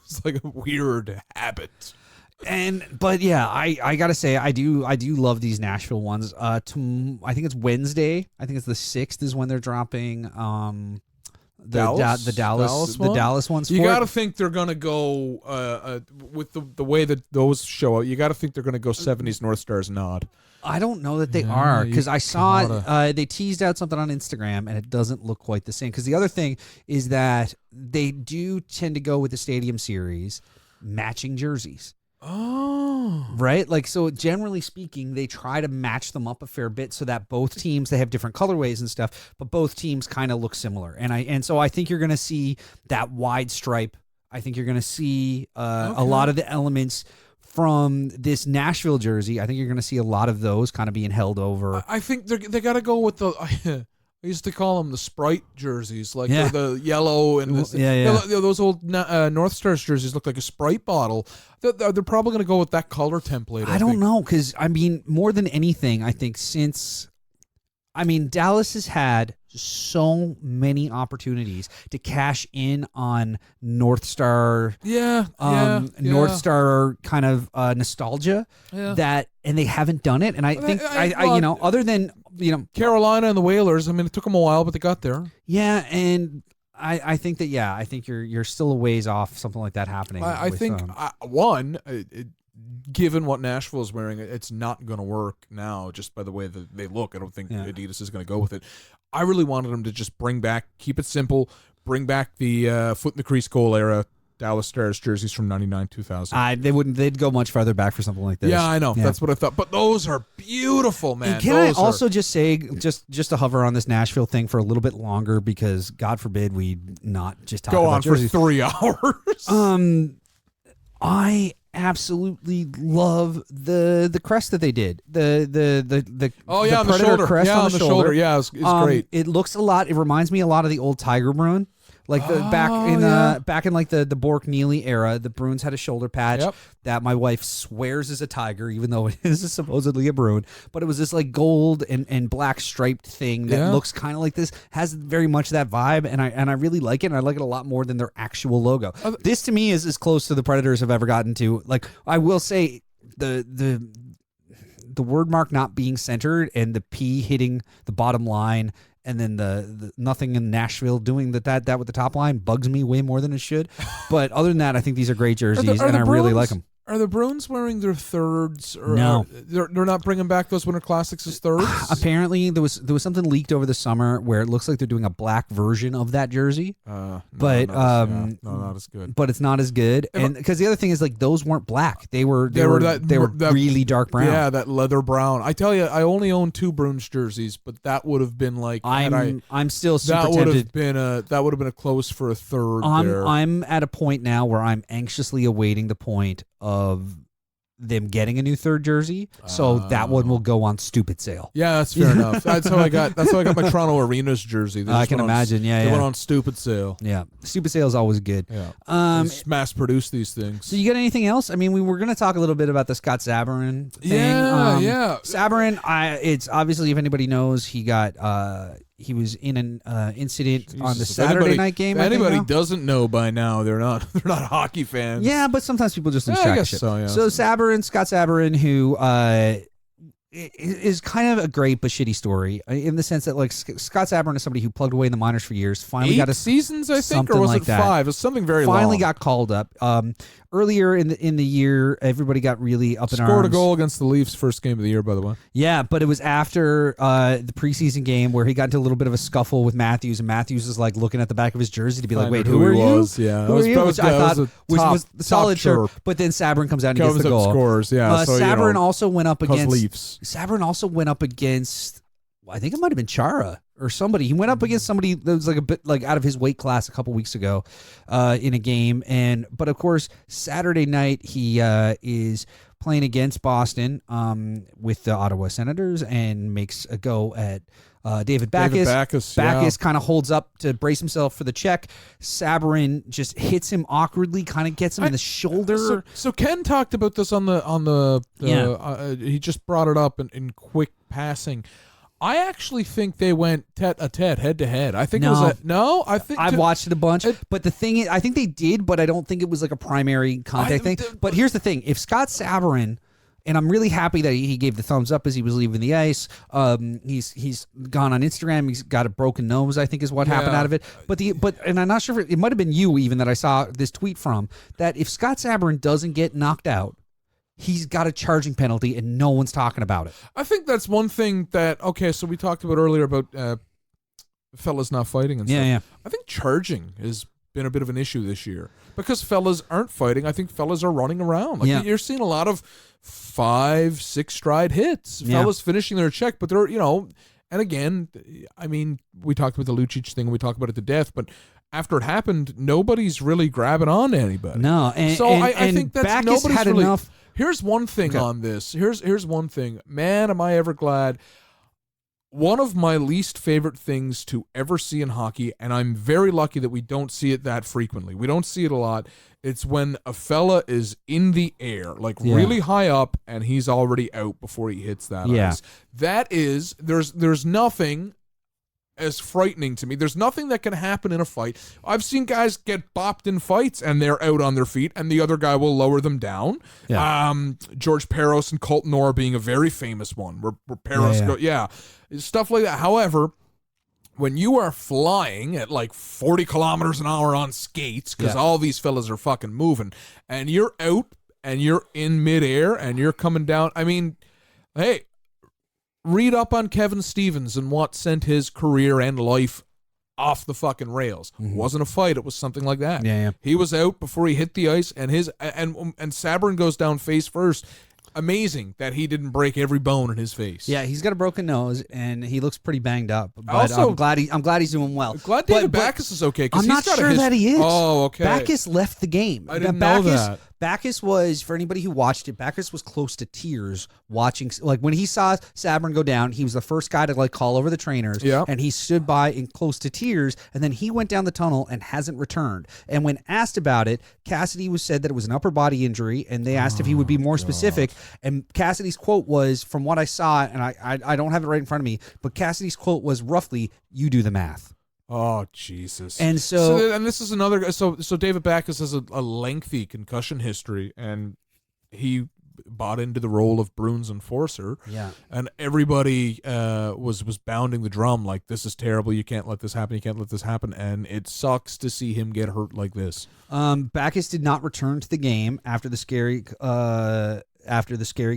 It's like a weird habit. But yeah, I gotta say, I do love these Nashville ones. I think it's Wednesday. I think it's the 6th is when they're dropping. The Dallas ones. You got to think they're gonna go with the way that those show out. You got to think they're gonna go 70s North Stars nod. I don't know that they are, because I saw they teased out something on Instagram and it doesn't look quite the same. Because the other thing is that they do tend to go with the Stadium Series matching jerseys. Oh. Right? Like, so generally speaking, they try to match them up a fair bit so that both teams, they have different colorways and stuff, but both teams kind of look similar. And so I think you're going to see that wide stripe. I think you're going to see a lot of the elements from this Nashville jersey. I think you're going to see a lot of those kind of being held over. I think they got to go with the... I used to call them the Sprite jerseys, like Yeah. the yellow and those old North Stars jerseys look like a Sprite bottle. They're probably going to go with that color template. I don't know, because I mean, more than anything, I think Dallas has had so many opportunities to cash in on North Star, North Star kind of nostalgia and they haven't done it. And I think other than Carolina and the Whalers, I mean, it took them a while, but they got there. Yeah, and I think that I think you're still a ways off something like that happening. I think given what Nashville is wearing, it's not going to work now just by the way that they look. I don't think Adidas is going to go with it. I really wanted them to just keep it simple, bring back the foot in the crease goal era Dallas Stars jerseys from 99, 2000. They'd go much farther back for something like this. Yeah, I know. Yeah. That's what I thought. But those are beautiful, man. And can I also just say, just to hover on this Nashville thing for a little bit longer, because God forbid we not just talk about jerseys. For 3 hours. I absolutely love the crest that they did. The on the shoulder crest on the shoulder. Yeah, it's great. It looks a lot. It reminds me a lot of the old Tiger Bruin. Like back in like the Bork Neely era, the Bruins had a shoulder patch that my wife swears is a tiger, even though it is supposedly a Bruin. But it was this like gold and black striped thing that looks kind of like this, has very much that vibe, and I really like it, and I like it a lot more than their actual logo. This to me is as close to the Predators have ever gotten to. Like, I will say the word mark not being centered and the P hitting the bottom line, and then the nothing in Nashville doing that with the top line bugs me way more than it should. But other than that, I think these are great jerseys, and I really like them. Are the Bruins wearing their thirds? Or no. They're not bringing back those Winter Classics as thirds? Apparently, there was something leaked over the summer where it looks like they're doing a black version of that jersey. Not as good. But it's not as good. And because the other thing is, like, those weren't black. They were really dark brown. Yeah, that leather brown. I tell you, I only own 2 Bruins jerseys, but that would have been like I'm still super that tempted. That would have been a close for a third. I'm at a point now where I'm anxiously awaiting the point of them getting a new third jersey, so that one will go on stupid sale. Yeah, that's fair enough. That's how I got my Toronto Arenas jersey. I can imagine. They went on stupid sale. Yeah, stupid sale is always good. Yeah, mass produce these things. So you got anything else? I mean, we were going to talk a little bit about the Scott Sabourin thing. Yeah. Sabourin, it's obviously, if anybody knows, he was in an incident on the Saturday night game. If anybody doesn't know by now, they're not hockey fans. Yeah, but sometimes people just lose track of shit. So, yeah. So Scott Sabourin, who is kind of a great but shitty story in the sense that, like, Scott Sabourin is somebody who plugged away in the minors for years. Finally got seasons, I think, or was it 5? It's something very long. Finally got called up. Earlier in the year, everybody got really up in arms. Scored a goal against the Leafs first game of the year, by the way. Yeah, but it was after the preseason game where he got into a little bit of a scuffle with Matthews, and Matthews is like looking at the back of his jersey to be like, "Wait, who are you?" Yeah, who are you? Which I thought was the solid chirp. But then Sabourin comes out and gets the goal. Scores. Yeah, Sabourin also went up against Leafs. Sabourin also went up against, I think it might have been Chara or somebody. He went up against somebody that was like a bit like out of his weight class a couple weeks ago in a game. But of course, Saturday night he is playing against Boston with the Ottawa Senators and makes a go at David Backes. Backes kind of holds up to brace himself for the check. Sabourin just hits him awkwardly, kind of gets him in the shoulder. So Ken talked about this on the he just brought it up in quick passing. I actually think they went tete-a-tete, head-to-head. I think I've watched it a bunch, but the thing is, I think they did, but I don't think it was like a primary contact thing. But here's the thing: if Scott Sabourin, and I'm really happy that he gave the thumbs up as he was leaving the ice. He's gone on Instagram. He's got a broken nose, I think, is what happened out of it. And I'm not sure if it might have been you even that I saw this tweet from, that if Scott Sabourin doesn't get knocked out, he's got a charging penalty and no one's talking about it. I think that's one thing that, so we talked about earlier about fellas not fighting and stuff. Yeah. I think charging has been a bit of an issue this year because fellas aren't fighting. I think fellas are running around. You're seeing a lot of 5-6 stride hits. Fellas finishing their check, but they're, and again, I mean, we talked about the Lucic thing and we talked about it to death, but after it happened, nobody's really grabbing on to anybody. No, I think that's Backes nobody's had really enough. Here's one thing on this. Here's one thing. Man, am I ever glad. one of my least favorite things to ever see in hockey, and I'm very lucky that we don't see it that frequently. We don't see it a lot. It's when a fella is in the air, like really high up, and he's already out before he hits that ice. That is, there's nothing as frightening to me. There's nothing that can happen in a fight. I've seen guys get bopped in fights and they're out on their feet and the other guy will lower them down. George Peros and Colton Orr being a very famous one where Peros stuff like that. However, when you are flying at like 40 kilometers an hour on skates, because all these fellas are fucking moving, and you're out and you're in midair and you're coming down, I mean, hey, read up on Kevin Stevens and what sent his career and life off the fucking rails. It wasn't a fight, it was something like that. He was out before he hit the ice, and Sabrin goes down face first. Amazing that he didn't break every bone in his face. Yeah, he's got a broken nose and he looks pretty banged up. But Also, I'm glad he's doing well. Glad David Backes is okay. I'm not sure that he is. Oh, okay. Backes left the game. I didn't know that. Bacchus was, for anybody who watched it, Bacchus was close to tears watching. Like when he saw Sabrin go down, he was the first guy to like call over the trainers. And he stood by in close to tears. And then he went down the tunnel and hasn't returned. And when asked about it, Cassidy said that it was an upper body injury, and they asked if he would be more specific. And Cassidy's quote was, from what I saw, and I don't have it right in front of me, but Cassidy's quote was roughly, "You do the math." Oh, Jesus. And so and this is another, so David Backes has a lengthy concussion history, and he bought into the role of Bruins enforcer. And everybody was bounding the drum like, this is terrible, you can't let this happen, and it sucks to see him get hurt like this. Backes did not return to the game after the scary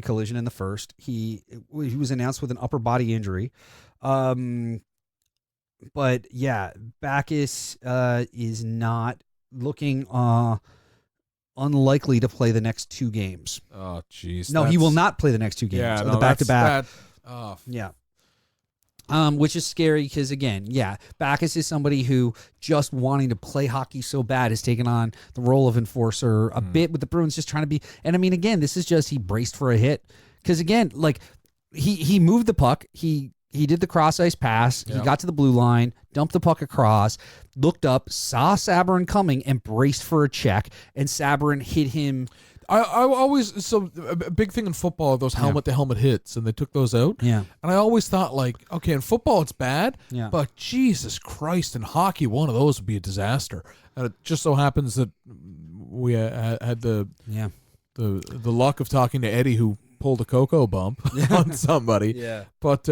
collision in the first. He was announced with an upper body injury. But yeah, Backes is not looking unlikely to play the next 2 games. Oh, jeez. No, he will not play the next 2 games. The back-to-back. Which is scary because, again, Backes is somebody who just wanting to play hockey so bad has taken on the role of enforcer a bit with the Bruins, just trying to be. And I mean, again, this is just he braced for a hit because, again, like he moved the puck. He did the cross ice pass. He got to the blue line, dumped the puck across, looked up, saw Sabrin coming, and braced for a check. And Sabrin hit him. I always, so a big thing in football are those helmet to helmet hits, and they took those out. And I always thought, like, okay, in football it's bad, but Jesus Christ, in hockey one of those would be a disaster. And it just so happens that we had the luck of talking to Eddie, who pulled a cocoa bump on somebody. But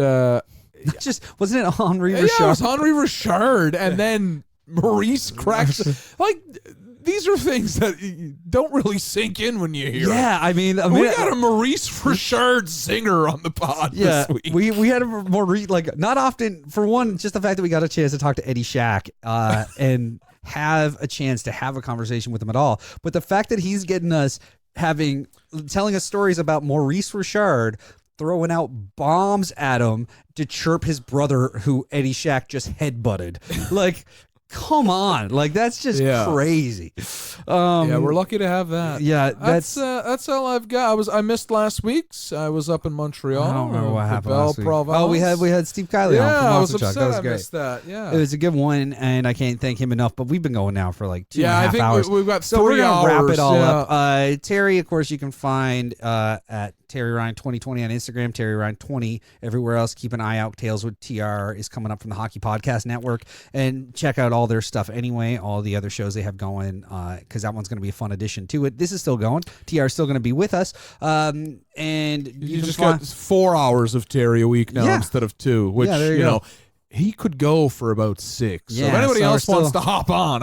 just wasn't it Henri Richard? Yeah, it was Henri Richard, and then Maurice cracks. Like, these are things that don't really sink in when you hear. I mean, we got a Maurice Richard singer on the pod this week. We had a Maurice, like, not often. For one, just the fact that we got a chance to talk to Eddie Shack and have a chance to have a conversation with him at all. But the fact that he's getting us telling us stories about Maurice Richard throwing out bombs at him to chirp his brother who Eddie Shack just headbutted. Like, come on. Like, that's just crazy. We're lucky to have that. That's all I've got. I missed last week's. I was up in Montreal. I don't remember what happened last week. Provence. Oh, we had Steve Kiley on from I was Monster upset Truck. That was I great. missed that. Yeah. It was a good one, and I can't thank him enough, but we've been going now for like 2.5 I think hours. We've got 3 so we're gonna hours. wrap it all up. Terry, of course, you can find at Terry Ryan 2020 on Instagram, Terry Ryan 20 everywhere else. Keep an eye out. Tales with TR is coming up from the Hockey Podcast Network, and check out all their stuff anyway, all the other shows they have going, because that one's going to be a fun addition to it. This is still going. TR is still going to be with us, and you just got 4 hours of Terry a week now instead of 2, which you know he could go for about 6. So if anybody else wants to hop on,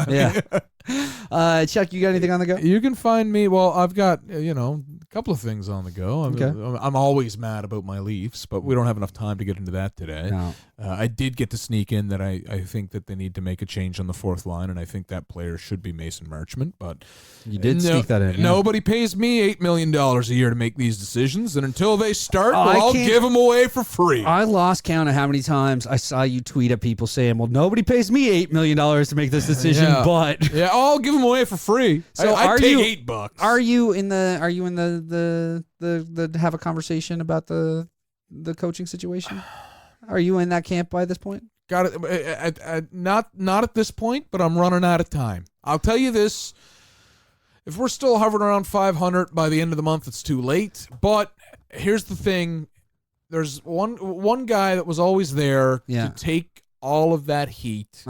Chuck, you got anything on the go? You can find me. Well, I've got a couple of things on the go. I'm always mad about my Leafs, but we don't have enough time to get into that today. No. I did get to sneak in that I think that they need to make a change on the 4th line, and I think that player should be Mason Marchment. But you did sneak that in. Nobody pays me $8 million a year to make these decisions, and until they start, I'll give them away for free. I lost count of how many times I saw you tweet at people saying, "Well, nobody pays me $8 million to make this decision," but I'll give them away for free. So I take $8. Are you in the have a conversation about the coaching situation? Are you in that camp by this point? Got it. Not at this point, but I'm running out of time. I'll tell you this. If we're still hovering around 500 by the end of the month, it's too late. But here's the thing. There's one guy that was always there to take all of that heat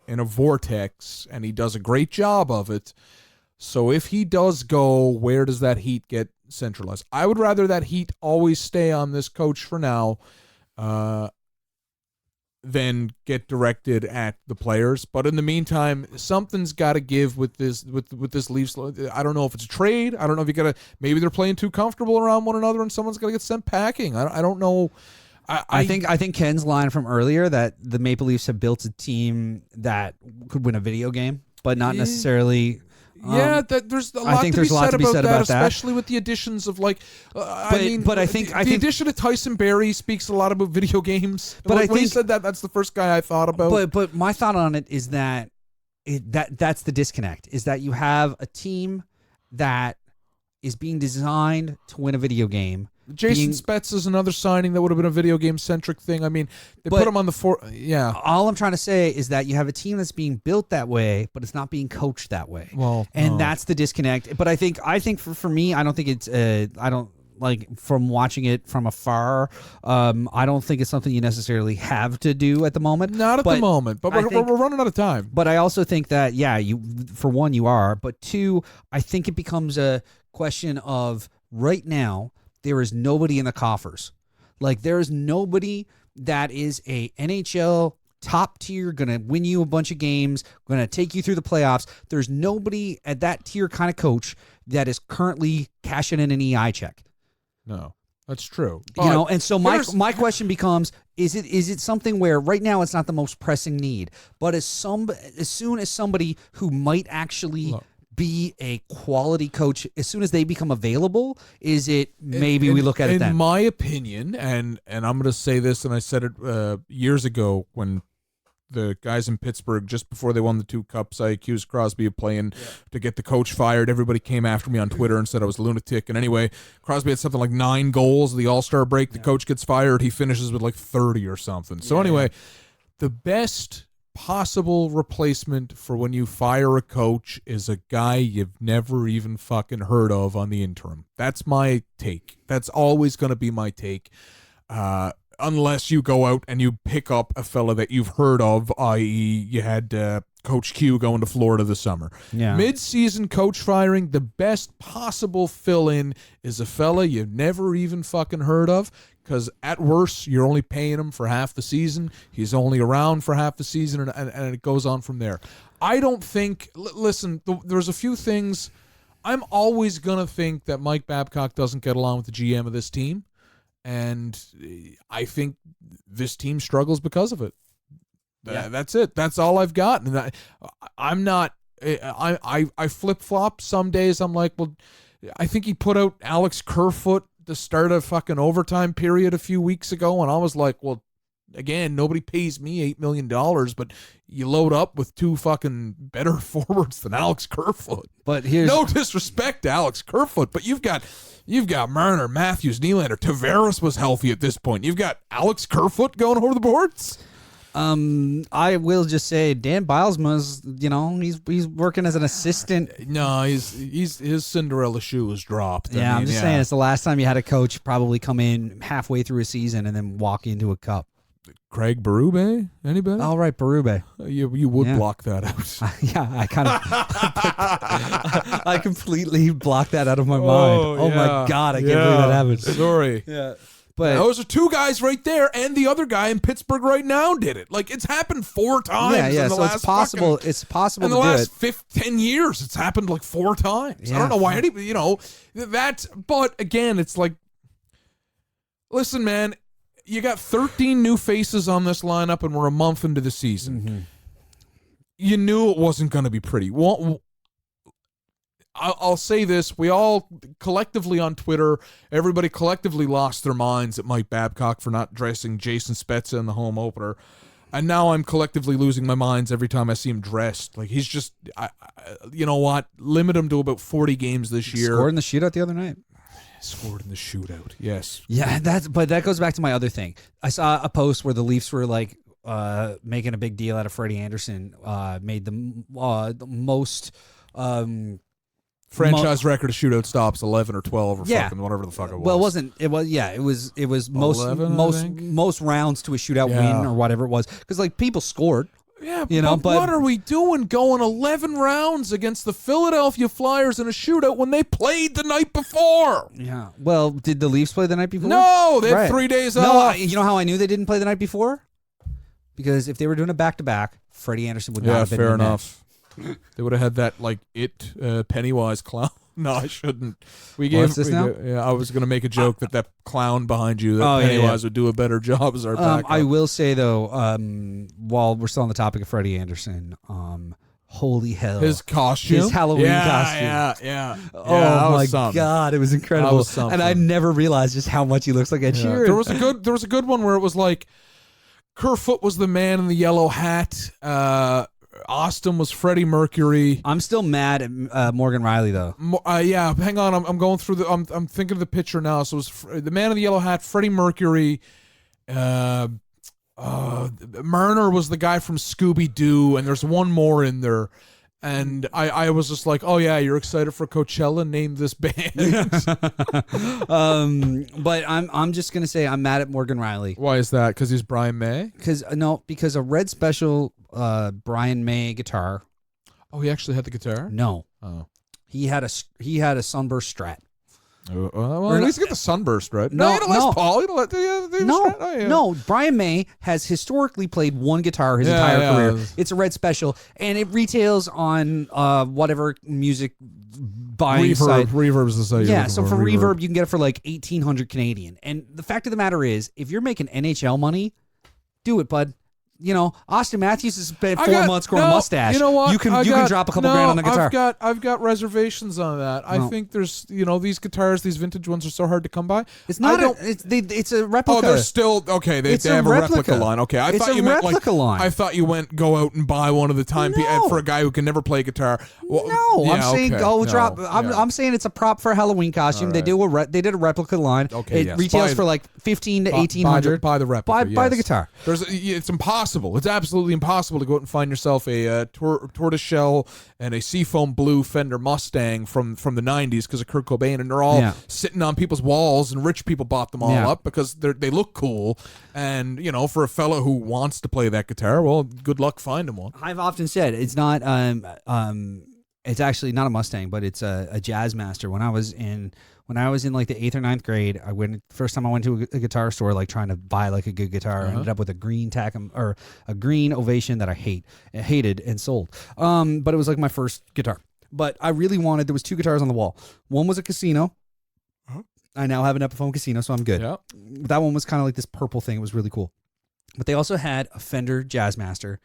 in a vortex, and he does a great job of it. So if he does go, where does that heat get centralized? I would rather that heat always stay on this coach for now than get directed at the players. But in the meantime, something's got to give with this Leafs. I don't know if it's a trade. I don't know if you got to. Maybe they're playing too comfortable around one another, and someone's got to get sent packing. I don't know. I think Ken's line from earlier that the Maple Leafs have built a team that could win a video game, but not necessarily. There's a lot to be said about that, especially with the additions of I think the addition of Tyson Barrie speaks a lot about video games. But when you said that, that's the first guy I thought about. But my thought on it is that that's the disconnect. Is that you have a team that is being designed to win a video game. Jason Spezza is another signing that would have been a video game centric thing. I mean, they put him on the four. Yeah. All I'm trying to say is that you have a team that's being built that way, but it's not being coached that way. Well, that's the disconnect. But I think for me, I don't think it's. I don't like from watching it from afar. I don't think it's something you necessarily have to do at the moment. Not at the moment, but we're running out of time. But I also think that you for one you are, but two, I think it becomes a question of right now. There is nobody in the coffers. Like, there is nobody that is a NHL top tier, going to win you a bunch of games, going to take you through the playoffs. There's nobody at that tier kind of coach that is currently cashing in an EI check. No, that's true. And so my question becomes, is it something where right now it's not the most pressing need, but as soon as somebody who might actually be a quality coach, as soon as they become available, is it maybe we look at it then? In my opinion, and I'm going to say this, and I said it years ago when the guys in Pittsburgh, just before they won the 2 cups, I accused Crosby of playing to get the coach fired. Everybody came after me on Twitter and said I was a lunatic. And anyway, Crosby had something like 9 goals, the All-Star break. The coach gets fired. He finishes with like 30 or something. So anyway, the best possible replacement for when you fire a coach is a guy you've never even fucking heard of on the interim. That's my take. That's always going to be my take. Unless you go out and you pick up a fella that you've heard of, i.e. you had Coach Q going to Florida this summer. Yeah. Mid-season coach firing, the best possible fill-in is a fella you've never even fucking heard of, because at worst, you're only paying him for half the season. He's only around for half the season, and it goes on from there. I don't think listen, there's a few things. I'm always going to think that Mike Babcock doesn't get along with the GM of this team, and I think this team struggles because of it. That's it. That's all I've got. And I'm not. I flip flop. Some days I'm like, well, I think he put out Alex Kerfoot to start a fucking overtime period a few weeks ago, and I was like, well, again, nobody pays me $8 million, but you load up with 2 fucking better forwards than Alex Kerfoot. But here's no disrespect to Alex Kerfoot, but you've got Marner, Matthews, Nylander, Tavares was healthy at this point. You've got Alex Kerfoot going over the boards. I will just say Dan Bilesma's, he's working as an assistant. No, his Cinderella shoe was dropped. I'm just saying it's the last time you had a coach probably come in halfway through a season and then walk into a cup. Craig Berube? Anybody? All right, Berube. You would block that out. I kind of I completely blocked that out of my mind. Oh my God, I can't believe that happened. Sorry. Yeah. But those are 2 guys right there, and the other guy in Pittsburgh right now did it. Like, it's happened 4 times. In the last it's possible. It's possible in the last 10 years. It's happened like 4 times. Yeah. I don't know why anybody, that. But again, it's like, listen, man, you got 13 new faces on this lineup, and we're a month into the season. Mm-hmm. You knew it wasn't going to be pretty. I'll say this. We all collectively on Twitter, everybody collectively lost their minds at Mike Babcock for not dressing Jason Spezza in the home opener. And now I'm collectively losing my minds every time I see him dressed. Like, he's just, you know what? Limit him to about 40 games this year. Scored in the shootout the other night. Scored in the shootout. Yes. Yeah, but that goes back to my other thing. I saw a post where the Leafs were like making a big deal out of Freddie Anderson. Made the most franchise record of shootout stops, 11 or 12 or yeah. fucking whatever the fuck it was. Well, it was most 11, most rounds to a shootout win or whatever it was, because like people scored. Yeah, but what are we doing going 11 rounds against the Philadelphia Flyers in a shootout when they played the night before? Yeah. Well, did the Leafs play the night before? No, they had 3 days off. You know how I knew they didn't play the night before? Because if they were doing a back-to-back, Freddie Anderson would not have been fair in the net. enough. They would have had that Pennywise clown. No, I shouldn't. What's this now? I was going to make a joke that clown behind you, that Pennywise would do a better job as our backup. I will say, though, while we're still on the topic of Freddie Anderson, holy hell. His costume? His Halloween costume. Yeah. Oh, my God. It was incredible. And I never realized just how much he looks like Ed Sheeran. There was a good one where it was like Kerfoot was the man in the yellow hat. Austin was Freddie Mercury. I'm still mad at Morgan Riley, though. Yeah, hang on. I'm going through I'm thinking of the picture now. So it was the man in the yellow hat, Freddie Mercury. Marner was the guy from Scooby Doo, and there's one more in there. And I was just like, oh yeah, you're excited for Coachella? Name this band. But I'm just gonna say I'm mad at Morgan Riley. Why is that? Because he's Brian May? Because a Red Special Brian May guitar. Oh, he actually had the guitar? No. Oh. He had a Sunburst Strat. Well, at least get the Sunburst, right? No, Paul. No. Brian May has historically played one guitar his entire career. It's a Red Special, and it retails on whatever music buying site. Reverb's the site. Yeah, so for Reverb, you can get it for like 1,800 Canadian. And the fact of the matter is, if you're making NHL money, do it, bud. You know, Austin Matthews has spent 4 months growing a mustache. You know what? You can drop a couple grand on the guitar. I've got reservations on that. I think there's these guitars, these vintage ones are so hard to come by. It's not. It's a replica. Oh, they're still okay. They have a replica line. Okay, I thought you meant line. I thought you went go out and buy one of the time for a guy who can never play guitar. Well, I'm saying go drop. I'm saying it's a prop for a Halloween costume. Right. They did a replica line. Okay, it retails for like 1,500 to 1,800. Buy the replica. Buy the guitar. It's impossible. It's absolutely impossible to go out and find yourself a tortoiseshell and a seafoam blue Fender Mustang from the 90s because of Kurt Cobain, and they're all sitting on people's walls, and rich people bought them all up because they look cool. And for a fellow who wants to play that guitar, well, good luck finding one. I've often said it's not it's actually not a Mustang, but it's a Jazzmaster. When I was in like the 8th or 9th grade, first time I went to a guitar store, like trying to buy like a good guitar. I ended up with a green or a green Ovation that I hated and sold. But it was like my first guitar. But I really wanted. There was 2 guitars on the wall. One was a Casino. I now have an Epiphone Casino, so I'm good. Yep. That one was kind of like this purple thing. It was really cool. But they also had a Fender Jazzmaster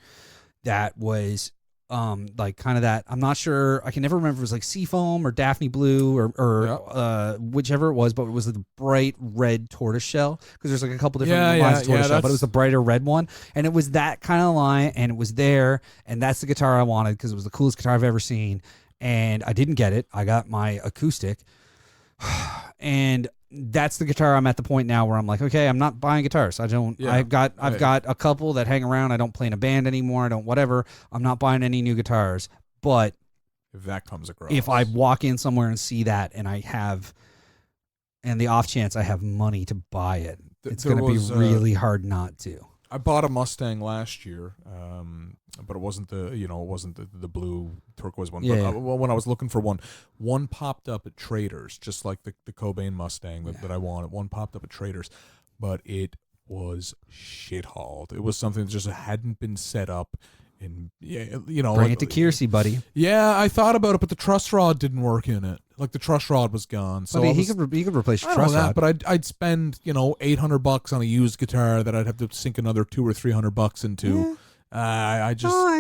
that was like kind of that. I'm not sure. I can never remember if it was like Seafoam or Daphne Blue or whichever it was, but it was the bright red tortoiseshell because there's like a couple different lines of tortoiseshell, but it was the brighter red one, and it was that kind of line, and it was there, and that's the guitar I wanted because it was the coolest guitar I've ever seen, and I didn't get it. I got my acoustic, and that's the guitar. I'm at the point now where I'm like, okay, I'm not buying guitars. I've got a couple that hang around. I don't play in a band anymore. I don't whatever. I'm not buying any new guitars. But if that comes across, if I walk in somewhere and see that, and the off chance I have money to buy it, it's going to be really hard not to. I bought a Mustang last year, but it wasn't the blue turquoise one. When I was looking for one popped up at Traders, just like the Cobain Mustang that I wanted. One popped up at Traders, but it was shit hauled. It was something that just hadn't been set up. And bring it to Kiersey, buddy. Yeah, I thought about it, but the truss rod didn't work in it. Like the truss rod was gone. So he could replace your truss rod. But I'd spend $800 on a used guitar that I'd have to sink another $200 or $300 into. I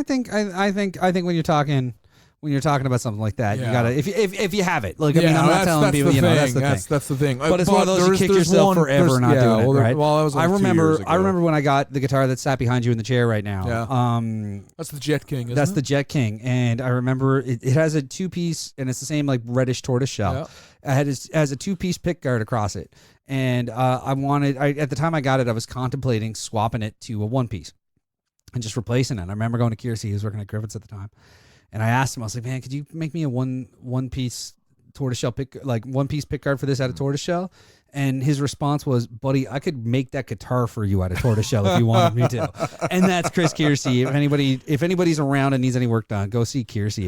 think when you're talking when you're talking about something like that. Yeah. You gotta if you have it. Like I mean, I'm not telling people. That's the thing. That's the thing. But it's one of those you kick yourself forever not doing it, right? Well, that was like I a few years ago. remember when I got the guitar that's sat behind you in the chair right now. Yeah. That's the Jet King. That's the Jet King, and I remember it has a 2-piece, and it's the same like reddish tortoise shell. Yeah. It has a 2-piece pick guard across it, and at the time I got it, I was contemplating swapping it to a 1-piece and just replacing it. I remember going to Kiersey, he was working at Griffiths at the time, and I asked him, I was like, man, could you make me a one-piece tortoiseshell pick, like 1-piece pick guard for this out of tortoiseshell? And his response was, buddy, I could make that guitar for you out of tortoiseshell if you wanted me to. And that's Chris Kiersey. If anybody's around and needs any work done, go see Kiersey.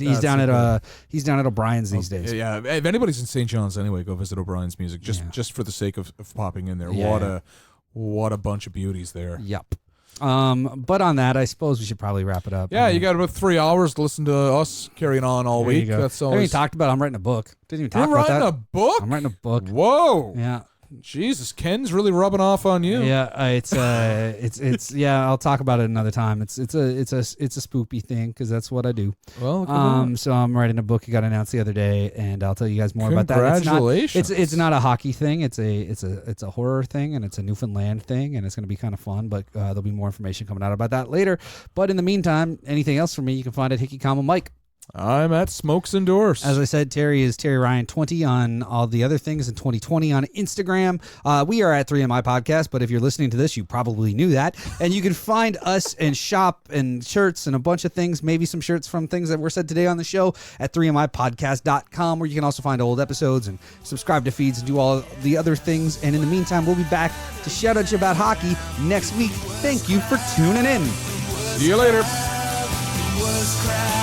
He's down at O'Brien's these days. Yeah, if anybody's in St. John's anyway, go visit O'Brien's Music just for the sake of popping in there. Yeah. What a bunch of beauties there. Yep. But on that, I suppose we should probably wrap it up. Yeah, you got about 3 hours to listen to us carrying on all week. That's always. I even talked about I'm writing a book. Didn't even talk You're about that. writing a book? I'm writing a book. Whoa. Yeah. Jesus, Ken's really rubbing off on you. Yeah, it's yeah. I'll talk about it another time. It's a spoopy thing because that's what I do. Well, so I'm writing a book. It got announced the other day, and I'll tell you guys more about that. Congratulations! It's not a hockey thing. It's a horror thing, and it's a Newfoundland thing, and it's going to be kind of fun. But there'll be more information coming out about that later. But in the meantime, anything else from me, you can find at Hickey, Mike. I'm at Smokes and Doors. As I said, Terry is Terry Ryan 20 on all the other things, and 2020 on Instagram. We are at 3MI Podcast, but if you're listening to this, you probably knew that. And you can find us and shop and shirts and a bunch of things, maybe some shirts from things that were said today on the show at 3mipodcast.com, where you can also find old episodes and subscribe to feeds and do all the other things. And in the meantime, we'll be back to shout at you about hockey next week. Thank you for tuning in. See you later. Was crowd.